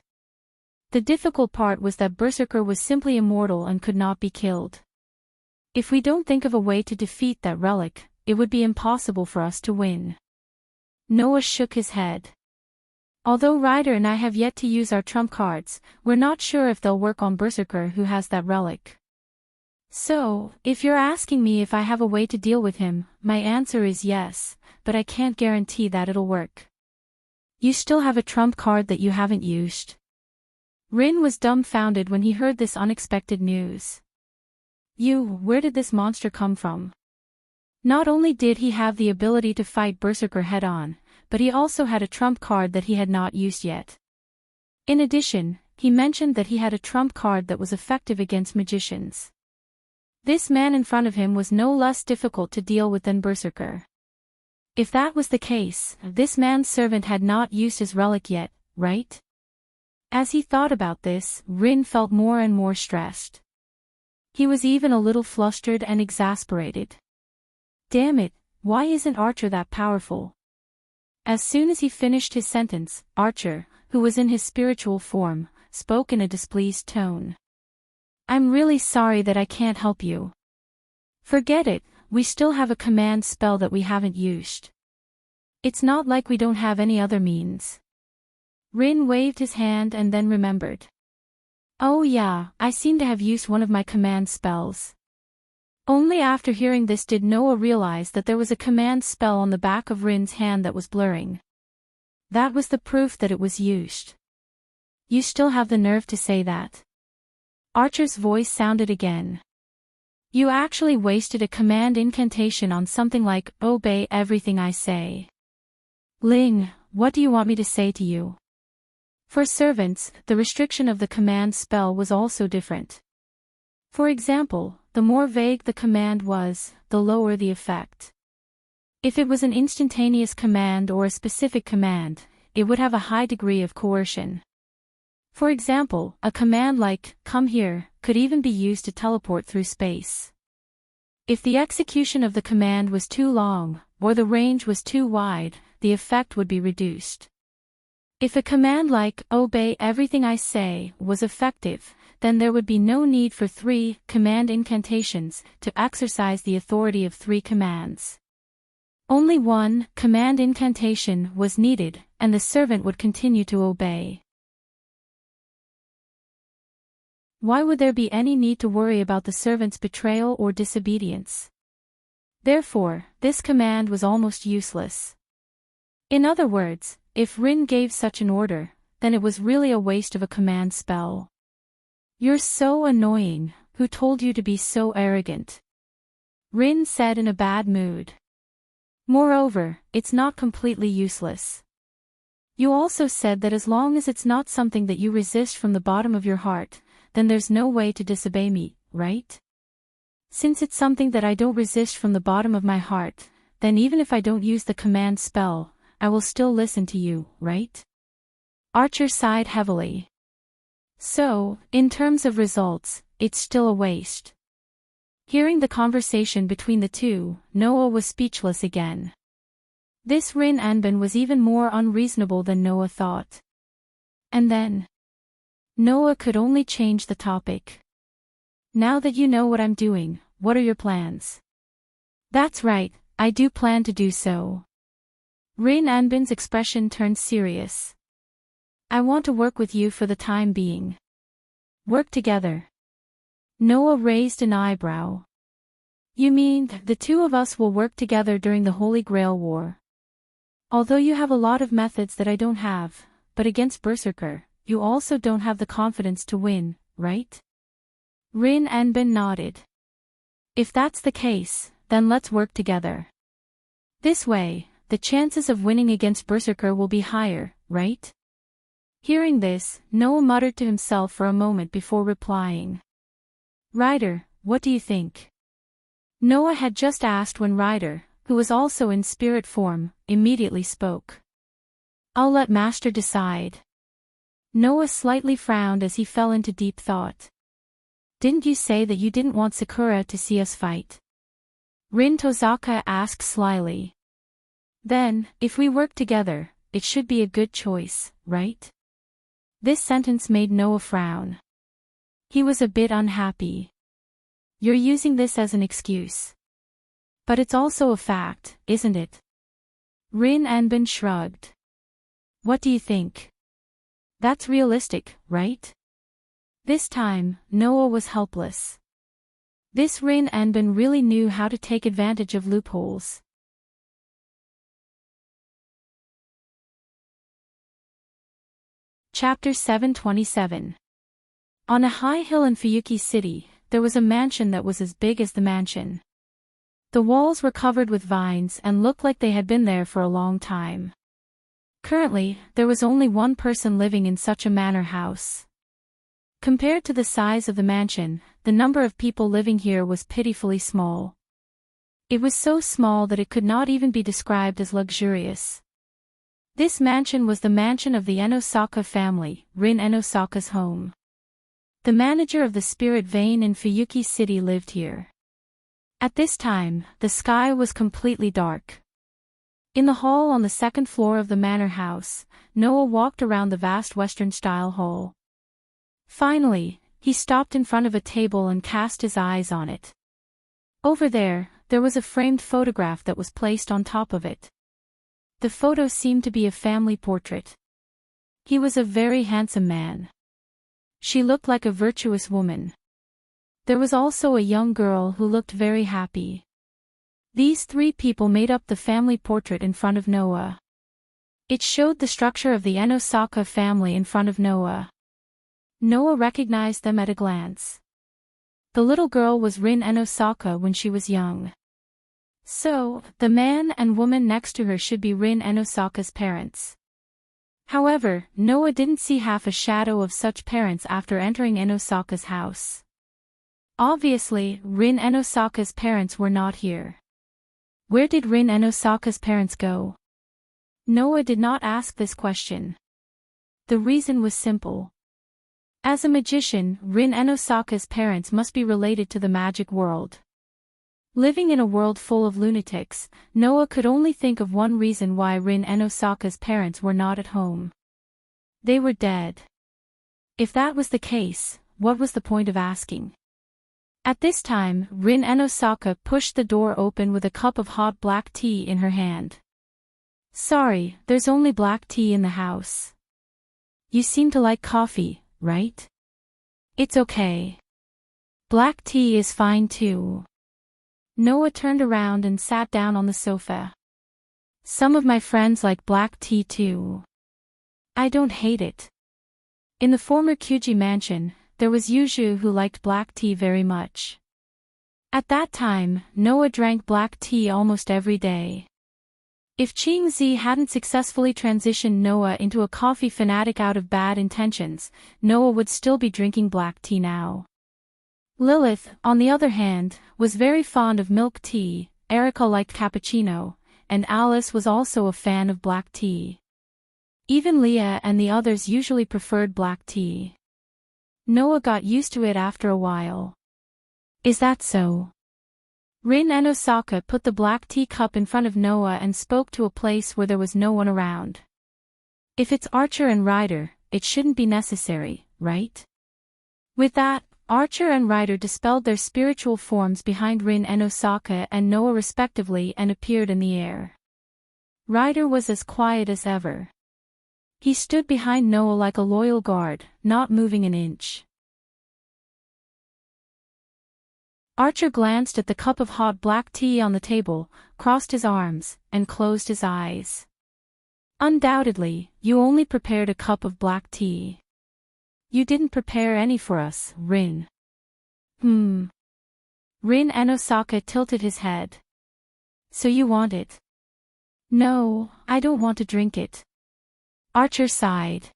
The difficult part was that Berserker was simply immortal and could not be killed. If we don't think of a way to defeat that relic, it would be impossible for us to win. Noah shook his head. Although Ryder and I have yet to use our trump cards, we're not sure if they'll work on Berserker who has that relic. So, if you're asking me if I have a way to deal with him, my answer is yes, but I can't guarantee that it'll work. You still have a trump card that you haven't used. Rin was dumbfounded when he heard this unexpected news. Where did this monster come from? Not only did he have the ability to fight Berserker head-on, but he also had a trump card that he had not used yet. In addition, he mentioned that he had a trump card that was effective against magicians. This man in front of him was no less difficult to deal with than Berserker. If that was the case, this man's servant had not used his relic yet, right? As he thought about this, Rin felt more and more stressed. He was even a little flustered and exasperated. Damn it, why isn't Archer that powerful? As soon as he finished his sentence, Archer, who was in his spiritual form, spoke in a displeased tone. I'm really sorry that I can't help you. Forget it, we still have a command spell that we haven't used. It's not like we don't have any other means. Rin waved his hand and then remembered. Oh yeah, I seem to have used one of my command spells. Only after hearing this did Noah realize that there was a command spell on the back of Rin's hand that was blurring. That was the proof that it was used. You still have the nerve to say that? Archer's voice sounded again. You actually wasted a command incantation on something like, obey everything I say. Ling, what do you want me to say to you? For servants, the restriction of the command spell was also different. For example, the more vague the command was, the lower the effect. If it was an instantaneous command or a specific command, it would have a high degree of coercion. For example, a command like, come here, could even be used to teleport through space. If the execution of the command was too long, or the range was too wide, the effect would be reduced. If a command like, obey everything I say, was effective, then there would be no need for 3 command incantations to exercise the authority of 3 commands. Only 1 command incantation was needed, and the servant would continue to obey. Why would there be any need to worry about the servant's betrayal or disobedience? Therefore, this command was almost useless. In other words, if Rin gave such an order, then it was really a waste of a command spell. You're so annoying, who told you to be so arrogant? Rin said in a bad mood. Moreover, it's not completely useless. You also said that as long as it's not something that you resist from the bottom of your heart, then there's no way to disobey me, right? Since it's something that I don't resist from the bottom of my heart, then even if I don't use the command spell, I will still listen to you, right? Archer sighed heavily. So, in terms of results, it's still a waste. Hearing the conversation between the two, Noah was speechless again. This Rin Anbin was even more unreasonable than Noah thought. And then Noah could only change the topic. Now that you know what I'm doing, what are your plans? That's right, I do plan to do so. Rin Anbin's expression turned serious. I want to work with you for the time being. Work together. Noah raised an eyebrow. You mean, the two of us will work together during the Holy Grail War? Although you have a lot of methods that I don't have, but against Berserker, you also don't have the confidence to win, right? Rin Anbin nodded. If that's the case, then let's work together. This way, the chances of winning against Berserker will be higher, right? Hearing this, Noah muttered to himself for a moment before replying. Ryder, what do you think? Noah had just asked when Ryder, who was also in spirit form, immediately spoke. I'll let Master decide. Noah slightly frowned as he fell into deep thought. Didn't you say that you didn't want Sakura to see us fight? Rin Tozaka asked slyly. Then, if we work together, it should be a good choice, right? This sentence made Noah frown. He was a bit unhappy. You're using this as an excuse. But it's also a fact, isn't it? Rin Anbin shrugged. What do you think? That's realistic, right? This time, Noah was helpless. This Rin Anbin really knew how to take advantage of loopholes. Chapter 727. On a high hill in Fuyuki City, there was a mansion that was as big as the mansion. The walls were covered with vines and looked like they had been there for a long time. Currently, there was only one person living in such a manor house. Compared to the size of the mansion, the number of people living here was pitifully small. It was so small that it could not even be described as luxurious. This mansion was the mansion of the Enosaka family, Rin Enosaka's home. The manager of the spirit vein in Fuyuki City lived here. At this time, the sky was completely dark. In the hall on the second floor of the manor house, Noah walked around the vast Western-style hall. Finally, he stopped in front of a table and cast his eyes on it. Over there was a framed photograph that was placed on top of it. The photo seemed to be a family portrait. He was a very handsome man. She looked like a virtuous woman. There was also a young girl who looked very happy. These three people made up the family portrait in front of Noah. It showed the structure of the Enosaka family in front of Noah. Noah recognized them at a glance. The little girl was Rin Enosaka when she was young. So, the man and woman next to her should be Rin Enosaka's parents. However, Noah didn't see half a shadow of such parents after entering Enosaka's house. Obviously, Rin Enosaka's parents were not here. Where did Rin Enosaka's parents go? Noah did not ask this question. The reason was simple. As a magician, Rin Enosaka's parents must be related to the magic world. Living in a world full of lunatics, Noah could only think of one reason why Rin Enosaka's parents were not at home. They were dead. If that was the case, what was the point of asking? At this time, Rin Enosaka pushed the door open with a cup of hot black tea in her hand. Sorry, there's only black tea in the house. You seem to like coffee, right? It's okay. Black tea is fine too. Noah turned around and sat down on the sofa. Some of my friends like black tea too. I don't hate it. In the former Kyuji mansion, there was Yuju who liked black tea very much. At that time, Noah drank black tea almost every day. If Ching-zi hadn't successfully transitioned Noah into a coffee fanatic out of bad intentions, Noah would still be drinking black tea now. Lilith, on the other hand, was very fond of milk tea, Erica liked cappuccino, and Alice was also a fan of black tea. Even Leah and the others usually preferred black tea. Noah got used to it after a while. Is that so? Rin Enosaka put the black tea cup in front of Noah and spoke to a place where there was no one around. If it's Archer and Ryder, it shouldn't be necessary, right? With that, Archer and Ryder dispelled their spiritual forms behind Rin Enosaka and Noah respectively and appeared in the air. Ryder was as quiet as ever. He stood behind Noah like a loyal guard, not moving an inch. Archer glanced at the cup of hot black tea on the table, crossed his arms, and closed his eyes. Undoubtedly, you only prepared a cup of black tea. You didn't prepare any for us, Rin. Rin Enosaka tilted his head. So you want it? No, I don't want to drink it. Archer sighed.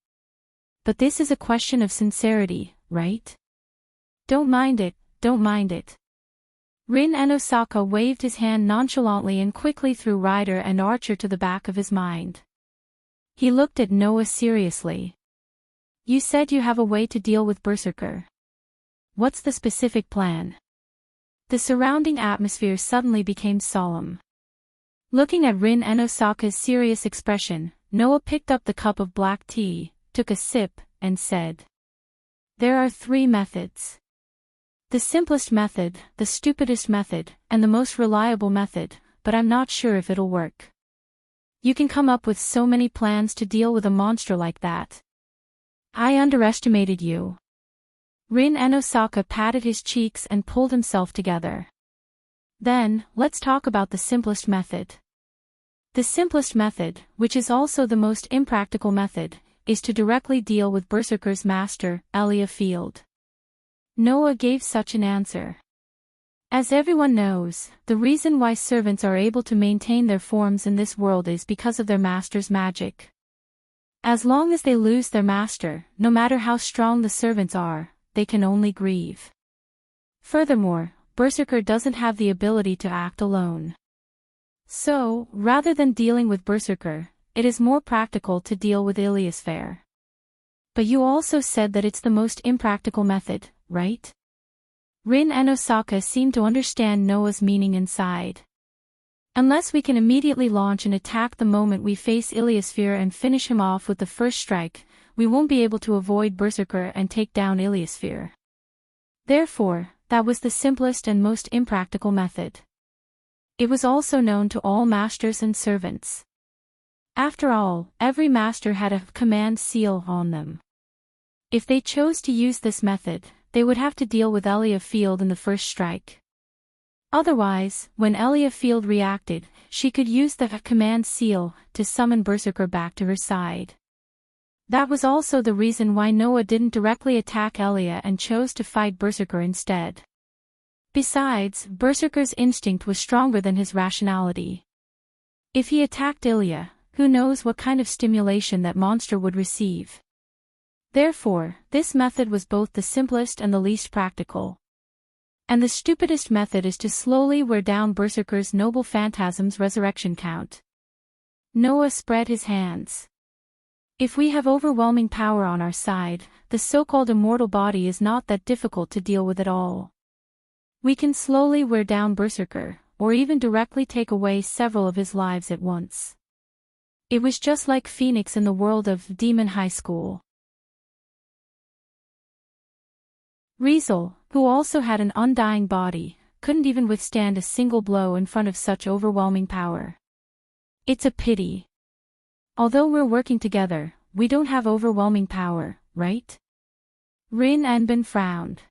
But this is a question of sincerity, right? Don't mind it, don't mind it. Rin Enosaka waved his hand nonchalantly and quickly threw Ryder and Archer to the back of his mind. He looked at Noah seriously. You said you have a way to deal with Berserker. What's the specific plan? The surrounding atmosphere suddenly became solemn. Looking at Rin Enosaka's serious expression, Noah picked up the cup of black tea, took a sip, and said, There are 3 methods. The simplest method, the stupidest method, and the most reliable method, but I'm not sure if it'll work. You can come up with so many plans to deal with a monster like that. I underestimated you. Rin and Osaka patted his cheeks and pulled himself together. Then, let's talk about the simplest method. The simplest method, which is also the most impractical method, is to directly deal with Berserker's master, Elia Field. Noah gave such an answer. As everyone knows, the reason why servants are able to maintain their forms in this world is because of their master's magic. As long as they lose their master, no matter how strong the servants are, they can only grieve. Furthermore, Berserker doesn't have the ability to act alone. So, rather than dealing with Berserker, it is more practical to deal with Iliasphere. But you also said that it's the most impractical method, right? Rin and Osaka seemed to understand Noah's meaning inside. Unless we can immediately launch an attack the moment we face Iliasphere and finish him off with the first strike, we won't be able to avoid Berserker and take down Iliasphere. Therefore, that was the simplest and most impractical method. It was also known to all masters and servants. After all, every master had a command seal on them. If they chose to use this method, they would have to deal with Elia Field in the first strike. Otherwise, when Elia Field reacted, she could use the command seal to summon Berserker back to her side. That was also the reason why Noah didn't directly attack Elia and chose to fight Berserker instead. Besides, Berserker's instinct was stronger than his rationality. If he attacked Ilia, who knows what kind of stimulation that monster would receive. Therefore, this method was both the simplest and the least practical. And the stupidest method is to slowly wear down Berserker's noble phantasm's resurrection count. Noah spread his hands. If we have overwhelming power on our side, the so-called immortal body is not that difficult to deal with at all. We can slowly wear down Berserker, or even directly take away several of his lives at once. It was just like Phoenix in the world of Demon High School. Riesel, who also had an undying body, couldn't even withstand a single blow in front of such overwhelming power. It's a pity. Although we're working together, we don't have overwhelming power, right? Rin Anbin frowned.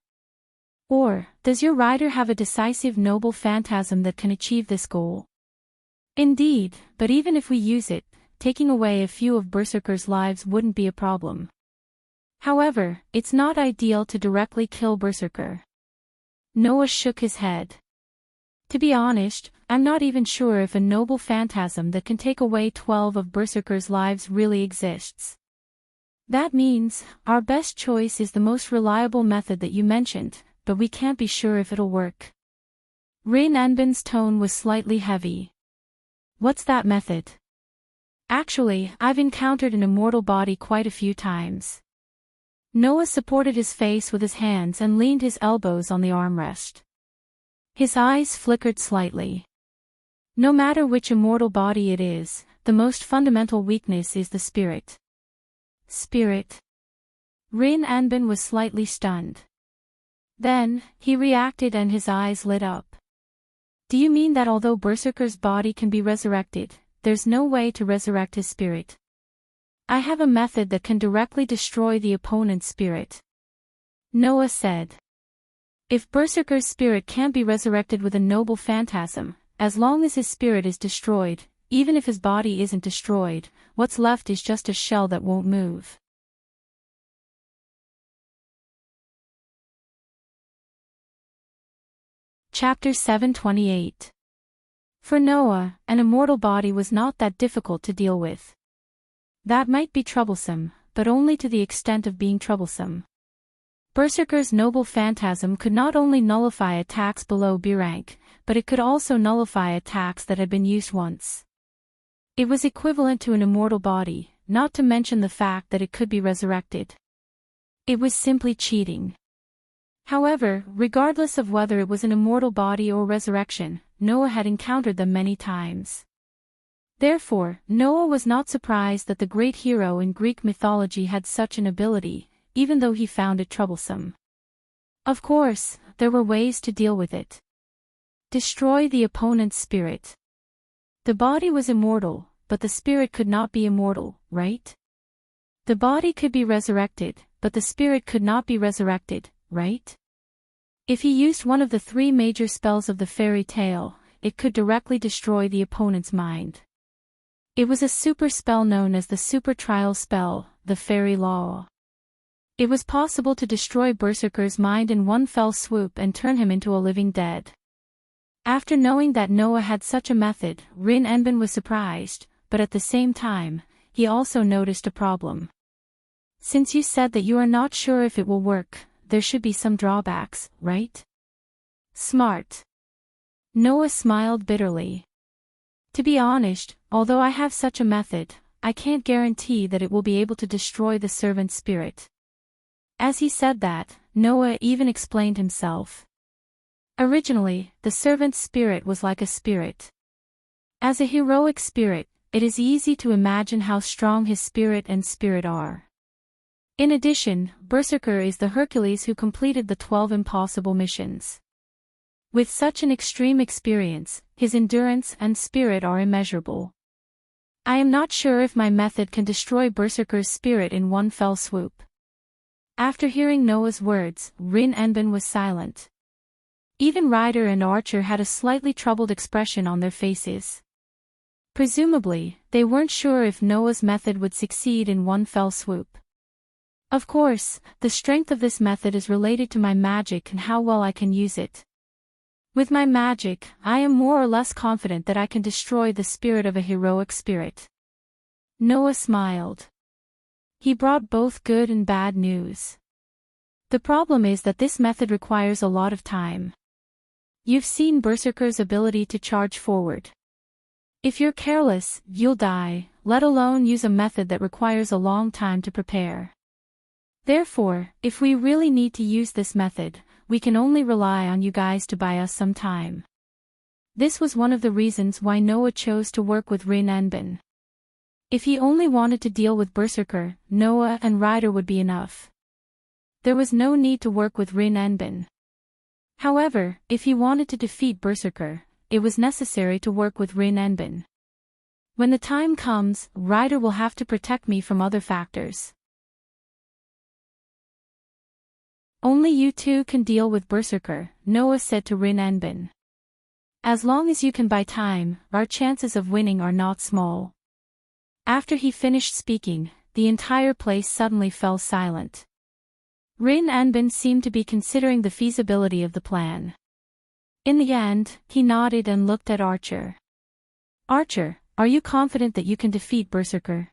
Or, does your rider have a decisive noble phantasm that can achieve this goal? Indeed, but even if we use it, taking away a few of Berserker's lives wouldn't be a problem. However, it's not ideal to directly kill Berserker. Noah shook his head. To be honest, I'm not even sure if a noble phantasm that can take away 12 of Berserker's lives really exists. That means, our best choice is the most reliable method that you mentioned, but we can't be sure if it'll work. Rin Anbin's tone was slightly heavy. What's that method? Actually, I've encountered an immortal body quite a few times. Noah supported his face with his hands and leaned his elbows on the armrest. His eyes flickered slightly. No matter which immortal body it is, the most fundamental weakness is the spirit. Spirit? Rin Anbin was slightly stunned. Then, he reacted and his eyes lit up. Do you mean that although Berserker's body can be resurrected, there's no way to resurrect his spirit? I have a method that can directly destroy the opponent's spirit. Noah said. If Berserker's spirit can't be resurrected with a noble phantasm, as long as his spirit is destroyed, even if his body isn't destroyed, what's left is just a shell that won't move. Chapter 728. For Noah, an immortal body was not that difficult to deal with. That might be troublesome, but only to the extent of being troublesome. Berserker's noble phantasm could not only nullify attacks below B rank, but it could also nullify attacks that had been used once. It was equivalent to an immortal body, not to mention the fact that it could be resurrected. It was simply cheating. However, regardless of whether it was an immortal body or resurrection, Noah had encountered them many times. Therefore, Noah was not surprised that the great hero in Greek mythology had such an ability, even though he found it troublesome. Of course, there were ways to deal with it. Destroy the opponent's spirit. The body was immortal, but the spirit could not be immortal, right? The body could be resurrected, but the spirit could not be resurrected, right? If he used one of the 3 major spells of the fairy tale, it could directly destroy the opponent's mind. It was a super spell known as the super trial spell, the fairy law. It was possible to destroy Berserker's mind in one fell swoop and turn him into a living dead. After knowing that Noah had such a method, Rin Enbin was surprised, but at the same time, he also noticed a problem. Since you said that you are not sure if it will work, there should be some drawbacks, right? Smart. Noah smiled bitterly. To be honest, although I have such a method, I can't guarantee that it will be able to destroy the servant's spirit. As he said that, Noah even explained himself. Originally, the servant's spirit was like a spirit. As a heroic spirit, it is easy to imagine how strong his spirit and spirit are. In addition, Berserker is the Hercules who completed the 12 impossible missions. With such an extreme experience, his endurance and spirit are immeasurable. I am not sure if my method can destroy Berserker's spirit in one fell swoop. After hearing Noah's words, Rin Enbin was silent. Even Ryder and Archer had a slightly troubled expression on their faces. Presumably, they weren't sure if Noah's method would succeed in one fell swoop. Of course, the strength of this method is related to my magic and how well I can use it. With my magic, I am more or less confident that I can destroy the spirit of a heroic spirit. Noah smiled. He brought both good and bad news. The problem is that this method requires a lot of time. You've seen Berserker's ability to charge forward. If you're careless, you'll die, let alone use a method that requires a long time to prepare. Therefore, if we really need to use this method, we can only rely on you guys to buy us some time. This was one of the reasons why Noah chose to work with Rin Enbin. If he only wanted to deal with Berserker, Noah and Ryder would be enough. There was no need to work with Rin Enbin. However, if he wanted to defeat Berserker, it was necessary to work with Rin Enbin. When the time comes, Ryder will have to protect me from other factors. Only you two can deal with Berserker, Noah said to Rin Enbin. As long as you can buy time, our chances of winning are not small. After he finished speaking, the entire place suddenly fell silent. Rin Enbin seemed to be considering the feasibility of the plan. In the end, he nodded and looked at Archer. Archer, are you confident that you can defeat Berserker?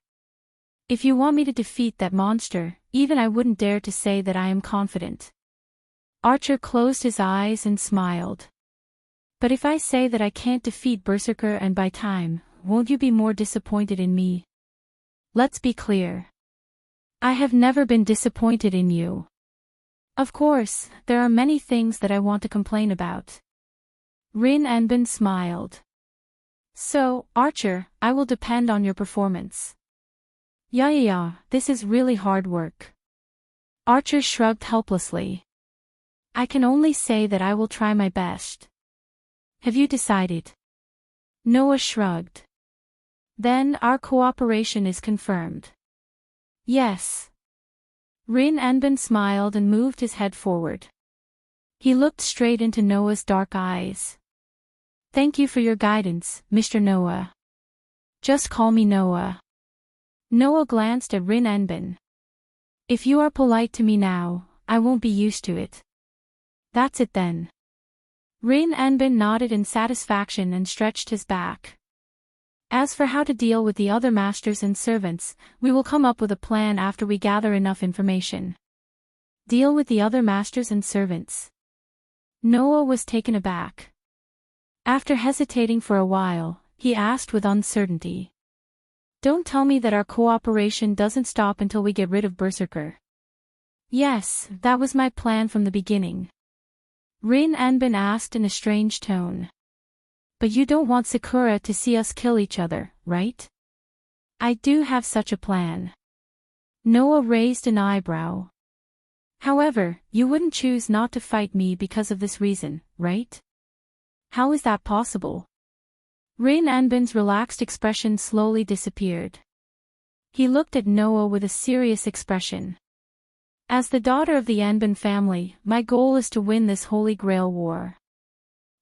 If you want me to defeat that monster, even I wouldn't dare to say that I am confident. Archer closed his eyes and smiled. But if I say that I can't defeat Berserker and buy time, won't you be more disappointed in me? Let's be clear. I have never been disappointed in you. Of course, there are many things that I want to complain about. Rin Enbin smiled. So, Archer, I will depend on your performance. Yeah, this is really hard work. Archer shrugged helplessly. I can only say that I will try my best. Have you decided? Noah shrugged. Then our cooperation is confirmed. Yes. Rin Enbin smiled and moved his head forward. He looked straight into Noah's dark eyes. Thank you for your guidance, Mr. Noah. Just call me Noah. Noah glanced at Rin Enbin. If you are polite to me now, I won't be used to it. That's it then. Rin Enbin nodded in satisfaction and stretched his back. As for how to deal with the other masters and servants, we will come up with a plan after we gather enough information. Deal with the other masters and servants. Noah was taken aback. After hesitating for a while, he asked with uncertainty. Don't tell me that our cooperation doesn't stop until we get rid of Berserker. Yes, that was my plan from the beginning. Rin Enbin asked in a strange tone. But you don't want Sakura to see us kill each other, right? I do have such a plan. Noah raised an eyebrow. However, you wouldn't choose not to fight me because of this reason, right? How is that possible? Rin Enbin's relaxed expression slowly disappeared. He looked at Noah with a serious expression. As the daughter of the Enbin family, my goal is to win this Holy Grail war.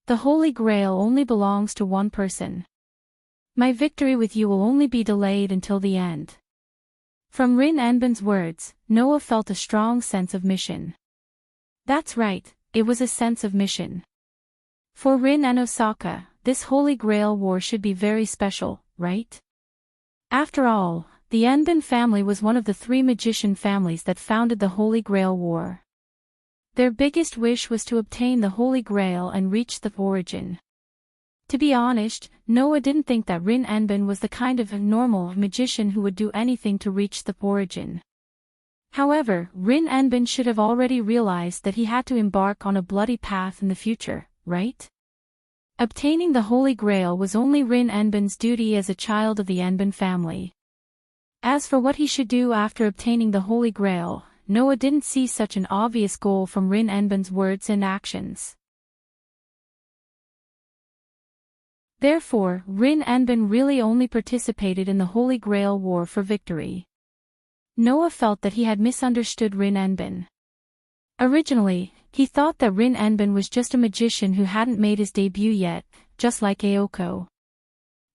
The Holy Grail only belongs to one person. My victory with you will only be delayed until the end. From Rin Enbin's words, Noah felt a strong sense of mission. That's right, it was a sense of mission. For Rin and Osaka, this Holy Grail war should be very special, right? After all, the Enbin family was one of the 3 magician families that founded the Holy Grail War. Their biggest wish was to obtain the Holy Grail and reach the origin. To be honest, Noah didn't think that Rin Enbin was the kind of normal magician who would do anything to reach the origin. However, Rin Enbin should have already realized that he had to embark on a bloody path in the future, right? Obtaining the Holy Grail was only Rin Enbin's duty as a child of the Enbin family. As for what he should do after obtaining the Holy Grail, Noah didn't see such an obvious goal from Rin Enbin's words and actions. Therefore, Rin Enbin really only participated in the Holy Grail War for victory. Noah felt that he had misunderstood Rin Enbin. Originally, he thought that Rin Enbin was just a magician who hadn't made his debut yet, just like Aoko.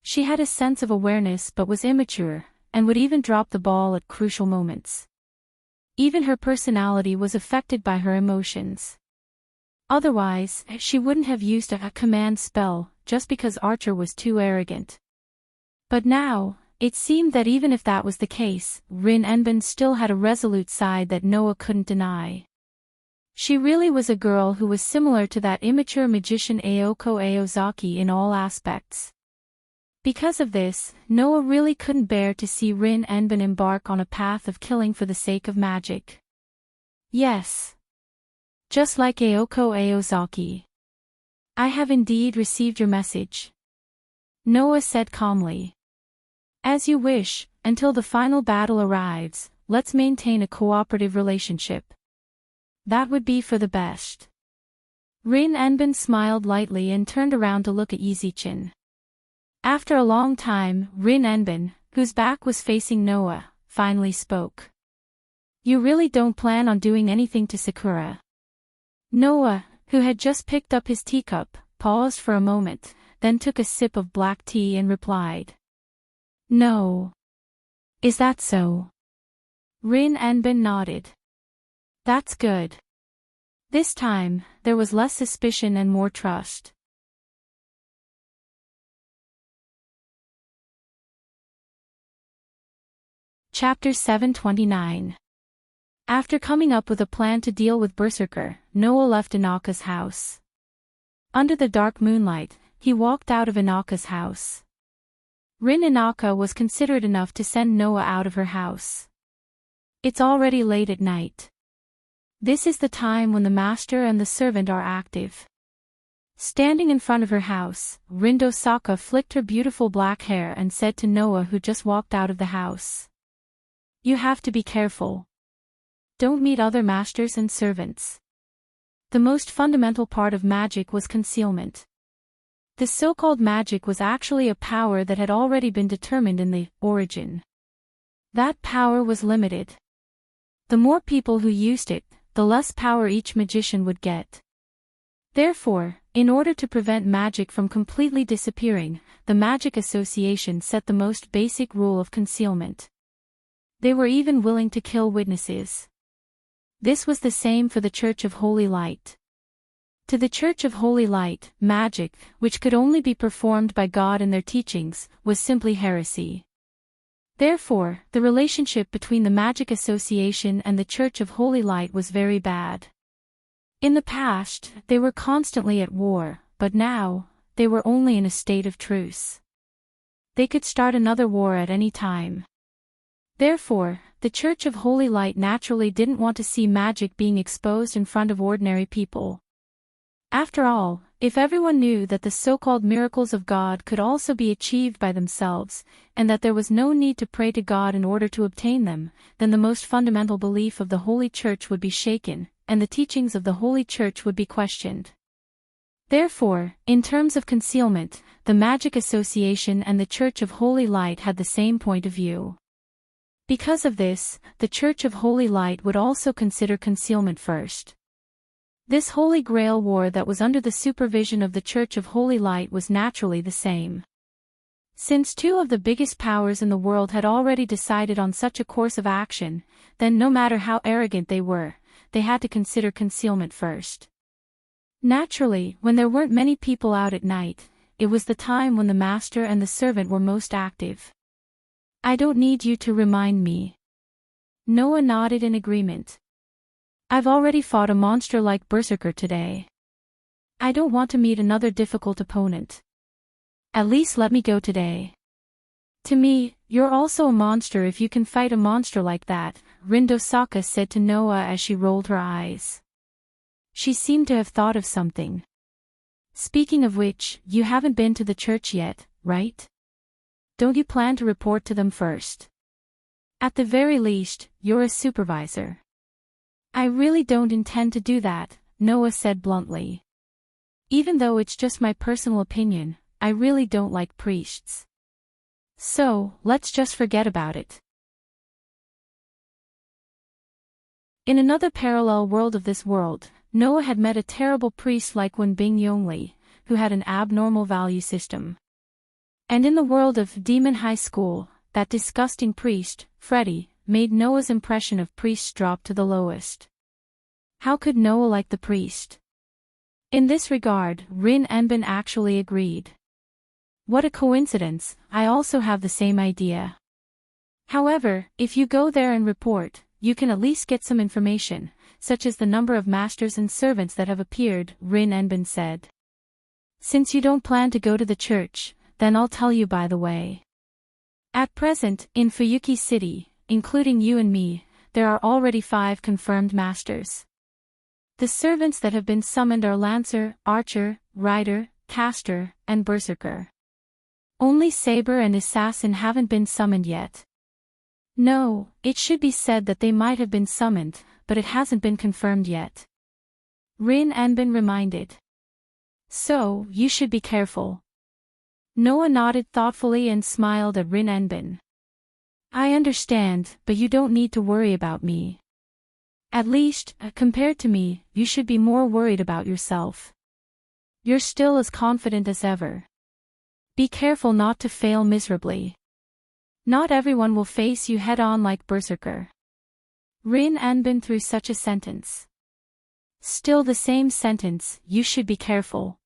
She had a sense of awareness but was immature, and would even drop the ball at crucial moments. Even her personality was affected by her emotions. Otherwise, she wouldn't have used a command spell, just because Archer was too arrogant. But now, it seemed that even if that was the case, Rin Enbin still had a resolute side that Noah couldn't deny. She really was a girl who was similar to that immature magician Aoko Aozaki in all aspects. Because of this, Noah really couldn't bear to see Rin Enbin embark on a path of killing for the sake of magic. Yes. Just like Aoko Aozaki. I have indeed received your message. Noah said calmly. As you wish, until the final battle arrives, let's maintain a cooperative relationship. That would be for the best. Rin Enbin smiled lightly and turned around to look at Izichin. After a long time, Rin Enbin, whose back was facing Noah, finally spoke. You really don't plan on doing anything to Sakura? Noah, who had just picked up his teacup, paused for a moment, then took a sip of black tea and replied. No. Is that so? Rin Enbin nodded. That's good. This time, there was less suspicion and more trust. Chapter 729. After coming up with a plan to deal with Berserker, Noah left Inaka's house. Under the dark moonlight, he walked out of Inaka's house. Rin Inaka was considerate enough to send Noah out of her house. It's already late at night. This is the time when the master and the servant are active. Standing in front of her house, Rindo Saka flicked her beautiful black hair and said to Noah, who just walked out of the house. You have to be careful. Don't meet other masters and servants. The most fundamental part of magic was concealment. This so-called magic was actually a power that had already been determined in the origin. That power was limited. The more people who used it, the less power each magician would get. Therefore, in order to prevent magic from completely disappearing, the Magic Association set the most basic rule of concealment. They were even willing to kill witnesses. This was the same for the Church of Holy Light. To the Church of Holy Light, magic, which could only be performed by God and their teachings, was simply heresy. Therefore, the relationship between the Magic Association and the Church of Holy Light was very bad. In the past, they were constantly at war, but now, they were only in a state of truce. They could start another war at any time. Therefore, the Church of Holy Light naturally didn't want to see magic being exposed in front of ordinary people. After all, If everyone knew that the so-called miracles of God could also be achieved by themselves, and that there was no need to pray to God in order to obtain them, then the most fundamental belief of the Holy Church would be shaken, and the teachings of the Holy Church would be questioned. Therefore, in terms of concealment, the Magic Association and the Church of Holy Light had the same point of view. Because of this, the Church of Holy Light would also consider concealment first. This Holy Grail war that was under the supervision of the Church of Holy Light was naturally the same. Since two of the biggest powers in the world had already decided on such a course of action, then no matter how arrogant they were, they had to consider concealment first. Naturally, when there weren't many people out at night, it was the time when the master and the servant were most active. I don't need you to remind me. Noah nodded in agreement. I've already fought a monster like Berserker today. I don't want to meet another difficult opponent. At least let me go today. To me, you're also a monster if you can fight a monster like that, Rindosaka said to Noah as she rolled her eyes. She seemed to have thought of something. Speaking of which, you haven't been to the church yet, right? Don't you plan to report to them first? At the very least, you're a supervisor. I really don't intend to do that, Noah said bluntly. Even though it's just my personal opinion, I really don't like priests. So, let's just forget about it. In another parallel world of this world, Noah had met a terrible priest like Wenbing Yongli, who had an abnormal value system. And in the world of Demon High School, that disgusting priest, Freddy, made Noah's impression of priests drop to the lowest. How could Noah like the priest? In this regard, Rin Enbin actually agreed. What a coincidence, I also have the same idea. However, if you go there and report, you can at least get some information, such as the number of masters and servants that have appeared, Rin Enbin said. Since you don't plan to go to the church, then I'll tell you by the way. At present, in Fuyuki City, including you and me, there are already 5 confirmed masters. The servants that have been summoned are Lancer, Archer, Rider, Caster, and Berserker. Only Saber and Assassin haven't been summoned yet. No, it should be said that they might have been summoned, but it hasn't been confirmed yet. Rin Enbin reminded. So, you should be careful. Noah nodded thoughtfully and smiled at Rin Enbin. I understand, but you don't need to worry about me. At least, compared to me, you should be more worried about yourself. You're still as confident as ever. Be careful not to fail miserably. Not everyone will face you head-on like Berserker. Rin Enbin threw such a sentence. Still the same sentence, you should be careful.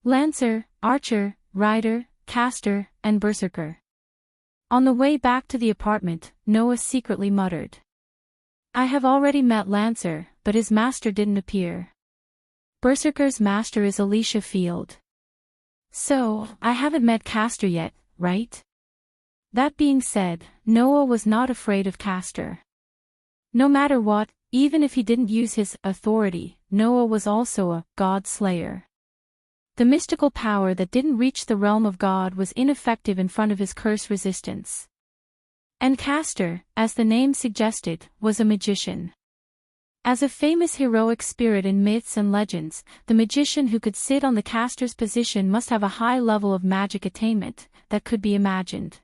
Lancer, Archer, Rider, Caster, and Berserker. On the way back to the apartment, Noah secretly muttered. I have already met Lancer, but his master didn't appear. Berserker's master is Alicia Field. So, I haven't met Caster yet, right? That being said, Noah was not afraid of Caster. No matter what, even if he didn't use his authority, Noah was also a God Slayer. The mystical power that didn't reach the realm of God was ineffective in front of his curse resistance. And Caster, as the name suggested, was a magician. As a famous heroic spirit in myths and legends, the magician who could sit on the caster's position must have a high level of magic attainment that could be imagined.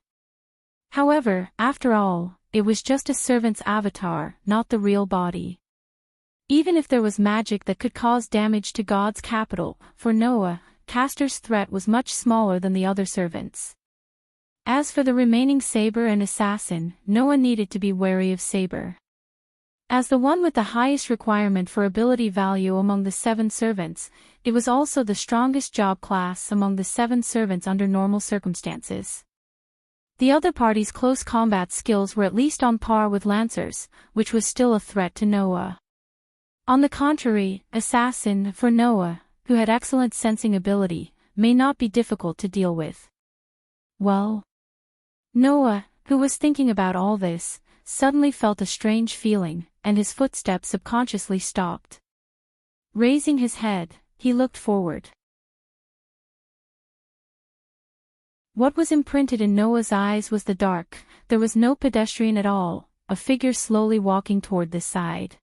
However, after all, it was just a servant's avatar, not the real body. Even if there was magic that could cause damage to God's capital, for Noah, Caster's threat was much smaller than the other servants. As for the remaining Saber and Assassin, Noah needed to be wary of Saber. As the one with the highest requirement for ability value among the 7 servants, it was also the strongest job class among the 7 servants under normal circumstances. The other party's close combat skills were at least on par with Lancers, which was still a threat to Noah. On the contrary, Assassin, for Noah, who had excellent sensing ability, may not be difficult to deal with. Well? Noah, who was thinking about all this, suddenly felt a strange feeling, and his footsteps subconsciously stopped. Raising his head, he looked forward. What was imprinted in Noah's eyes was the dark. There was no pedestrian at all, a figure slowly walking toward this side.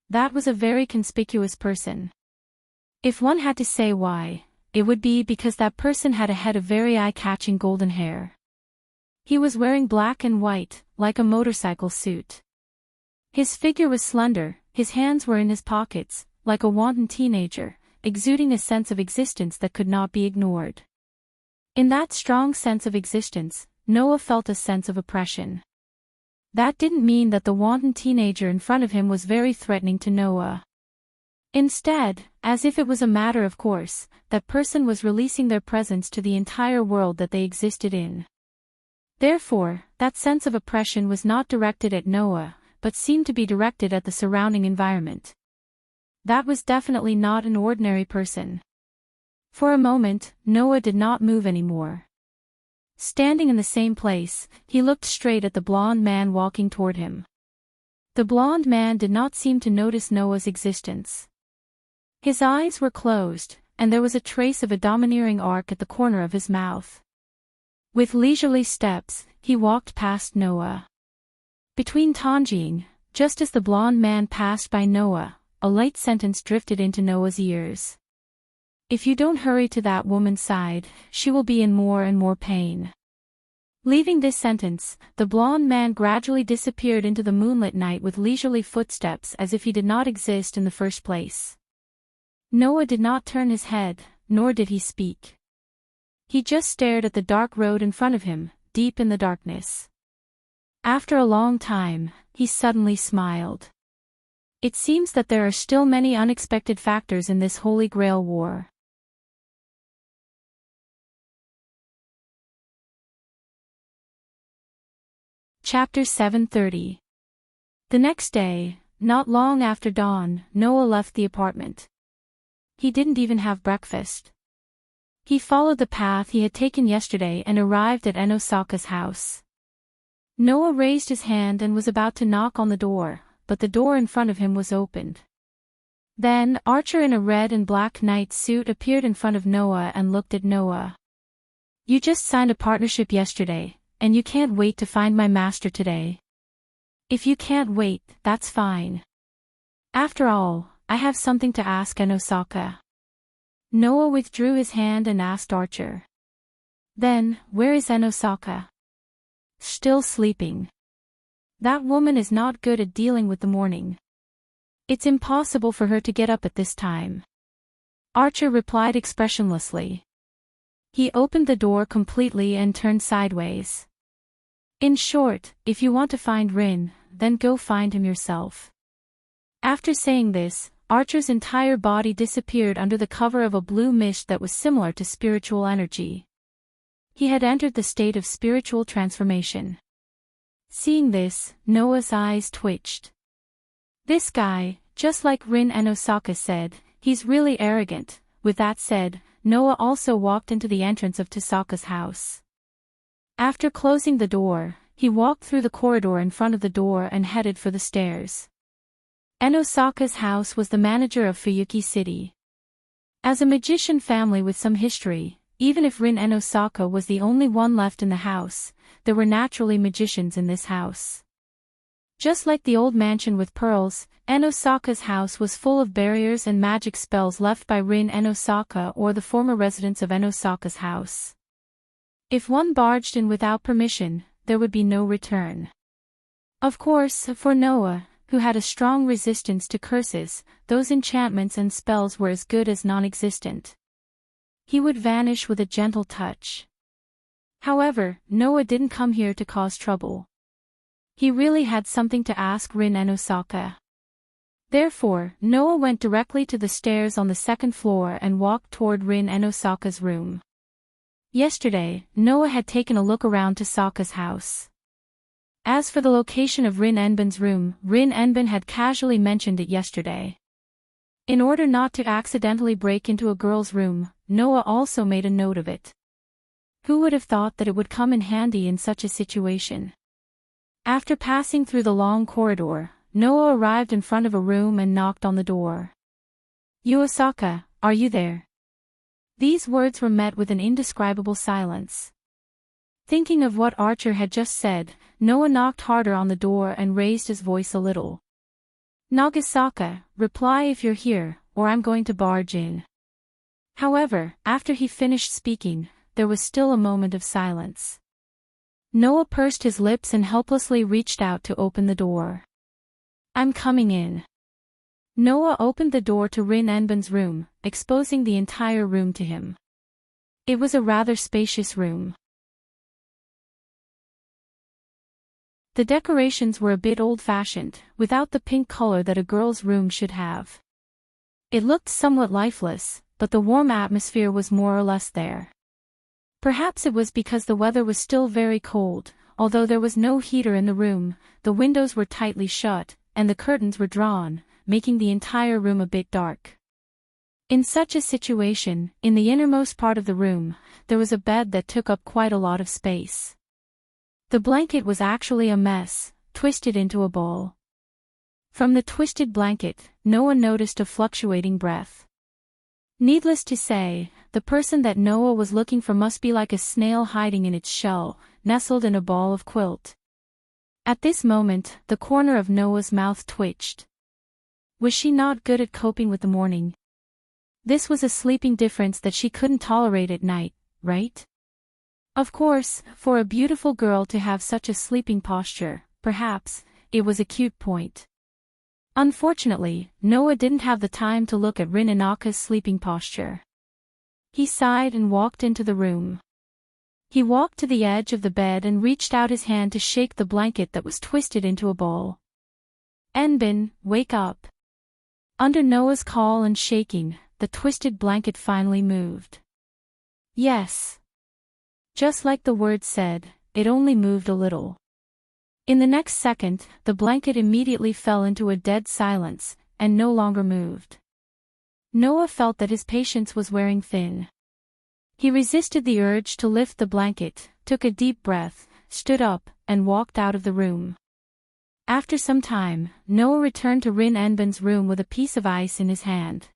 That was a very conspicuous person. If one had to say why, it would be because that person had a head of very eye-catching golden hair. He was wearing black and white, like a motorcycle suit. His figure was slender, his hands were in his pockets, like a wanton teenager, exuding a sense of existence that could not be ignored. In that strong sense of existence, Noah felt a sense of oppression. That didn't mean that the wanton teenager in front of him was very threatening to Noah. Instead, as if it was a matter of course, that person was releasing their presence to the entire world that they existed in. Therefore, that sense of oppression was not directed at Noah, but seemed to be directed at the surrounding environment. That was definitely not an ordinary person. For a moment, Noah did not move anymore. Standing in the same place, he looked straight at the blonde man walking toward him. The blonde man did not seem to notice Noah's existence. His eyes were closed, and there was a trace of a domineering arc at the corner of his mouth. With leisurely steps, he walked past Noah. Between Tanjing, just as the blonde man passed by Noah, a light sentence drifted into Noah's ears. If you don't hurry to that woman's side, she will be in more and more pain. Leaving this sentence, the blonde man gradually disappeared into the moonlit night with leisurely footsteps as if he did not exist in the first place. Noah did not turn his head, nor did he speak. He just stared at the dark road in front of him, deep in the darkness. After a long time, he suddenly smiled. It seems that there are still many unexpected factors in this Holy Grail war. Chapter 730. The next day, not long after dawn, Noah left the apartment. He didn't even have breakfast. He followed the path he had taken yesterday and arrived at Enosaka's house. Noah raised his hand and was about to knock on the door, but the door in front of him was opened. Then, Archer in a red and black night suit appeared in front of Noah and looked at Noah. "You just signed a partnership yesterday, and you can't wait to find my master today." "If you can't wait, that's fine. After all, I have something to ask Enosaka." Noah withdrew his hand and asked Archer. "Then, where is Enosaka?" "Still sleeping. That woman is not good at dealing with the morning. It's impossible for her to get up at this time." Archer replied expressionlessly. He opened the door completely and turned sideways. "In short, if you want to find Rin, then go find him yourself." After saying this, Archer's entire body disappeared under the cover of a blue mist that was similar to spiritual energy. He had entered the state of spiritual transformation. Seeing this, Noah's eyes twitched. This guy, just like Rin Enosaka said, he's really arrogant. With that said, Noah also walked into the entrance of Tasaka's house. After closing the door, he walked through the corridor in front of the door and headed for the stairs. Enosaka's house was the manager of Fuyuki City. As a magician family with some history, even if Rin Enosaka was the only one left in the house, there were naturally magicians in this house. Just like the old mansion with pearls, Enosaka's house was full of barriers and magic spells left by Rin Enosaka or the former residents of Enosaka's house. If one barged in without permission, there would be no return. Of course, for Noah, who had a strong resistance to curses, those enchantments and spells were as good as non-existent. He would vanish with a gentle touch. However, Noah didn't come here to cause trouble. He really had something to ask Rin Enosaka. Therefore, Noah went directly to the stairs on the second floor and walked toward Rin Enosaka's room. Yesterday, Noah had taken a look around Tasaka's house. As for the location of Rin Enbin's room, Rin Enbin had casually mentioned it yesterday. In order not to accidentally break into a girl's room, Noah also made a note of it. Who would have thought that it would come in handy in such a situation? After passing through the long corridor, Noah arrived in front of a room and knocked on the door. "Yuasaka, are you there?" These words were met with an indescribable silence. Thinking of what Archer had just said, Noah knocked harder on the door and raised his voice a little. Nagasaka, reply if you're here, or I'm going to barge in. However, after he finished speaking, there was still a moment of silence. Noah pursed his lips and helplessly reached out to open the door. I'm coming in. Noah opened the door to Rin Enben's room, exposing the entire room to him. It was a rather spacious room. The decorations were a bit old-fashioned, without the pink color that a girl's room should have. It looked somewhat lifeless, but the warm atmosphere was more or less there. Perhaps it was because the weather was still very cold, although there was no heater in the room, the windows were tightly shut, and the curtains were drawn, making the entire room a bit dark. In such a situation, in the innermost part of the room, there was a bed that took up quite a lot of space. The blanket was actually a mess, twisted into a ball. From the twisted blanket, Noah noticed a fluctuating breath. Needless to say, the person that Noah was looking for must be like a snail hiding in its shell, nestled in a ball of quilt. At this moment, the corner of Noah's mouth twitched. Was she not good at coping with the morning? This was a sleeping difference that she couldn't tolerate at night, right? Of course, for a beautiful girl to have such a sleeping posture, perhaps, it was a cute point. Unfortunately, Noah didn't have the time to look at Rin Inaka's sleeping posture. He sighed and walked into the room. He walked to the edge of the bed and reached out his hand to shake the blanket that was twisted into a ball. Enben, wake up. Under Noah's call and shaking, the twisted blanket finally moved. Yes. Just like the word said, it only moved a little. In the next second, the blanket immediately fell into a dead silence, and no longer moved. Noah felt that his patience was wearing thin. He resisted the urge to lift the blanket, took a deep breath, stood up, and walked out of the room. After some time, Noah returned to Rin Enben's room with a piece of ice in his hand.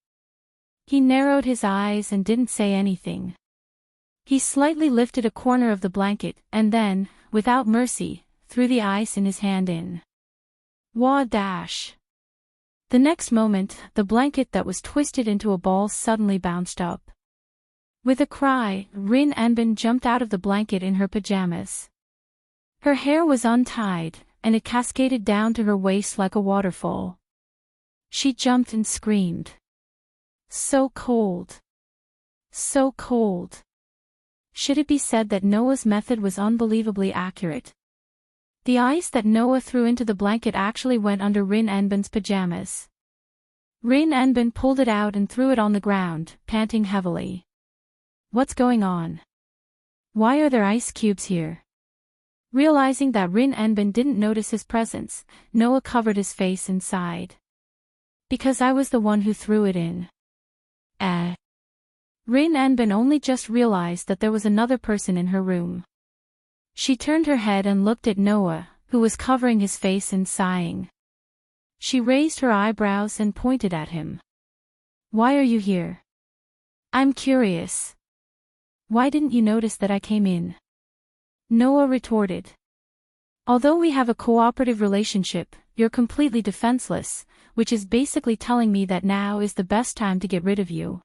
He narrowed his eyes and didn't say anything. He slightly lifted a corner of the blanket and then, without mercy, threw the ice in his hand in. Wah dash! The next moment, the blanket that was twisted into a ball suddenly bounced up. With a cry, Rin Enben jumped out of the blanket in her pajamas. Her hair was untied, and it cascaded down to her waist like a waterfall. She jumped and screamed. So cold! So cold! Should it be said that Noah's method was unbelievably accurate? The ice that Noah threw into the blanket actually went under Rin Enben's pajamas. Rin Enben pulled it out and threw it on the ground, panting heavily. What's going on? Why are there ice cubes here? Realizing that Rin Enben didn't notice his presence, Noah covered his face and sighed. Because I was the one who threw it in. Rin Enben only just realized that there was another person in her room. She turned her head and looked at Noah, who was covering his face and sighing. She raised her eyebrows and pointed at him. Why are you here? I'm curious. Why didn't you notice that I came in? Noah retorted. Although we have a cooperative relationship, you're completely defenseless, which is basically telling me that now is the best time to get rid of you.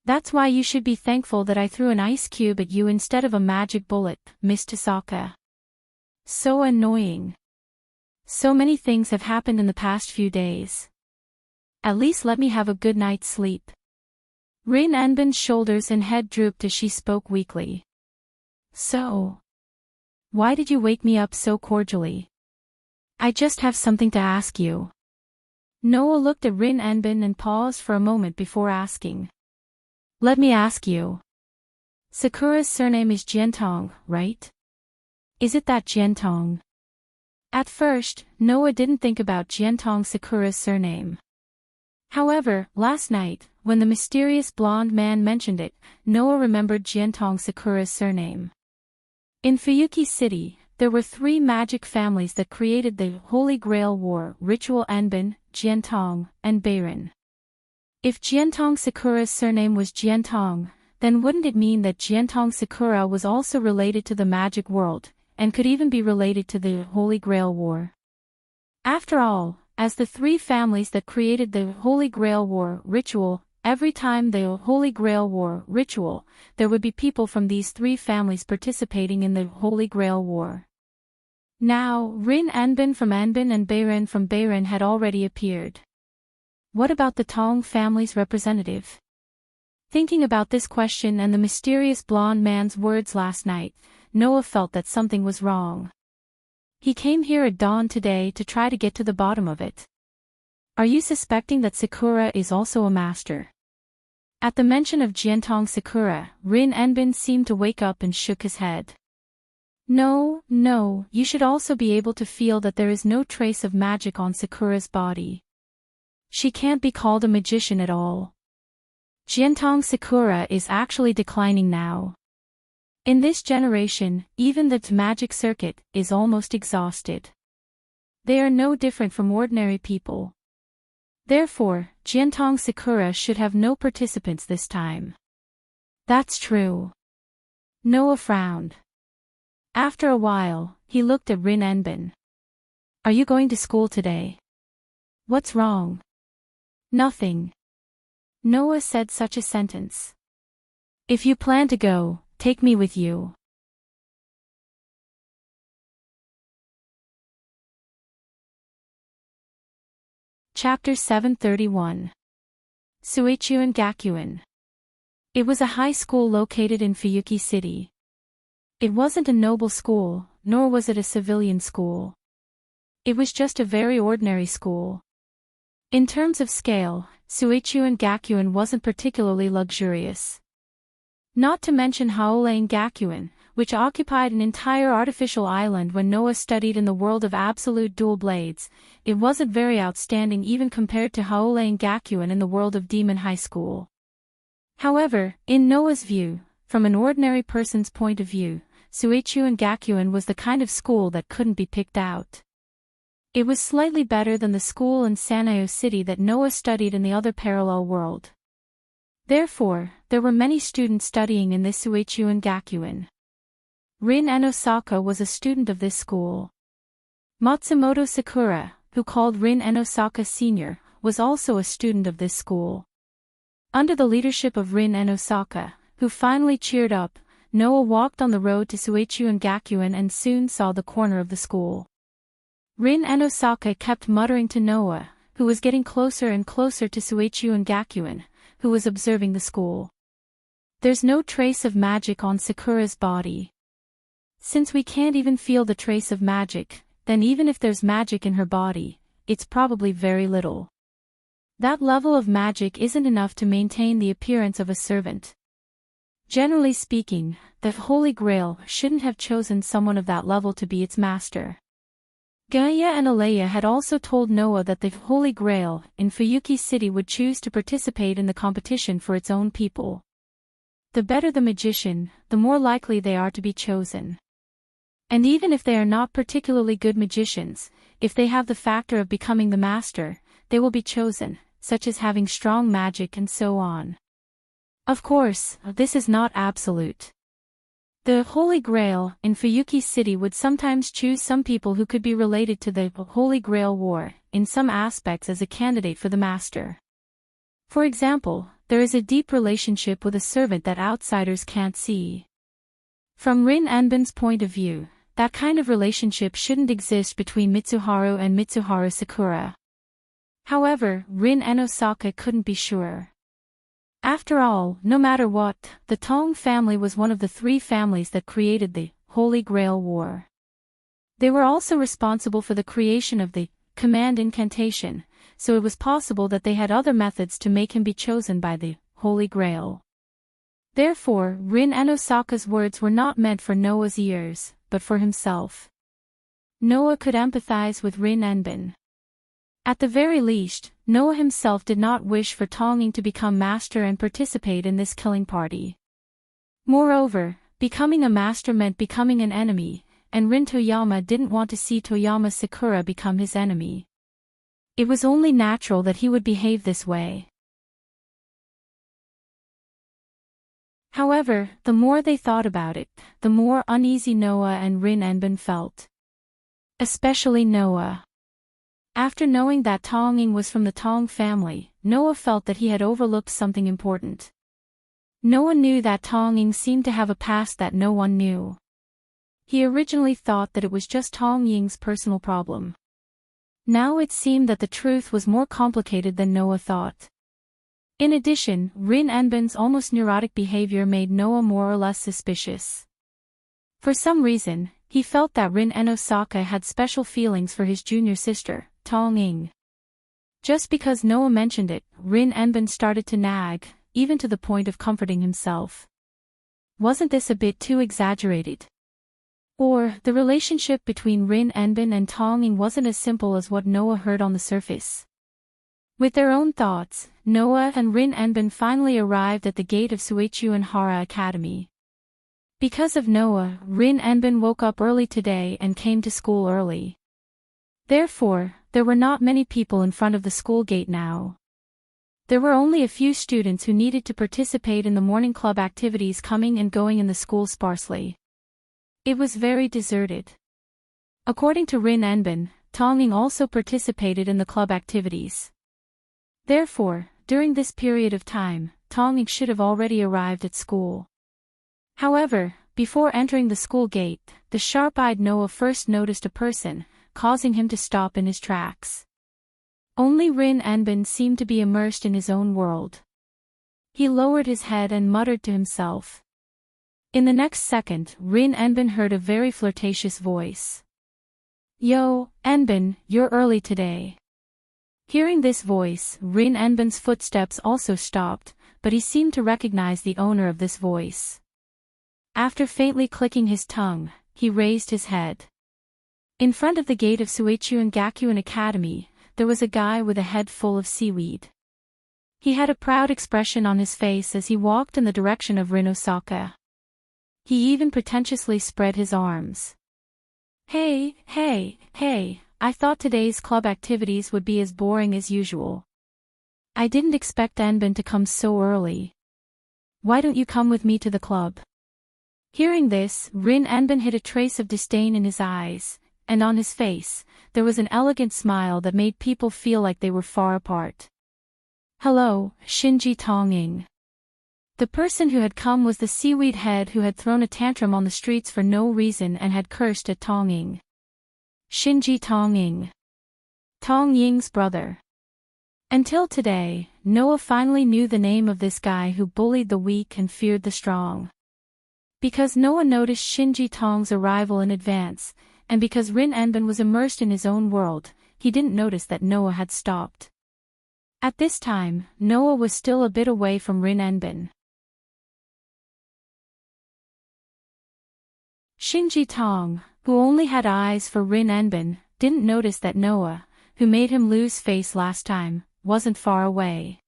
That's why you should be thankful that I threw an ice cube at you instead of a magic bullet, Miss Tasaka. So annoying. So many things have happened in the past few days. At least let me have a good night's sleep. Rin Enben's shoulders and head drooped as she spoke weakly. So, why did you wake me up so cordially? I just have something to ask you. Noah looked at Rin Enben and paused for a moment before asking. Let me ask you. Sakura's surname is Jiantong, right? Is it that Jiantong? At first, Noah didn't think about Jiantong Sakura's surname. However, last night, when the mysterious blonde man mentioned it, Noah remembered Jiantong Sakura's surname. In Fuyuki City, there were 3 magic families that created the Holy Grail War ritual: Enben, Jiantong, and Beirin. If Jiantong Sakura's surname was Jiantong, then wouldn't it mean that Enchanting Sakura was also related to the magic world, and could even be related to the Holy Grail War? After all, as the three families that created the Holy Grail War ritual, every time the Holy Grail War ritual, there would be people from these three families participating in the Holy Grail War. Now, Rin Anbin from Anbin and Bayrin from Bayrin had already appeared. What about the Tong family's representative? Thinking about this question and the mysterious blonde man's words last night, Noah felt that something was wrong. He came here at dawn today to try to get to the bottom of it. Are you suspecting that Sakura is also a master? At the mention of Enchanting Sakura, Rin Anbin seemed to wake up and shook his head. No, you should also be able to feel that there is no trace of magic on Sakura's body. She can't be called a magician at all. Enchanting Sakura is actually declining now. In this generation, even the magic circuit is almost exhausted. They are no different from ordinary people. Therefore, Enchanting Sakura should have no participants this time. That's true. Noah frowned. After a while, he looked at Rin Anbin. Are you going to school today? What's wrong? Nothing. Noah said such a sentence. If you plan to go, take me with you. Chapter 731. Suichuan Gakuin. It was a high school located in Fuyuki City. It wasn't a noble school, nor was it a civilian school. It was just a very ordinary school. In terms of scale, Suichuan Gakuin wasn't particularly luxurious. Not to mention Haolane Gakuin, which occupied an entire artificial island when Noah studied in the world of absolute dual blades, it wasn't very outstanding even compared to Haolane Gakuin in the world of Demon High School. However, in Noah's view, from an ordinary person's point of view, Suichuan Gakuin was the kind of school that couldn't be picked out. It was slightly better than the school in Sanyo City that Noah studied in the other parallel world. Therefore, there were many students studying in this Suichuan Gakuin. Rin Enosaka was a student of this school. Matsumoto Sakura, who called Rin Enosaka Sr., was also a student of this school. Under the leadership of Rin Enosaka, who finally cheered up, Noah walked on the road to Suichuan Gakuin and soon saw the corner of the school. Rin Enosaka kept muttering to Noah, who was getting closer and closer to Suichuan Gakuin, who was observing the school. There's no trace of magic on Sakura's body. Since we can't even feel the trace of magic, then even if there's magic in her body, it's probably very little. That level of magic isn't enough to maintain the appearance of a servant. Generally speaking, the Holy Grail shouldn't have chosen someone of that level to be its master. Gaia and Alea had also told Noah that the Holy Grail in Fuyuki City would choose to participate in the competition for its own people. The better the magician, the more likely they are to be chosen. And even if they are not particularly good magicians, if they have the factor of becoming the master, they will be chosen, such as having strong magic and so on. Of course, this is not absolute. The Holy Grail in Fuyuki City would sometimes choose some people who could be related to the Holy Grail War, in some aspects as a candidate for the master. For example, there is a deep relationship with a servant that outsiders can't see. From Rin Anbin's point of view, that kind of relationship shouldn't exist between Mitsuharu and Mitsuharu Sakura. However, Rin Enosaka couldn't be sure. After all, no matter what, the Tong family was one of the three families that created the Holy Grail War. They were also responsible for the creation of the command incantation, so it was possible that they had other methods to make him be chosen by the Holy Grail. Therefore, Rin Enosaka's words were not meant for Noah's ears, but for himself. Noah could empathize with Rin Anbin. At the very least, Noah himself did not wish for Tonging to become master and participate in this killing party. Moreover, becoming a master meant becoming an enemy, and Rin Toyama didn't want to see Toyama Sakura become his enemy. It was only natural that he would behave this way. However, the more they thought about it, the more uneasy Noah and Rin Enbin felt. Especially Noah. After knowing that Tonging was from the Tong family, Noah felt that he had overlooked something important. Noah knew that Tonging seemed to have a past that no one knew. He originally thought that it was just Tong Ying's personal problem. Now it seemed that the truth was more complicated than Noah thought. In addition, Rin Enbin's almost neurotic behavior made Noah more or less suspicious. For some reason, he felt that Rin Enosaka had special feelings for his junior sister, Tong Ying. Just because Noah mentioned it, Rin Enbin started to nag, even to the point of comforting himself. Wasn't this a bit too exaggerated? Or, the relationship between Rin Enbin and Tong Ying wasn't as simple as what Noah heard on the surface. With their own thoughts, Noah and Rin Enbin finally arrived at the gate of Suichuan Hara Academy. Because of Noah, Rin Enbin woke up early today and came to school early. Therefore, there were not many people in front of the school gate now. There were only a few students who needed to participate in the morning club activities coming and going in the school sparsely. It was very deserted. According to Rin Enbin, Tong Ying also participated in the club activities. Therefore, during this period of time, Tong Ying should have already arrived at school. However, before entering the school gate, the sharp-eyed Noah first noticed a person, causing him to stop in his tracks. Only Rin Enbin seemed to be immersed in his own world. He lowered his head and muttered to himself. In the next second, Rin Enbin heard a very flirtatious voice. "Yo, Enbin, you're early today." Hearing this voice, Rin Enbin's footsteps also stopped, but he seemed to recognize the owner of this voice. After faintly clicking his tongue, he raised his head. In front of the gate of Suichuan Gakuin Academy, there was a guy with a head full of seaweed. He had a proud expression on his face as he walked in the direction of Rin Osaka. He even pretentiously spread his arms. Hey, I thought today's club activities would be as boring as usual. I didn't expect Enbin to come so early. Why don't you come with me to the club?" Hearing this, Rin Enbin hid a trace of disdain in his eyes, and on his face, there was an elegant smile that made people feel like they were far apart. "Hello, Shinji Tonging." The person who had come was the seaweed head who had thrown a tantrum on the streets for no reason and had cursed at Tonging. Shinji Tonging. Tong Ying's brother. Until today, Noah finally knew the name of this guy who bullied the weak and feared the strong. Because Noah noticed Shinji Tong's arrival in advance, and because Rin Enbin was immersed in his own world, he didn't notice that Noah had stopped. At this time, Noah was still a bit away from Rin Enbin. Shinji Tong, who only had eyes for Rin Enbin, didn't notice that Noah, who made him lose face last time, wasn't far away.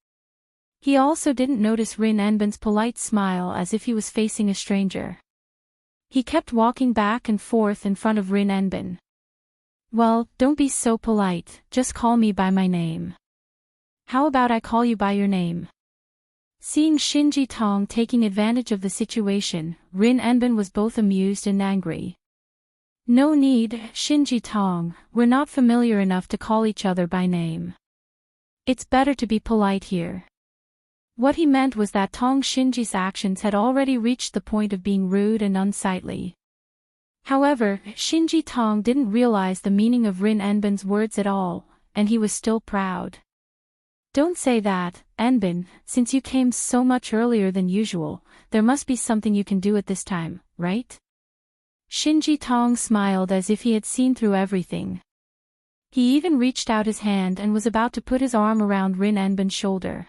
He also didn't notice Rin Enbin's polite smile as if he was facing a stranger. He kept walking back and forth in front of Rin Enbin. "Well, don't be so polite, just call me by my name." "How about I call you by your name?" Seeing Shinji Tong taking advantage of the situation, Rin Enbin was both amused and angry. "No need, Shinji Tong, we're not familiar enough to call each other by name. It's better to be polite here." What he meant was that Tong Shinji's actions had already reached the point of being rude and unsightly. However, Shinji Tong didn't realize the meaning of Rin Enbin's words at all, and he was still proud. "Don't say that, Enbin, since you came so much earlier than usual, there must be something you can do at this time, right?" Shinji Tong smiled as if he had seen through everything. He even reached out his hand and was about to put his arm around Rin Enbin's shoulder.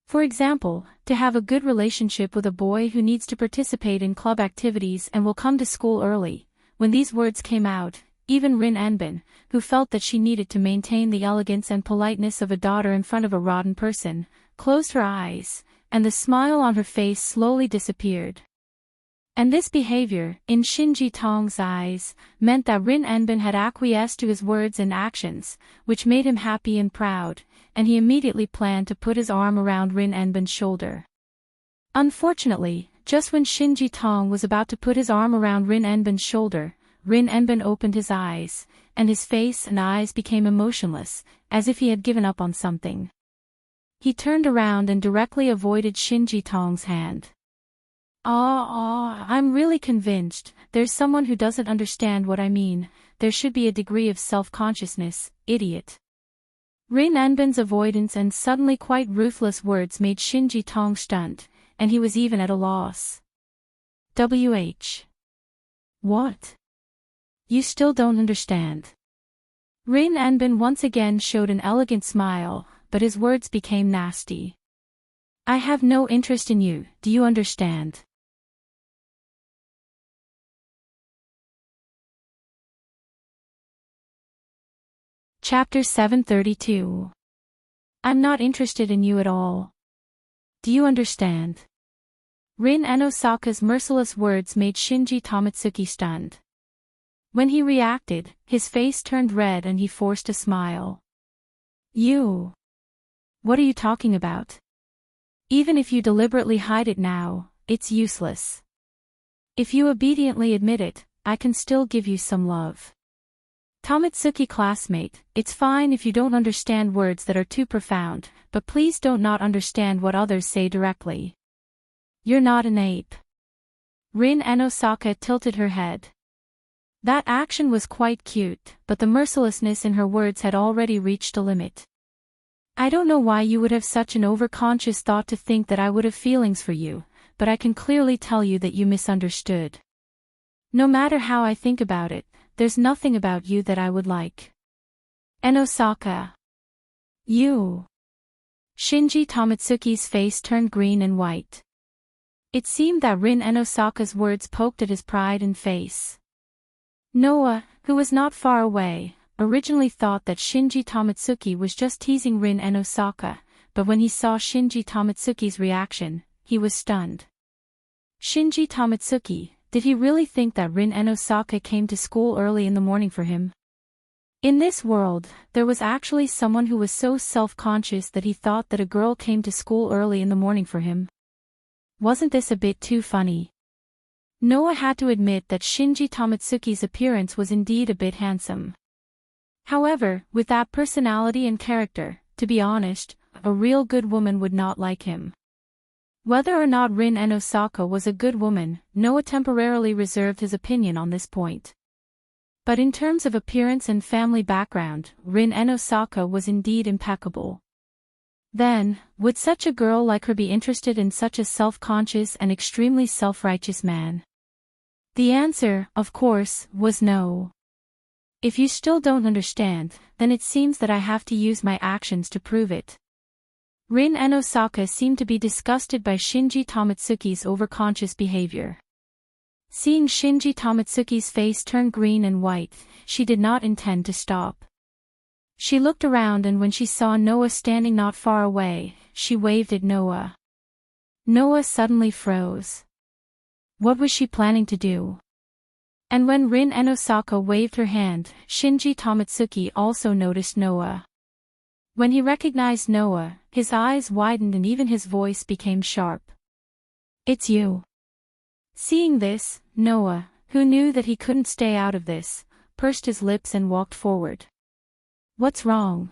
For example, to have a good relationship with a boy who needs to participate in club activities and will come to school early. When these words came out, even Rin Enbin, who felt that she needed to maintain the elegance and politeness of a daughter in front of a rotten person, closed her eyes, and the smile on her face slowly disappeared. And this behavior, in Shinji Tong's eyes, meant that Rin Enbin had acquiesced to his words and actions, which made him happy and proud, and he immediately planned to put his arm around Rin Enbin's shoulder. Unfortunately, just when Shinji Tong was about to put his arm around Rin Enbin's shoulder, Rin Enbin opened his eyes, and his face and eyes became emotionless, as if he had given up on something. He turned around and directly avoided Shinji Tong's hand. I'm really convinced, there's someone who doesn't understand what I mean, there should be a degree of self-consciousness, idiot. Rin Enbin's avoidance and suddenly quite ruthless words made Shinji Tong stunned, and he was even at a loss. What? You still don't understand. Rin Enbin once again showed an elegant smile, but his words became nasty. I have no interest in you, do you understand? Chapter 732. I'm not interested in you at all. Do you understand? Rin Enosaka's merciless words made Shinji Tamatsuki stunned. When he reacted, his face turned red and he forced a smile. You? What are you talking about? Even if you deliberately hide it now, it's useless. If you obediently admit it, I can still give you some love. Tamatsuki classmate, it's fine if you don't understand words that are too profound, but please don't not understand what others say directly. You're not an ape. Rin Enosaka tilted her head. That action was quite cute, but the mercilessness in her words had already reached a limit. I don't know why you would have such an overconscious thought to think that I would have feelings for you, but I can clearly tell you that you misunderstood. No matter how I think about it, there's nothing about you that I would like. Enosaka. You. Shinji Tamatsuki's face turned green and white. It seemed that Rin Enosaka's words poked at his pride and face. Noah, who was not far away, originally thought that Shinji Tamatsuki was just teasing Rin Enosaka, but when he saw Shinji Tamatsuki's reaction, he was stunned. Shinji Tamatsuki, did he really think that Rin Enosaka came to school early in the morning for him? In this world, there was actually someone who was so self-conscious that he thought that a girl came to school early in the morning for him. Wasn't this a bit too funny? Noah had to admit that Shinji Tamatsuki's appearance was indeed a bit handsome. However, with that personality and character, to be honest, a real good woman would not like him. Whether or not Rin Enosaka was a good woman, Noah temporarily reserved his opinion on this point. But in terms of appearance and family background, Rin Enosaka was indeed impeccable. Then, would such a girl like her be interested in such a self-conscious and extremely self-righteous man? The answer, of course, was no. If you still don't understand, then it seems that I have to use my actions to prove it. Rin Enosaka seemed to be disgusted by Shinji Tamatsuki's overconscious behavior. Seeing Shinji Tamatsuki's face turn green and white, she did not intend to stop. She looked around and when she saw Noah standing not far away, she waved at Noah. Noah suddenly froze. What was she planning to do? And when Rin Enosaka waved her hand, Shinji Tamatsuki also noticed Noah. When he recognized Noah, his eyes widened and even his voice became sharp. It's you. Seeing this, Noah, who knew that he couldn't stay out of this, pursed his lips and walked forward. What's wrong?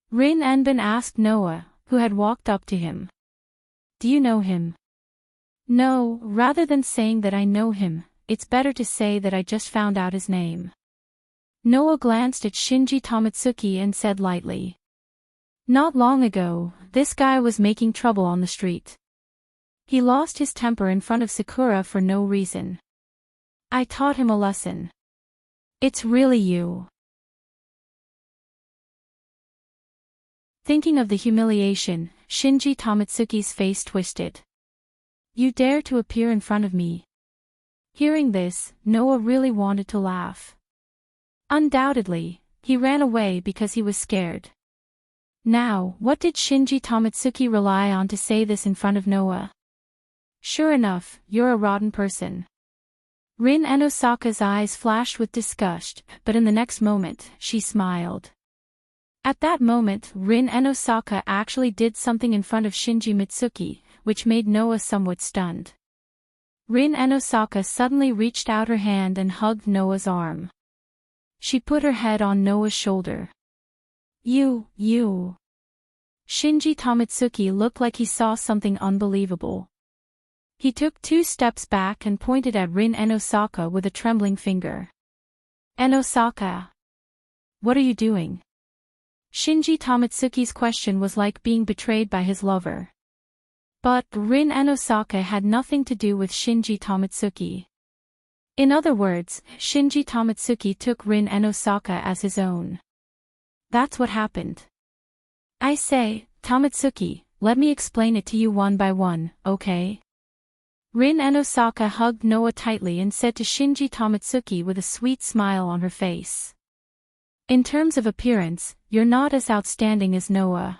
Rin Enbin asked Noah, who had walked up to him. Do you know him? No, rather than saying that I know him, it's better to say that I just found out his name. Noah glanced at Shinji Tamatsuki and said lightly. Not long ago, this guy was making trouble on the street. He lost his temper in front of Sakura for no reason. I taught him a lesson. It's really you. Thinking of the humiliation, Shinji Tamatsuki's face twisted. You dare to appear in front of me. Hearing this, Noah really wanted to laugh. Undoubtedly, he ran away because he was scared. Now, what did Shinji Tamatsuki rely on to say this in front of Noah? Sure enough, you're a rotten person. Rin Enosaka's eyes flashed with disgust, but in the next moment, she smiled. At that moment, Rin Enosaka actually did something in front of Shinji Mitsuki, which made Noah somewhat stunned. Rin and Osaka suddenly reached out her hand and hugged Noah's arm. She put her head on Noah's shoulder. You. Shinji Tomitsuki looked like he saw something unbelievable. He took 2 steps back and pointed at Rin and Osaka with a trembling finger. "And Osaka? What are you doing?" Shinji Tomitsuki's question was like being betrayed by his lover. But Rin and Osaka had nothing to do with Shinji Tomitsuki. In other words, Shinji Tomitsuki took Rin and Osaka as his own. That's what happened. "I say, Tomitsuki, let me explain it to you one by one, okay?" Rin and Osaka hugged Noah tightly and said to Shinji Tomitsuki with a sweet smile on her face. "In terms of appearance, you're not as outstanding as Noah.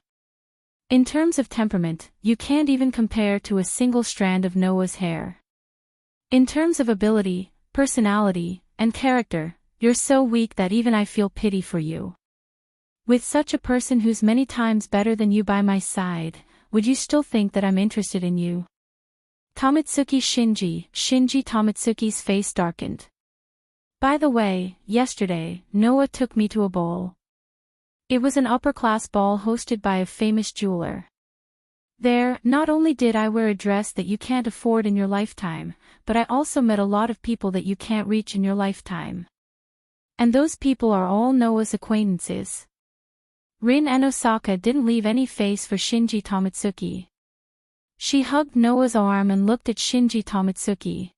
In terms of temperament, you can't even compare to a single strand of Noah's hair. In terms of ability, personality, and character, you're so weak that even I feel pity for you. With such a person who's many times better than you by my side, would you still think that I'm interested in you?" Shinji Tomitsuki's face darkened. "By the way, yesterday, Noah took me to a ball. It was an upper-class ball hosted by a famous jeweler. There, not only did I wear a dress that you can't afford in your lifetime, but I also met a lot of people that you can't reach in your lifetime. And those people are all Noah's acquaintances." Rin and Osaka didn't leave any face for Shinji Tomitsuki. She hugged Noah's arm and looked at Shinji Tomitsuki.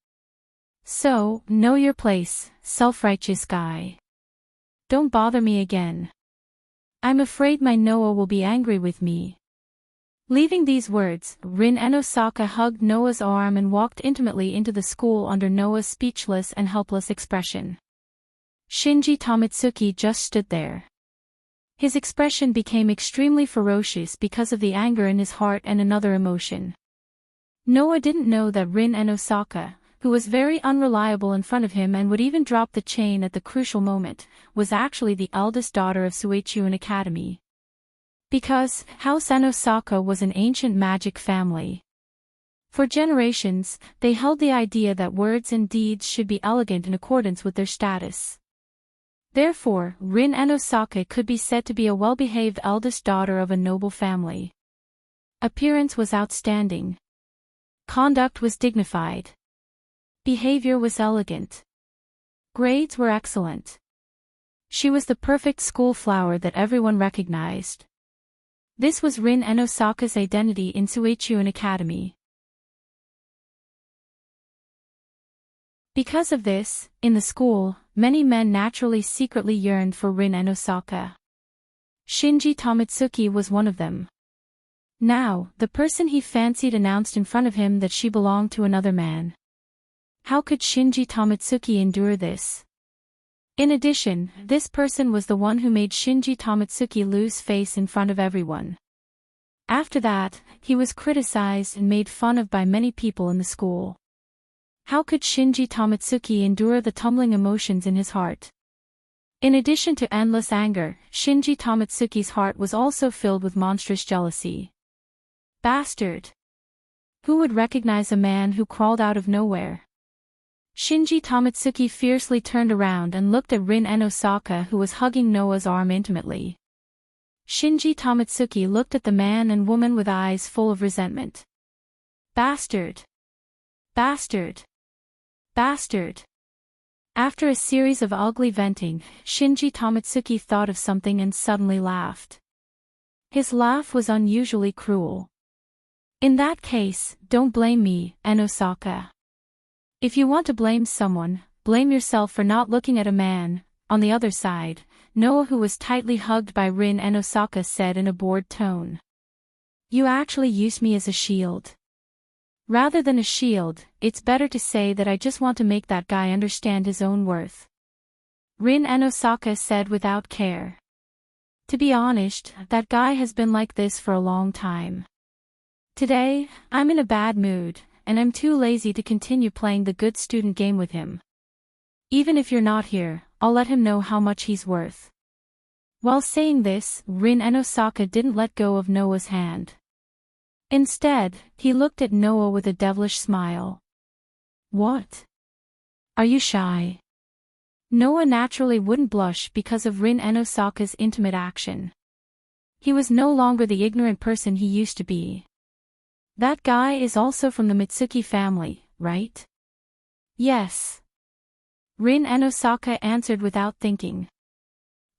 "So, know your place, self-righteous guy. Don't bother me again. I'm afraid my Noah will be angry with me." Leaving these words, Rin and Osaka hugged Noah's arm and walked intimately into the school under Noah's speechless and helpless expression. Shinji Tomitsuki just stood there. His expression became extremely ferocious because of the anger in his heart and another emotion. Noah didn't know that Rin and Osaka, who was very unreliable in front of him and would even drop the chain at the crucial moment, was actually the eldest daughter of Suichuin Academy. Because House and Osaka was an ancient magic family. For generations, they held the idea that words and deeds should be elegant in accordance with their status. Therefore, Rin and Osaka could be said to be a well-behaved eldest daughter of a noble family. Appearance was outstanding. Conduct was dignified. Behavior was elegant. Grades were excellent. She was the perfect school flower that everyone recognized. This was Rin and Osaka's identity in Suichuin Academy. Because of this, in the school, many men naturally secretly yearned for Rin and Osaka. Shinji Tomitsuki was one of them. Now, the person he fancied announced in front of him that she belonged to another man. How could Shinji Tomitsuki endure this? In addition, this person was the one who made Shinji Tomitsuki lose face in front of everyone. After that, he was criticized and made fun of by many people in the school. How could Shinji Tomitsuki endure the tumbling emotions in his heart? In addition to endless anger, Shinji Tomitsuki's heart was also filled with monstrous jealousy. Bastard! Who would recognize a man who crawled out of nowhere? Shinji Tomitsuki fiercely turned around and looked at Rin and Osaka, who was hugging Noah's arm intimately. Shinji Tomitsuki looked at the man and woman with eyes full of resentment. Bastard! Bastard! Bastard! After a series of ugly venting, Shinji Tomitsuki thought of something and suddenly laughed. His laugh was unusually cruel. In that case, don't blame me, and Osaka. If you want to blame someone, blame yourself for not looking at a man. On the other side, Noah, who was tightly hugged by Rin and Osaka, said in a bored tone. You actually used me as a shield. Rather than a shield, it's better to say that I just want to make that guy understand his own worth. Rin and Osaka said without care. To be honest, that guy has been like this for a long time. Today, I'm in a bad mood, and I'm too lazy to continue playing the good student game with him. Even if you're not here, I'll let him know how much he's worth. While saying this, Rin and Osaka didn't let go of Noah's hand. Instead, he looked at Noah with a devilish smile. What? Are you shy? Noah naturally wouldn't blush because of Rin Enosaka's intimate action. He was no longer the ignorant person he used to be. That guy is also from the Mitsuki family, right? Yes. Rin Enosaka answered without thinking.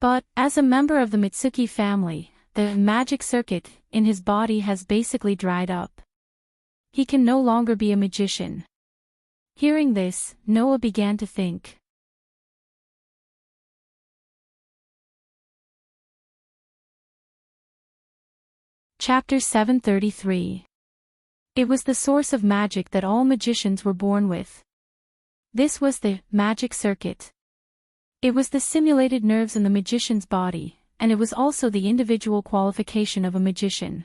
But, as a member of the Mitsuki family, the magic circuit in his body has basically dried up. He can no longer be a magician. Hearing this, Noah began to think. Chapter 733. It was the source of magic that all magicians were born with. This was the magic circuit. It was the simulated nerves in the magician's body, and it was also the individual qualification of a magician.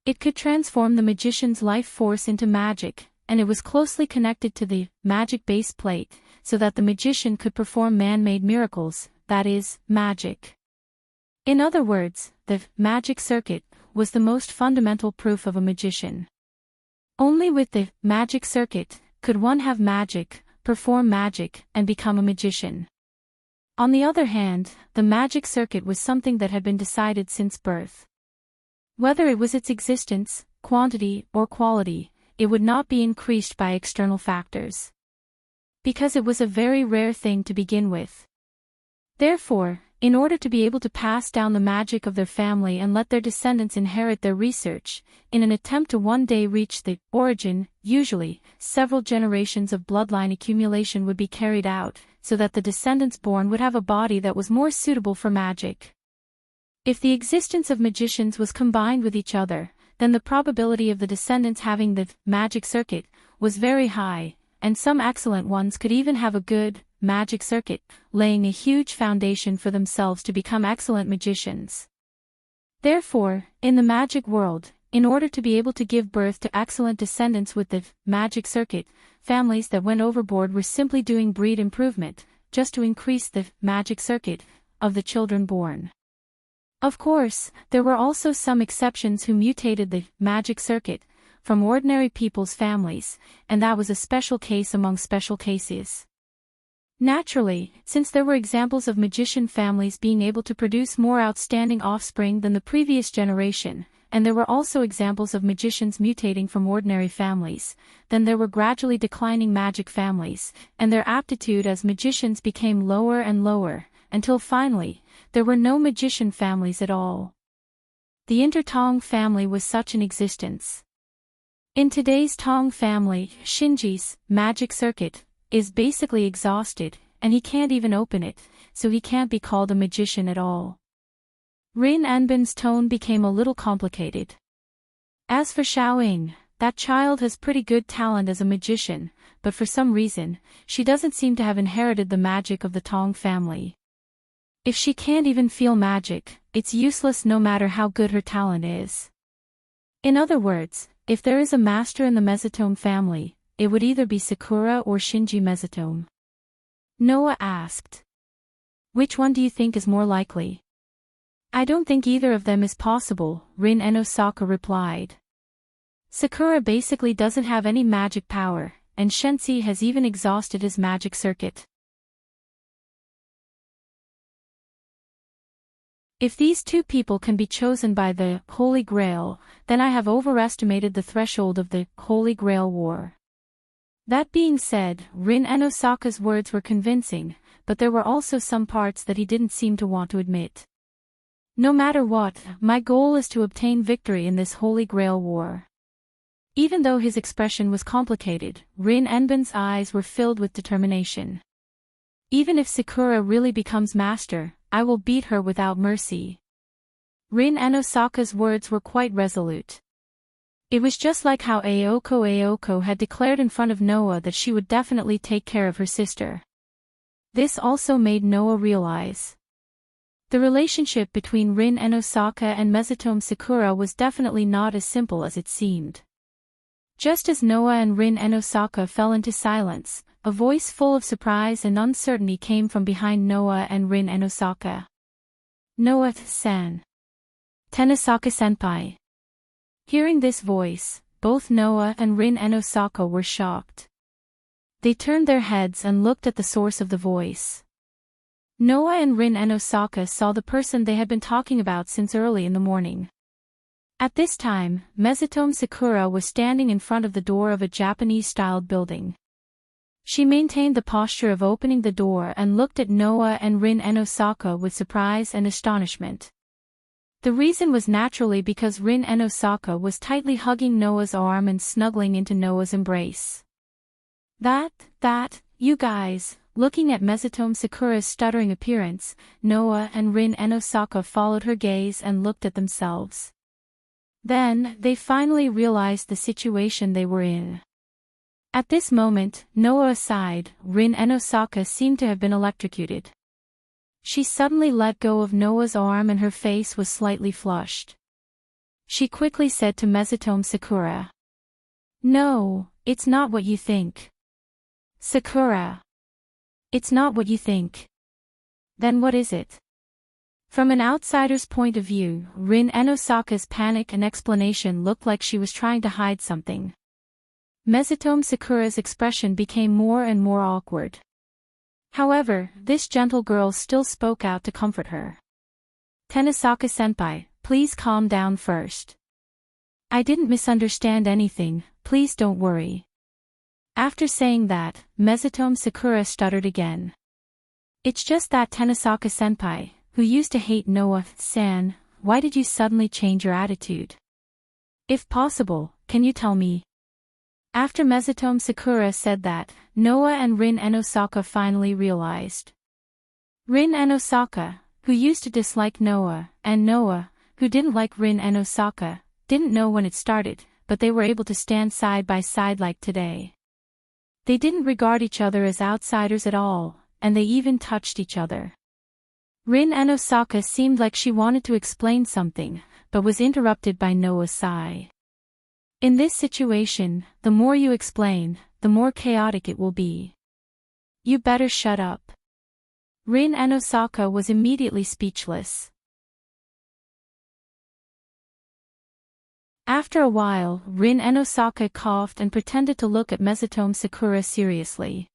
It could transform the magician's life force into magic, and it was closely connected to the magic base plate, so that the magician could perform man-made miracles, that is, magic. In other words, the magic circuit was the most fundamental proof of a magician. Only with the magic circuit could one have magic, perform magic, and become a magician. On the other hand, the magic circuit was something that had been decided since birth. Whether it was its existence, quantity, or quality, it would not be increased by external factors. Because it was a very rare thing to begin with. Therefore, in order to be able to pass down the magic of their family and let their descendants inherit their research, in an attempt to one day reach the origin, usually, several generations of bloodline accumulation would be carried out, so that the descendants born would have a body that was more suitable for magic. If the existence of magicians was combined with each other, then the probability of the descendants having the magic circuit was very high, and some excellent ones could even have a good magic circuit, laying a huge foundation for themselves to become excellent magicians. Therefore, in the magic world, in order to be able to give birth to excellent descendants with the magic circuit, families that went overboard were simply doing breed improvement, just to increase the magic circuit of the children born. Of course, there were also some exceptions who mutated the magic circuit from ordinary people's families, and that was a special case among special cases. Naturally, since there were examples of magician families being able to produce more outstanding offspring than the previous generation, and there were also examples of magicians mutating from ordinary families, then there were gradually declining magic families, and their aptitude as magicians became lower and lower, until finally, there were no magician families at all. The Inter-Tong family was such in existence. In today's Tong family, Shinji's magic circuit is basically exhausted, and he can't even open it, so he can't be called a magician at all. Rin Enbin's tone became a little complicated. As for Xiaoying, that child has pretty good talent as a magician, but for some reason, she doesn't seem to have inherited the magic of the Tong family. If she can't even feel magic, it's useless no matter how good her talent is. In other words, if there is a master in the Mesotome family, it would either be Sakura or Shinji Mesotome. Noah asked. Which one do you think is more likely? I don't think either of them is possible, Rin Enosaka replied. Sakura basically doesn't have any magic power, and Shensi has even exhausted his magic circuit. If these two people can be chosen by the Holy Grail, then I have overestimated the threshold of the Holy Grail War. That being said, Rin Enosaka's words were convincing, but there were also some parts that he didn't seem to want to admit. No matter what, my goal is to obtain victory in this Holy Grail War. Even though his expression was complicated, Rin Enbin's eyes were filled with determination. Even if Sakura really becomes master, I will beat her without mercy. Rin Enosaka's words were quite resolute. It was just like how Ayoko had declared in front of Noah that she would definitely take care of her sister. This also made Noah realize. The relationship between Rin Enosaka and Mesotome Sakura was definitely not as simple as it seemed. Just as Noah and Rin Enosaka fell into silence, a voice full of surprise and uncertainty came from behind Noah and Rin Enosaka. Noah-san. Tenosaka-senpai. Hearing this voice, both Noah and Rin and Osaka were shocked. They turned their heads and looked at the source of the voice. Noah and Rin and Osaka saw the person they had been talking about since early in the morning. At this time, Mesotome Sakura was standing in front of the door of a Japanese-styled building. She maintained the posture of opening the door and looked at Noah and Rin and Osaka with surprise and astonishment. The reason was naturally because Rin and Osaka was tightly hugging Noah's arm and snuggling into Noah's embrace. You guys, looking at Mesotome Sakura's stuttering appearance, Noah and Rin and Osaka followed her gaze and looked at themselves. Then, they finally realized the situation they were in. At this moment, Noah aside, Rin and Osaka seemed to have been electrocuted. She suddenly let go of Noah's arm and her face was slightly flushed. She quickly said to Mesotome Sakura, "No, it's not what you think. Sakura. It's not what you think." "Then what is it?" From an outsider's point of view, Rin and Osaka's panic and explanation looked like she was trying to hide something. Mesotome Sakura's expression became more and more awkward. However, this gentle girl still spoke out to comfort her. "Tenosaka-senpai, please calm down first. I didn't misunderstand anything, please don't worry." After saying that, Mesotome Sakura stuttered again. "It's just that Tenosaka-senpai, who used to hate Noah-san, why did you suddenly change your attitude? If possible, can you tell me?" After Mesotome Sakura said that, Noah and Rin and Osaka finally realized. Rin and Osaka, who used to dislike Noah, and Noah, who didn't like Rin and Osaka, didn't know when it started, but they were able to stand side by side like today. They didn't regard each other as outsiders at all, and they even touched each other. Rin and Osaka seemed like she wanted to explain something, but was interrupted by Noah's sigh. In this situation, the more you explain, the more chaotic it will be. You better shut up. Rin and Osaka was immediately speechless. After a while, Rin and Osaka coughed and pretended to look at Mesotome Sakura seriously.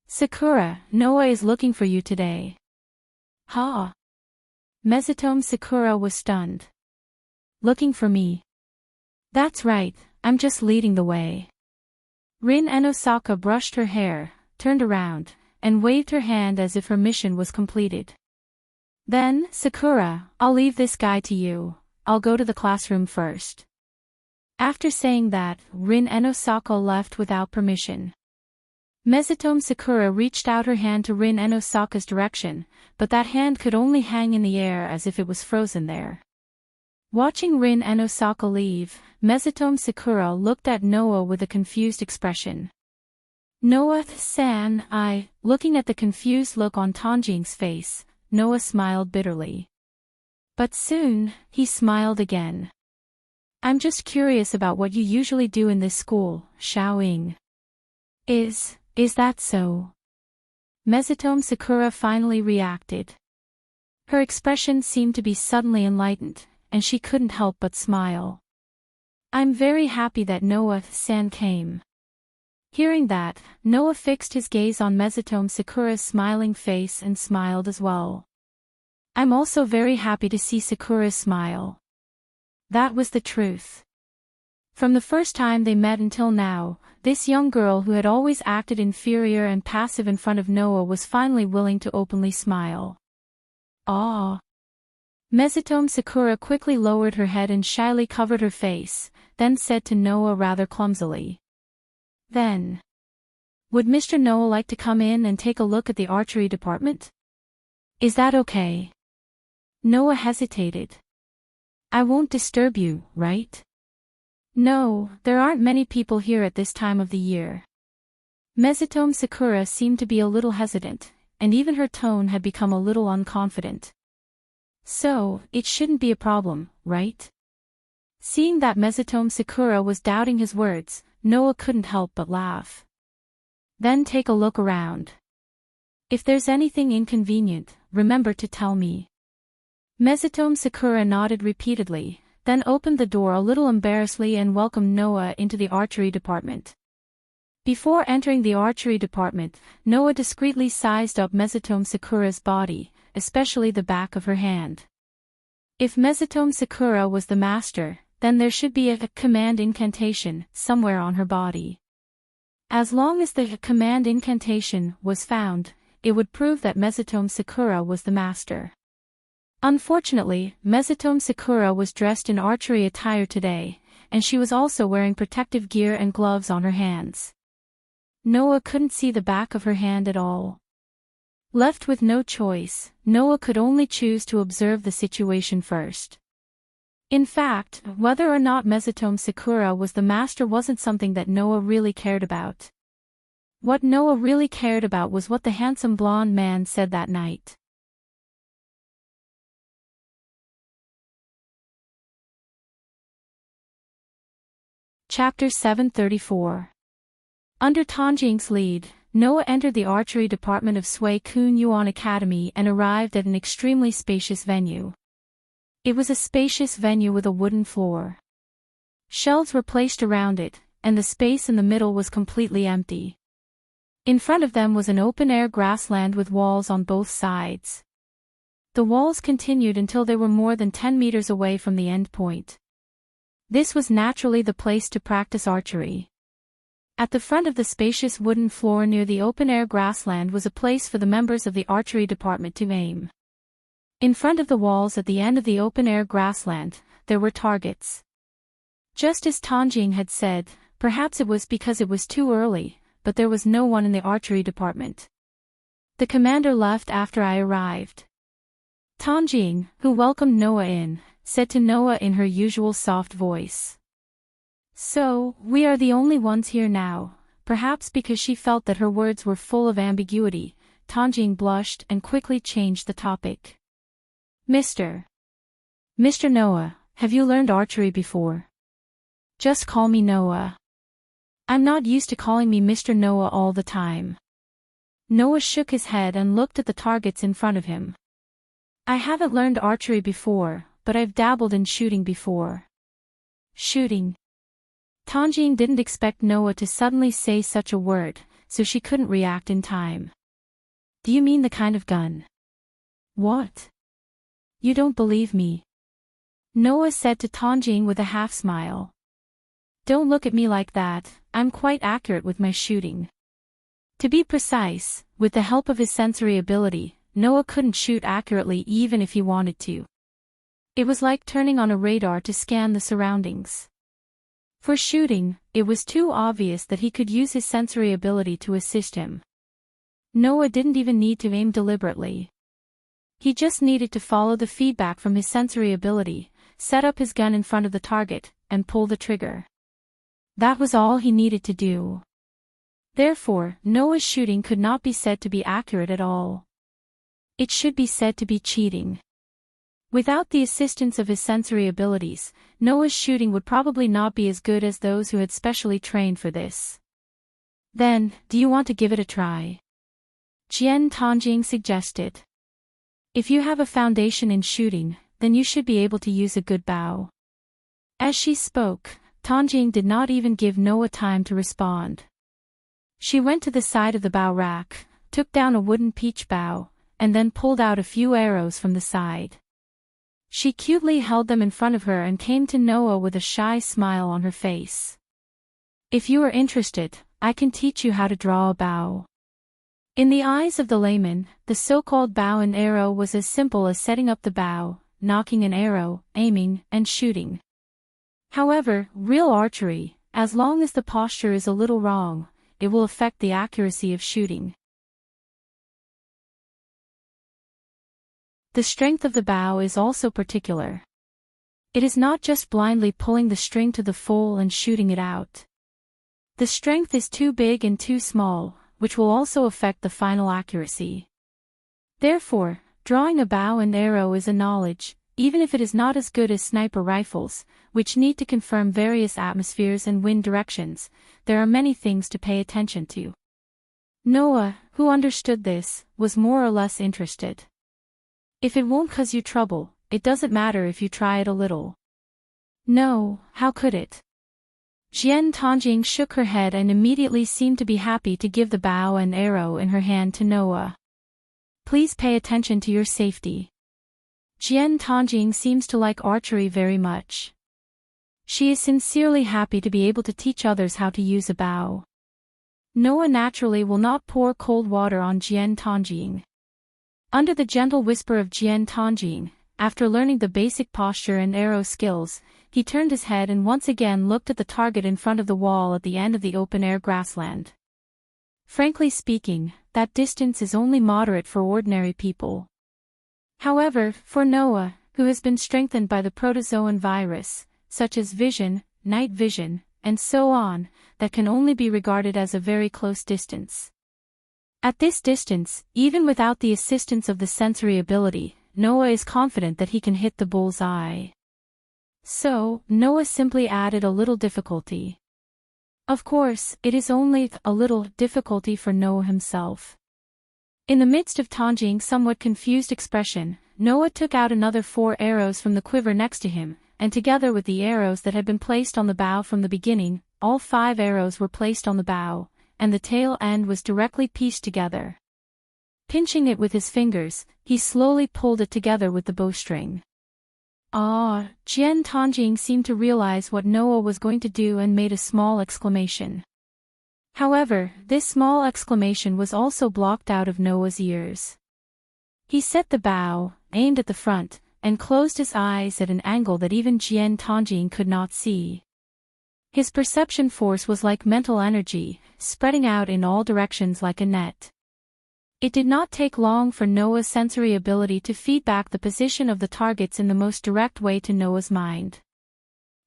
"Sakura, Noah is looking for you today." "Huh?" Mesotome Sakura was stunned. "Looking for me?" "That's right, I'm just leading the way." Rin and Osaka brushed her hair, turned around, and waved her hand as if her mission was completed. "Then, Sakura, I'll leave this guy to you, I'll go to the classroom first." After saying that, Rin and Osaka left without permission. Mesotome Sakura reached out her hand to Rin and Osaka's direction, but that hand could only hang in the air as if it was frozen there. Watching Rin and Osaka leave, Mesotome Sakura looked at Noah with a confused expression. "Noah-san, looking at the confused look on Tanjing's face, Noah smiled bitterly. But soon, he smiled again. "I'm just curious about what you usually do in this school, Xiaoying." Is that so?" Mesotome Sakura finally reacted. Her expression seemed to be suddenly enlightened, and she couldn't help but smile. "I'm very happy that Noah-san came." Hearing that, Noah fixed his gaze on Mesotome Sakura's smiling face and smiled as well. "I'm also very happy to see Sakura smile." That was the truth. From the first time they met until now, this young girl who had always acted inferior and passive in front of Noah was finally willing to openly smile. "Ah." Mesotome Sakura quickly lowered her head and shyly covered her face, then said to Noah rather clumsily. "Then, would Mr. Noah like to come in and take a look at the archery department? Is that okay?" Noah hesitated. "I won't disturb you, right?" "No, there aren't many people here at this time of the year." Mesotome Sakura seemed to be a little hesitant, and even her tone had become a little unconfident. "So, it shouldn't be a problem, right?" Seeing that Mesotome Sakura was doubting his words, Noah couldn't help but laugh. "Then take a look around. If there's anything inconvenient, remember to tell me." Mesotome Sakura nodded repeatedly, then opened the door a little embarrassedly and welcomed Noah into the archery department. Before entering the archery department, Noah discreetly sized up Mesotome Sakura's body, especially the back of her hand. If Mesotome Sakura was the master, then there should be a command incantation somewhere on her body. As long as the command incantation was found, it would prove that Mesotome Sakura was the master. Unfortunately, Mesotome Sakura was dressed in archery attire today, and she was also wearing protective gear and gloves on her hands. Noah couldn't see the back of her hand at all. Left with no choice, Noah could only choose to observe the situation first. In fact, whether or not Mesotome Sakura was the master wasn't something that Noah really cared about. What Noah really cared about was what the handsome blonde man said that night. Chapter 734. Under Tanjing's lead, Noah entered the archery department of Sui Kun Yuan Academy and arrived at an extremely spacious venue. It was a spacious venue with a wooden floor. Shelves were placed around it, and the space in the middle was completely empty. In front of them was an open-air grassland with walls on both sides. The walls continued until they were more than 10 meters away from the end point. This was naturally the place to practice archery. At the front of the spacious wooden floor near the open-air grassland was a place for the members of the archery department to aim. In front of the walls at the end of the open-air grassland, there were targets. Just as Tanjing had said, perhaps it was because it was too early, but there was no one in the archery department. The commander left after I arrived. Tanjing, who welcomed Noah in, said to Noah in her usual soft voice. So, we are the only ones here now. Perhaps because she felt that her words were full of ambiguity, Tanjing blushed and quickly changed the topic. Mr. Noah, have you learned archery before? Just call me Noah. I'm not used to calling me Mr. Noah all the time. Noah shook his head and looked at the targets in front of him. I haven't learned archery before, but I've dabbled in shooting before. Shooting. Tanjing didn't expect Noah to suddenly say such a word, so she couldn't react in time. Do you mean the kind of gun? What? You don't believe me? Noah said to Tanjing with a half-smile. Don't look at me like that, I'm quite accurate with my shooting. To be precise, with the help of his sensory ability, Noah couldn't shoot accurately even if he wanted to. It was like turning on a radar to scan the surroundings. For shooting, it was too obvious that he could use his sensory ability to assist him. Noah didn't even need to aim deliberately. He just needed to follow the feedback from his sensory ability, set up his gun in front of the target, and pull the trigger. That was all he needed to do. Therefore, Noah's shooting could not be said to be accurate at all. It should be said to be cheating. Without the assistance of his sensory abilities, Noah's shooting would probably not be as good as those who had specially trained for this. Then, do you want to give it a try? Jian Tanjing suggested. If you have a foundation in shooting, then you should be able to use a good bow. As she spoke, Tanjing did not even give Noah time to respond. She went to the side of the bow rack, took down a wooden peach bow, and then pulled out a few arrows from the side. She cutely held them in front of her and came to Noah with a shy smile on her face. If you are interested, I can teach you how to draw a bow. In the eyes of the layman, the so-called bow and arrow was as simple as setting up the bow, knocking an arrow, aiming, and shooting. However, real archery, as long as the posture is a little wrong, it will affect the accuracy of shooting. The strength of the bow is also particular. It is not just blindly pulling the string to the full and shooting it out. The strength is too big and too small, which will also affect the final accuracy. Therefore, drawing a bow and arrow is a knowledge, even if it is not as good as sniper rifles, which need to confirm various atmospheres and wind directions. There are many things to pay attention to. Noah, who understood this, was more or less interested. If it won't cause you trouble, it doesn't matter if you try it a little. No, how could it? Jian Tanjing shook her head and immediately seemed to be happy to give the bow and arrow in her hand to Noah. Please pay attention to your safety. Jian Tanjing seems to like archery very much. She is sincerely happy to be able to teach others how to use a bow. Noah naturally will not pour cold water on Jian Tanjing. Under the gentle whisper of Jian Tanjing, after learning the basic posture and arrow skills, he turned his head and once again looked at the target in front of the wall at the end of the open-air grassland. Frankly speaking, that distance is only moderate for ordinary people. However, for Noah, who has been strengthened by the protozoan virus, such as vision, night vision, and so on, that can only be regarded as a very close distance. At this distance, even without the assistance of the sensory ability, Noah is confident that he can hit the bull's eye. So, Noah simply added a little difficulty. Of course, it is only a little difficulty for Noah himself. In the midst of Tanjing's somewhat confused expression, Noah took out another 4 arrows from the quiver next to him, and together with the arrows that had been placed on the bow from the beginning, all 5 arrows were placed on the bow, and the tail end was directly pieced together. Pinching it with his fingers, he slowly pulled it together with the bowstring. Jian Tanjing seemed to realize what Noah was going to do and made a small exclamation. However, this small exclamation was also blocked out of Noah's ears. He set the bow, aimed at the front, and closed his eyes at an angle that even Jian Tanjing could not see. His perception force was like mental energy, spreading out in all directions like a net. It did not take long for Noah's sensory ability to feed back the position of the targets in the most direct way to Noah's mind.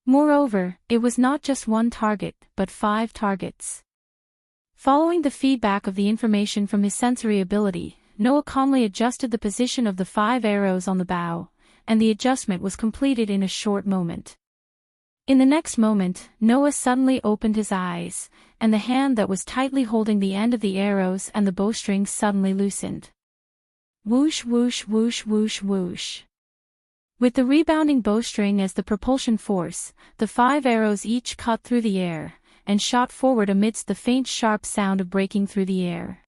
Moreover, it was not just 1 target, but 5 targets. Following the feedback of the information from his sensory ability, Noah calmly adjusted the position of the 5 arrows on the bow, and the adjustment was completed in a short moment. In the next moment, Noah suddenly opened his eyes, and the hand that was tightly holding the end of the arrows and the bowstring suddenly loosened. Whoosh whoosh whoosh whoosh whoosh. With the rebounding bowstring as the propulsion force, the 5 arrows each cut through the air, and shot forward amidst the faint sharp sound of breaking through the air.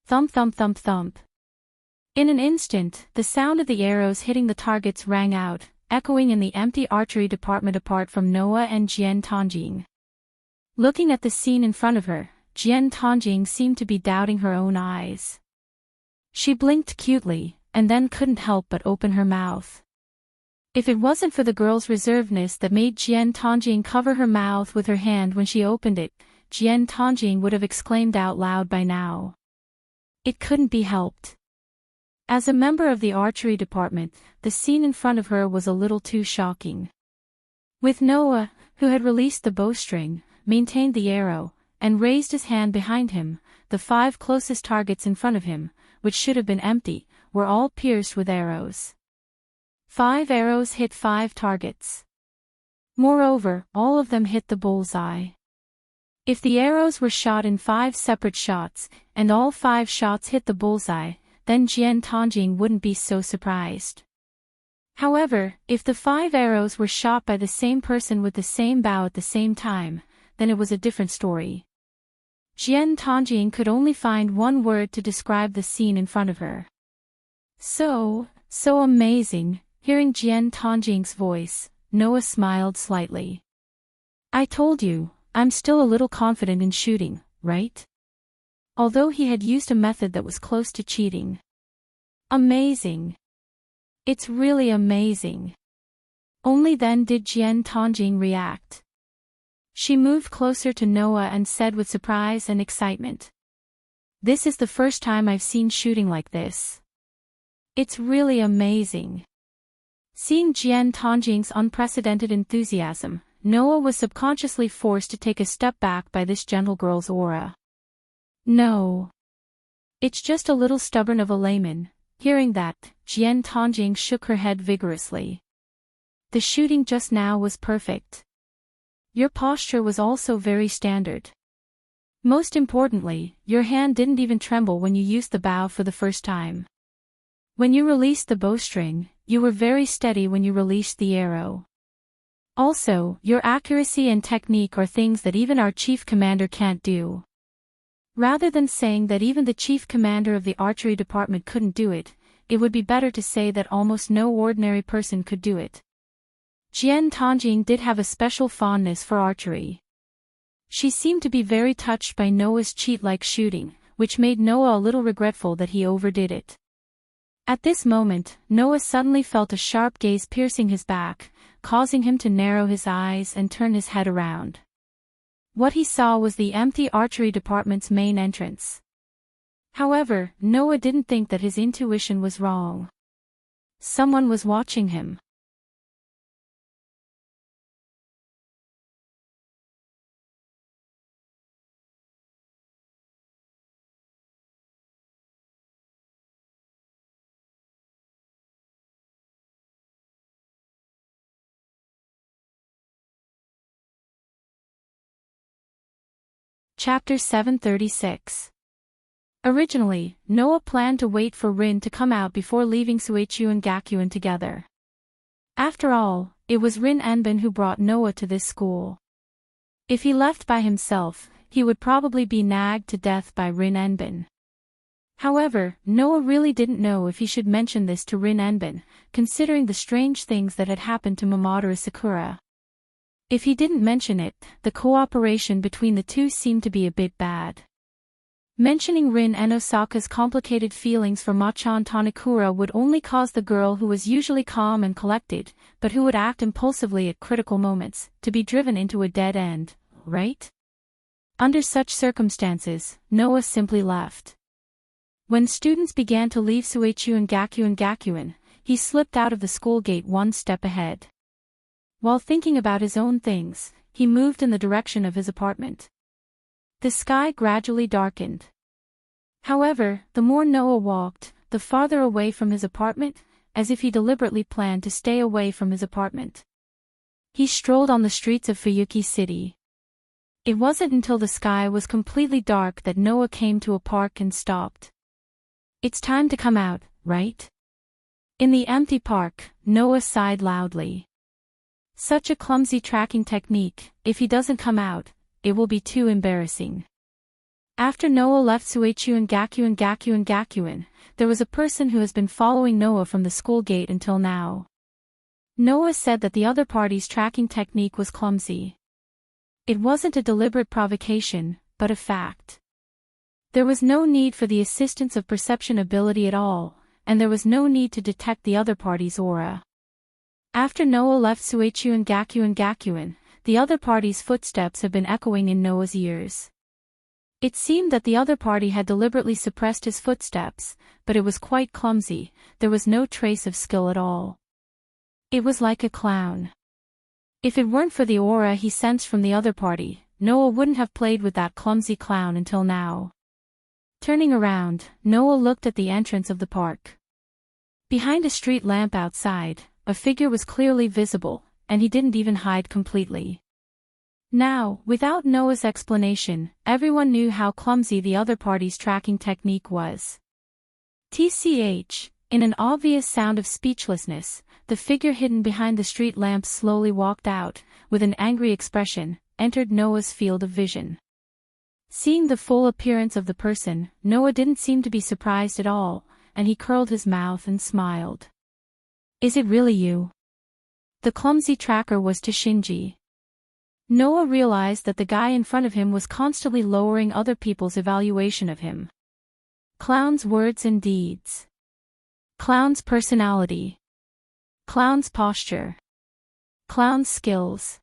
Thump thump thump thump. In an instant, the sound of the arrows hitting the targets rang out, echoing in the empty archery department apart from Noah and Jian Tanjing. Looking at the scene in front of her, Jian Tanjing seemed to be doubting her own eyes. She blinked cutely, and then couldn't help but open her mouth. If it wasn't for the girl's reservedness that made Jian Tanjing cover her mouth with her hand when she opened it, Jian Tanjing would have exclaimed out loud by now. It couldn't be helped. As a member of the archery department, the scene in front of her was a little too shocking. With Noah, who had released the bowstring, maintained the arrow, and raised his hand behind him, the 5 closest targets in front of him, which should have been empty, were all pierced with arrows. 5 arrows hit 5 targets. Moreover, all of them hit the bullseye. If the arrows were shot in 5 separate shots, and all 5 shots hit the bullseye, then Jian Tanjing wouldn't be so surprised. However, if the 5 arrows were shot by the same person with the same bow at the same time, then it was a different story. Jian Tanjing could only find one word to describe the scene in front of her. So amazing. Hearing Jian Tanjing's voice, Noah smiled slightly. I told you, I'm still a little confident in shooting, right? Although he had used a method that was close to cheating. Amazing. It's really amazing. Only then did Jian Tanjing react. She moved closer to Noah and said with surprise and excitement. This is the first time I've seen shooting like this. It's really amazing. Seeing Jian Tanjing's unprecedented enthusiasm, Noah was subconsciously forced to take a step back by this gentle girl's aura. No. It's just a little stubborn of a layman. Hearing that, Jian Tanjing shook her head vigorously. The shooting just now was perfect. Your posture was also very standard. Most importantly, your hand didn't even tremble when you used the bow for the first time. When you released the bowstring, you were very steady when you released the arrow. Also, your accuracy and technique are things that even our chief commander can't do. Rather than saying that even the chief commander of the archery department couldn't do it, it would be better to say that almost no ordinary person could do it. Jian Tanjing did have a special fondness for archery. She seemed to be very touched by Noah's cheat-like shooting, which made Noah a little regretful that he overdid it. At this moment, Noah suddenly felt a sharp gaze piercing his back, causing him to narrow his eyes and turn his head around. What he saw was the empty archery department's main entrance. However, Noah didn't think that his intuition was wrong. Someone was watching him. Chapter 736. Originally, Noah planned to wait for Rin to come out before leaving Suichu and Gakuin together. After all, it was Rin Enbin who brought Noah to this school. If he left by himself, he would probably be nagged to death by Rin Enbin. However, Noah really didn't know if he should mention this to Rin Enbin, considering the strange things that had happened to Mamadara Sakura. If he didn't mention it, the cooperation between the two seemed to be a bit bad. Mentioning Rin and Osaka's complicated feelings for Machan Tanakura would only cause the girl who was usually calm and collected, but who would act impulsively at critical moments, to be driven into a dead end, right? Under such circumstances, Noah simply left. When students began to leave Suichu and Gakuin, he slipped out of the school gate one step ahead. While thinking about his own things, he moved in the direction of his apartment. The sky gradually darkened. However, the more Noah walked, the farther away from his apartment, as if he deliberately planned to stay away from his apartment. He strolled on the streets of Fuyuki City. It wasn't until the sky was completely dark that Noah came to a park and stopped. It's time to come out, right? In the empty park, Noah sighed loudly. Such a clumsy tracking technique, if he doesn't come out, it will be too embarrassing. After Noah left Suichu and Gakuin, there was a person who has been following Noah from the school gate until now. Noah said that the other party's tracking technique was clumsy. It wasn't a deliberate provocation, but a fact. There was no need for the assistance of perception ability at all, and there was no need to detect the other party's aura. After Noah left Suichu and Gakuin, the other party's footsteps have been echoing in Noah's ears. It seemed that the other party had deliberately suppressed his footsteps, but it was quite clumsy, there was no trace of skill at all. It was like a clown. If it weren't for the aura he sensed from the other party, Noah wouldn't have played with that clumsy clown until now. Turning around, Noah looked at the entrance of the park. Behind a street lamp outside, a figure was clearly visible, and he didn't even hide completely. Now, without Noah's explanation, everyone knew how clumsy the other party's tracking technique was. TCH, in an obvious sound of speechlessness, the figure hidden behind the street lamp slowly walked out, with an angry expression, entered Noah's field of vision. Seeing the full appearance of the person, Noah didn't seem to be surprised at all, and he curled his mouth and smiled. Is it really you? The clumsy tracker was to Shinji. Noah realized that the guy in front of him was constantly lowering other people's evaluation of him. Clown's words and deeds. Clown's personality. Clown's posture. Clown's skills.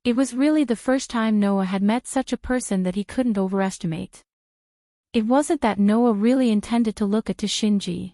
It was really the first time Noah had met such a person that he couldn't overestimate. It wasn't that Noah really intended to look at Shinji.